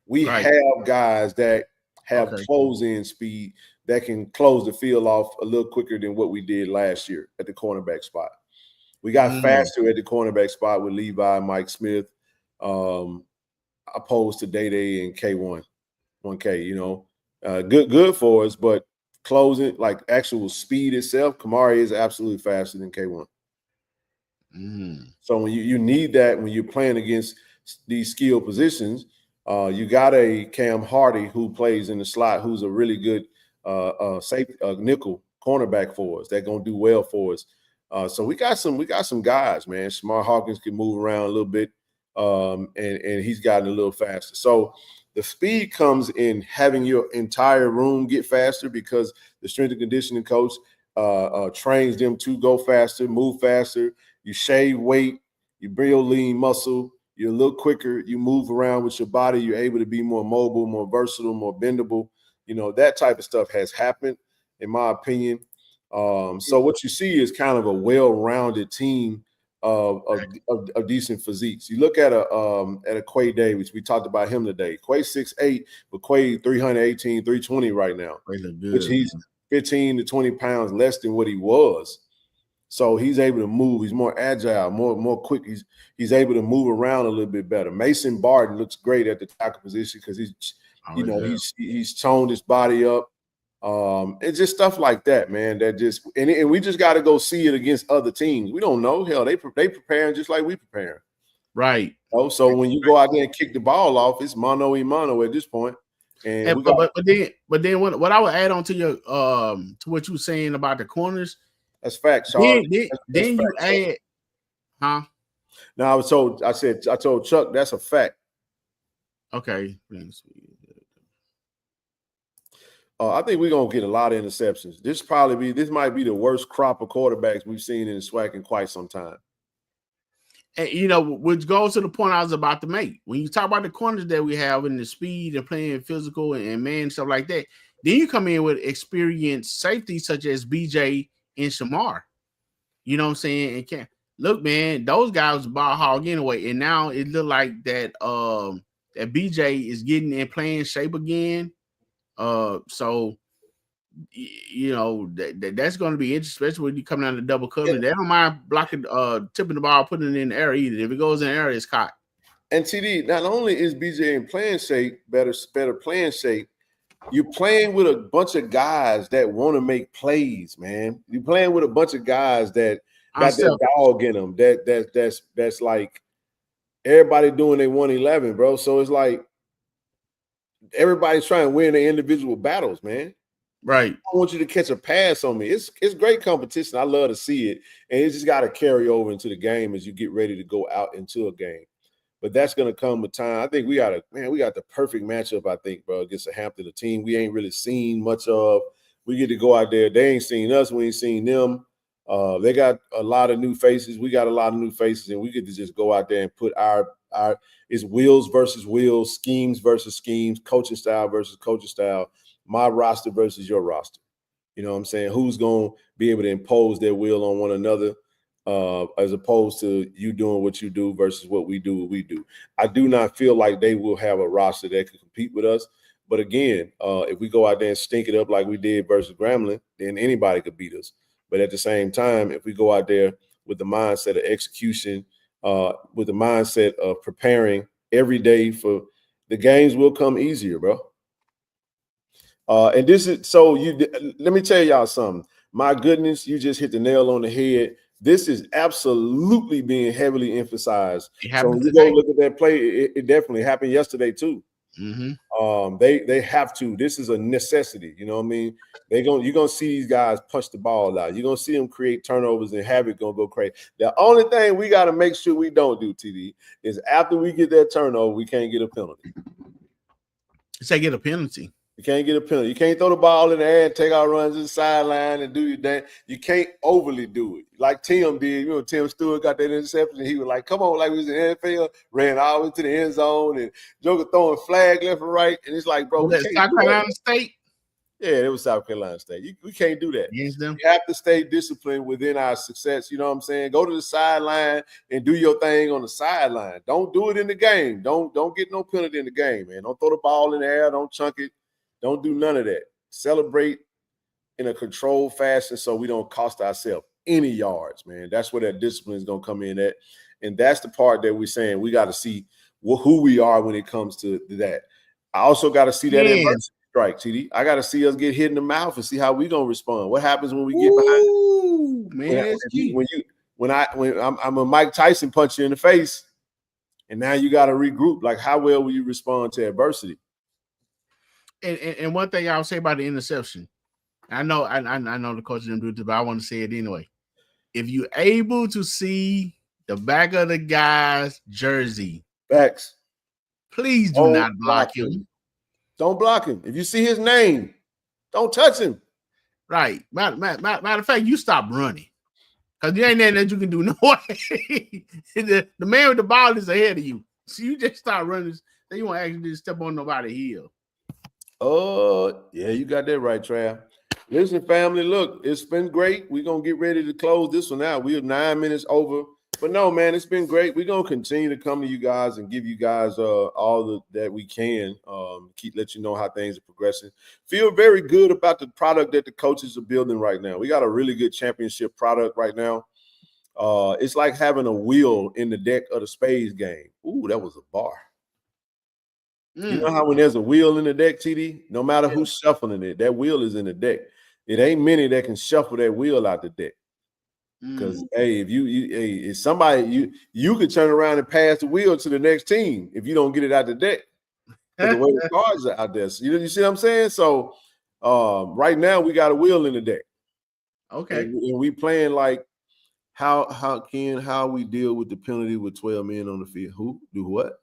E: We have guys that have close-in speed that can close the field off a little quicker than what we did last year at the cornerback spot. We got faster at the cornerback spot with Levi, Mike Smith, opposed to Day and K1, 1K. You know, good for us, but closing like actual speed itself, Kamari is absolutely faster than K1. So when you need that when you're playing against these skill positions, you got a Cam Hardy who plays in the slot, who's a really good safety nickel cornerback for us. They're gonna do well for us. So we got some guys, man. Smart Hawkins can move around a little bit, and he's gotten a little faster. So the speed comes in having your entire room get faster because the strength and conditioning coach trains them to go faster, move faster. You shave weight, you build lean muscle, you're a little quicker, you move around with your body, you're able to be more mobile, more versatile, more bendable. You know, that type of stuff has happened, in my opinion. So what you see is kind of a well-rounded team of decent physiques. You look at a Quay Davis. We talked about him today. Quay 6'8", but Quay 318, 320 right now, which he's 15 to 20 pounds less than what he was. So he's able to move. He's more agile, more quick. He's able to move around a little bit better. Mason Barton looks great at the tackle position because he's toned his body up. It's just stuff like that, man. That just and we just got to go see it against other teams. We don't know. Hell, they preparing just like we preparing.
F: Right.
E: Oh, so when you go out there and kick the ball off, it's mano y mano at this point.
F: But then what I would add on to your to what you were saying about the corners.
E: That's facts.
F: Then you add, huh?
E: No, I told Chuck that's a fact.
F: Okay.
E: I think we're gonna get a lot of interceptions. This might be the worst crop of quarterbacks we've seen in the SWAC in quite some time.
F: And which goes to the point I was about to make. When you talk about the corners that we have and the speed and playing physical and man stuff like that, then you come in with experienced safety such as BJ and Shamar. You know what I'm saying? And can't look, man, those guys ball hog anyway. And now it look like that that BJ is getting in playing shape again. So that's going to be interesting, especially when you come down to double coverage. They don't mind blocking, tipping the ball, putting it in the air either. If it goes in the air, it's caught.
E: And TD, not only is BJ in playing shape, better playing shape, you're playing with a bunch of guys that want to make plays, man. You're playing with a bunch of guys that got that dog in them. That's like everybody doing their 111, bro. So it's like everybody's trying to win their individual battles, man.
F: Right.
E: I want you to catch a pass on me. It's great competition. I love to see it. And it's just got to carry over into the game as you get ready to go out into a game. But that's going to come with time. I think we got the perfect matchup, I think, bro, against a Hampton, a team we ain't really seen much of. We get to go out there. They ain't seen us. We ain't seen them. They got a lot of new faces. We got a lot of new faces, and we get to just go out there and put our it's wheels versus wheels, schemes versus schemes, coaching style versus coaching style, my roster versus your roster. You know what I'm saying? Who's going to be able to impose their will on one another as opposed to you doing what you do versus what we do. I do not feel like they will have a roster that can compete with us. But again, if we go out there and stink it up like we did versus Grambling, then anybody could beat us. But at the same time, if we go out there with the mindset of execution, with the mindset of preparing every day for the games will come easier, bro. And this is so let me tell y'all something. My goodness, you just hit the nail on the head. This is absolutely being heavily emphasized. So when you go look at that play, it definitely happened yesterday too.
F: Mm-hmm.
E: They have to. This is a necessity. You know what I mean? You're gonna see these guys punch the ball out. You're gonna see them create turnovers and have it gonna go crazy. The only thing we got to make sure we don't do, TD, is after we get that turnover, we can't get a penalty.
F: Say get a penalty.
E: You can't get a penalty. You can't throw the ball in the air and take out runs to the sideline and do your dance. You can't overly do it. Like Tim did. You know, Tim Stewart got that interception and he was like, come on, like we was in the NFL, ran all into the end zone and Joker throwing flag left and right. And it's like, bro,
F: we can't South Carolina State?
E: Yeah, it was South Carolina State. We can't do that.
F: Against them?
E: You have to stay disciplined within our success. You know what I'm saying? Go to the sideline and do your thing on the sideline. Don't do it in the game. Don't get no penalty in the game, man. Don't throw the ball in the air. Don't chunk it. Don't do none of that. Celebrate in a controlled fashion so we don't cost ourselves any yards, man. That's where that discipline is going to come in at. And that's the part that we're saying we got to see who we are when it comes to that. I also got to see that adversity strike, TD. I got to see us get hit in the mouth and see how we going to respond. What happens when we get behind? Man, I'm a Mike Tyson punch you in the face, and now you got to regroup. Like, how well will you respond to adversity?
F: And one thing I'll say about the interception, I know the coach didn't do it, but I want to say it anyway. If you're able to see the back of the guy's jersey,
E: facts,
F: please do not block him.
E: Don't block him. If you see his name, don't touch him.
F: Right. Matter of fact, you stop running. Because you ain't nothing that you can do no way. the man with the ball is ahead of you. So you just start running. Then you won't actually just step on nobody's heel.
E: Oh, yeah, you got that right, Trav. Listen, family, look, it's been great. We're going to get ready to close this one out. We're 9 minutes over. But no, man, it's been great. We're going to continue to come to you guys and give you guys all that we can. Let you know how things are progressing. Feel very good about the product that the coaches are building right now. We got a really good championship product right now. It's like having a wheel in the deck of the spades game. Ooh, that was a bar. You know how when there's a wheel in the deck, TD, no matter who's shuffling it, that wheel is in the deck. It ain't many that can shuffle that wheel out the deck. Because hey, if somebody you could turn around and pass the wheel to the next team if you don't get it out the deck. The way the cards are out there. So, you see what I'm saying? So right now we got a wheel in the deck.
F: Okay.
E: And we playing like how we deal with the penalty with 12 men on the field. Who do what?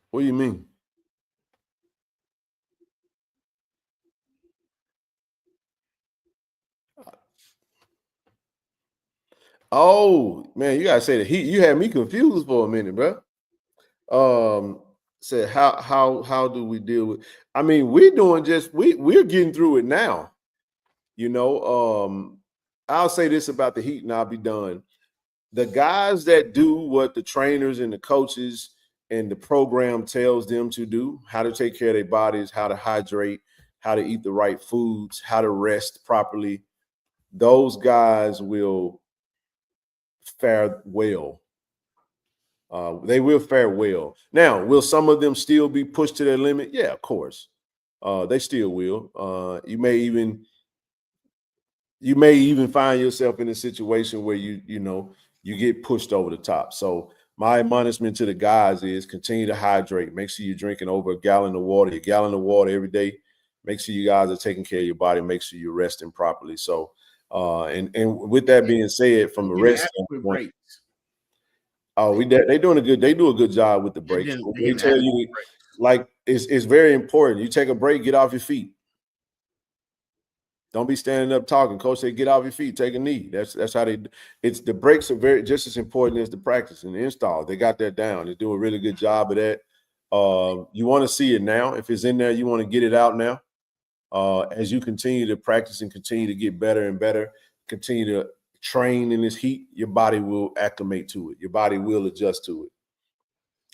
E: What do you mean? Oh man, you gotta say the Heat. You had me confused for a minute, bro. Said how do we deal with? I mean, we're doing we're getting through it now. You know, I'll say this about the Heat, and I'll be done. The guys that do what the trainers and the coaches and the program tells them to do, how to take care of their bodies, how to hydrate, how to eat the right foods, how to rest properly, those guys will fare well. They will fare well. Now, will some of them still be pushed to their limit? Yeah, of course. They still will. You may even find yourself in a situation where you get pushed over the top. So my admonishment to the guys is continue to hydrate. Make sure you're drinking over a gallon of water every day. Make sure you guys are taking care of your body. Make sure you're resting properly. So, and with that being said, from the rest standpoint, they do a good job with the breaks. They tell you, like, it's very important. You take a break, get off your feet. Don't be standing up talking. Coach said, get off your feet, take a knee. That's how the breaks are just as important as the practice and the install. They got that down. They do a really good job of that. You want to see it now. If it's in there, you want to get it out now. As you continue to practice and continue to get better and better, continue to train in this heat, your body will acclimate to it. Your body will adjust to it.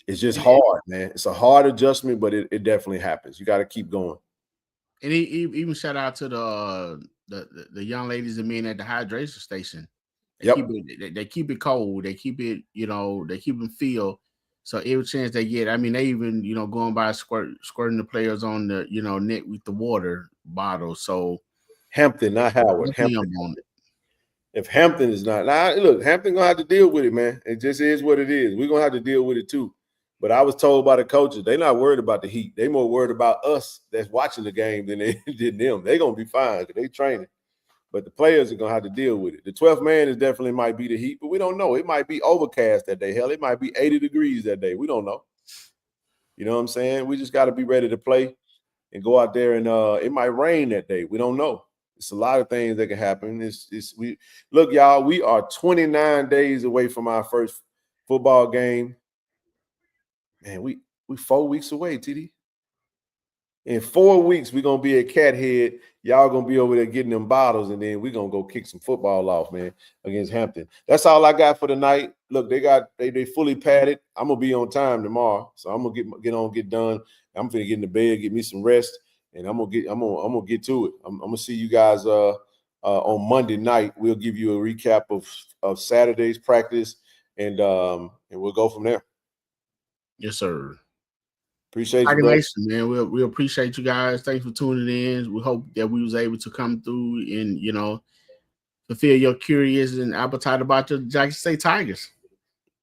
E: It's just hard, man. It's a hard adjustment, but it definitely happens. You got to keep going.
F: And even shout out to the young ladies and men at the hydration station. They keep it cold. They keep it, they keep them feel. So every chance they get, I mean, they even, going by squirting the players on the, net with the water bottle. So
E: Hampton, not Howard. Hampton. If Hampton is not, look, Hampton gonna have to deal with it, man. It just is what it is. We're gonna have to deal with it too. But I was told by the coaches, they're not worried about the heat. They more worried about us that's watching the game than they did them. They're gonna be fine because they training. But the players are gonna have to deal with it. The 12th man is definitely might be the heat, but we don't know. It might be overcast that day. Hell, it might be 80 degrees that day. We don't know. You know what I'm saying? We just got to be ready to play and go out there, and it might rain that day. We don't know. It's a lot of things that can happen. Look, y'all, we are 29 days away from our first football game. Man, we 4 weeks away, TD. In 4 weeks, we're going to be at Cathead. Y'all going to be over there getting them bottles, and then we're going to go kick some football off, man, against Hampton. That's all I got for tonight. Look, they fully padded. I'm going to be on time tomorrow, so I'm going to get done. I'm going to get in the bed, get me some rest, and I'm going to get to it. I'm going to see you guys on Monday night. We'll give you a recap of Saturday's practice, and we'll go from there.
F: Yes, sir.
E: Appreciate you, bro.
F: Man. We appreciate you guys. Thanks for tuning in. We hope that we was able to come through and, fulfill your curiosity and appetite about the Jackson State Tigers.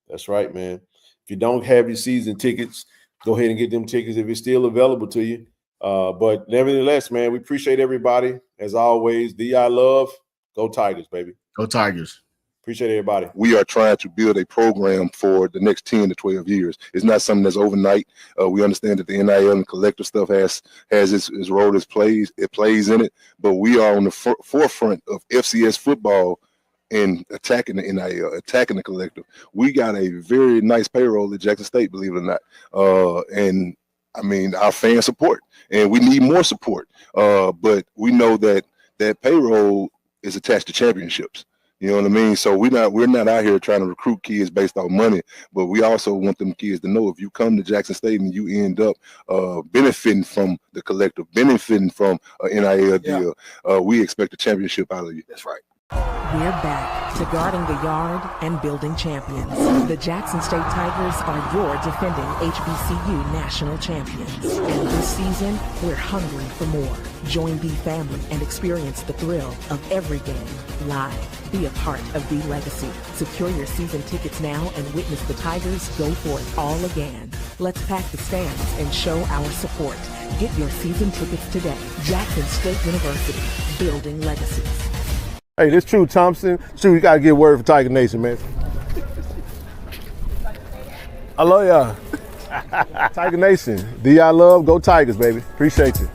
E: That's right, man. If you don't have your season tickets, go ahead and get them tickets if it's still available to you. But nevertheless, man, we appreciate everybody. As always, DI love. Go Tigers, baby.
F: Go Tigers.
E: Appreciate everybody.
C: We are trying to build a program for the next 10 to 12 years. It's not something that's overnight. We understand that the NIL and collective stuff has its role, it plays in it, but we are on the forefront of FCS football and attacking the NIL, attacking the collective. We got a very nice payroll at Jackson State, believe it or not. And I mean, our fan support, and we need more support. But we know that payroll is attached to championships. You know what I mean? So we're not out here trying to recruit kids based on money, but we also want them kids to know if you come to Jackson State and you end up benefiting from the collective, benefiting from an NIL deal, we expect a championship out of you.
A: That's right.
D: We're back to guarding the yard and building champions. The Jackson State Tigers are your defending HBCU national champions. And this season, we're hungry for more. Join the family and experience the thrill of every game live. Be a part of the legacy. Secure your season tickets now and witness the Tigers go for it all again. Let's pack the stands and show our support. Get your season tickets today. Jackson State University, building legacies.
E: Hey, this True Thompson. True, you got to get word for Tiger Nation, man. I love y'all. Tiger Nation. Do y'all love? Go Tigers, baby. Appreciate you.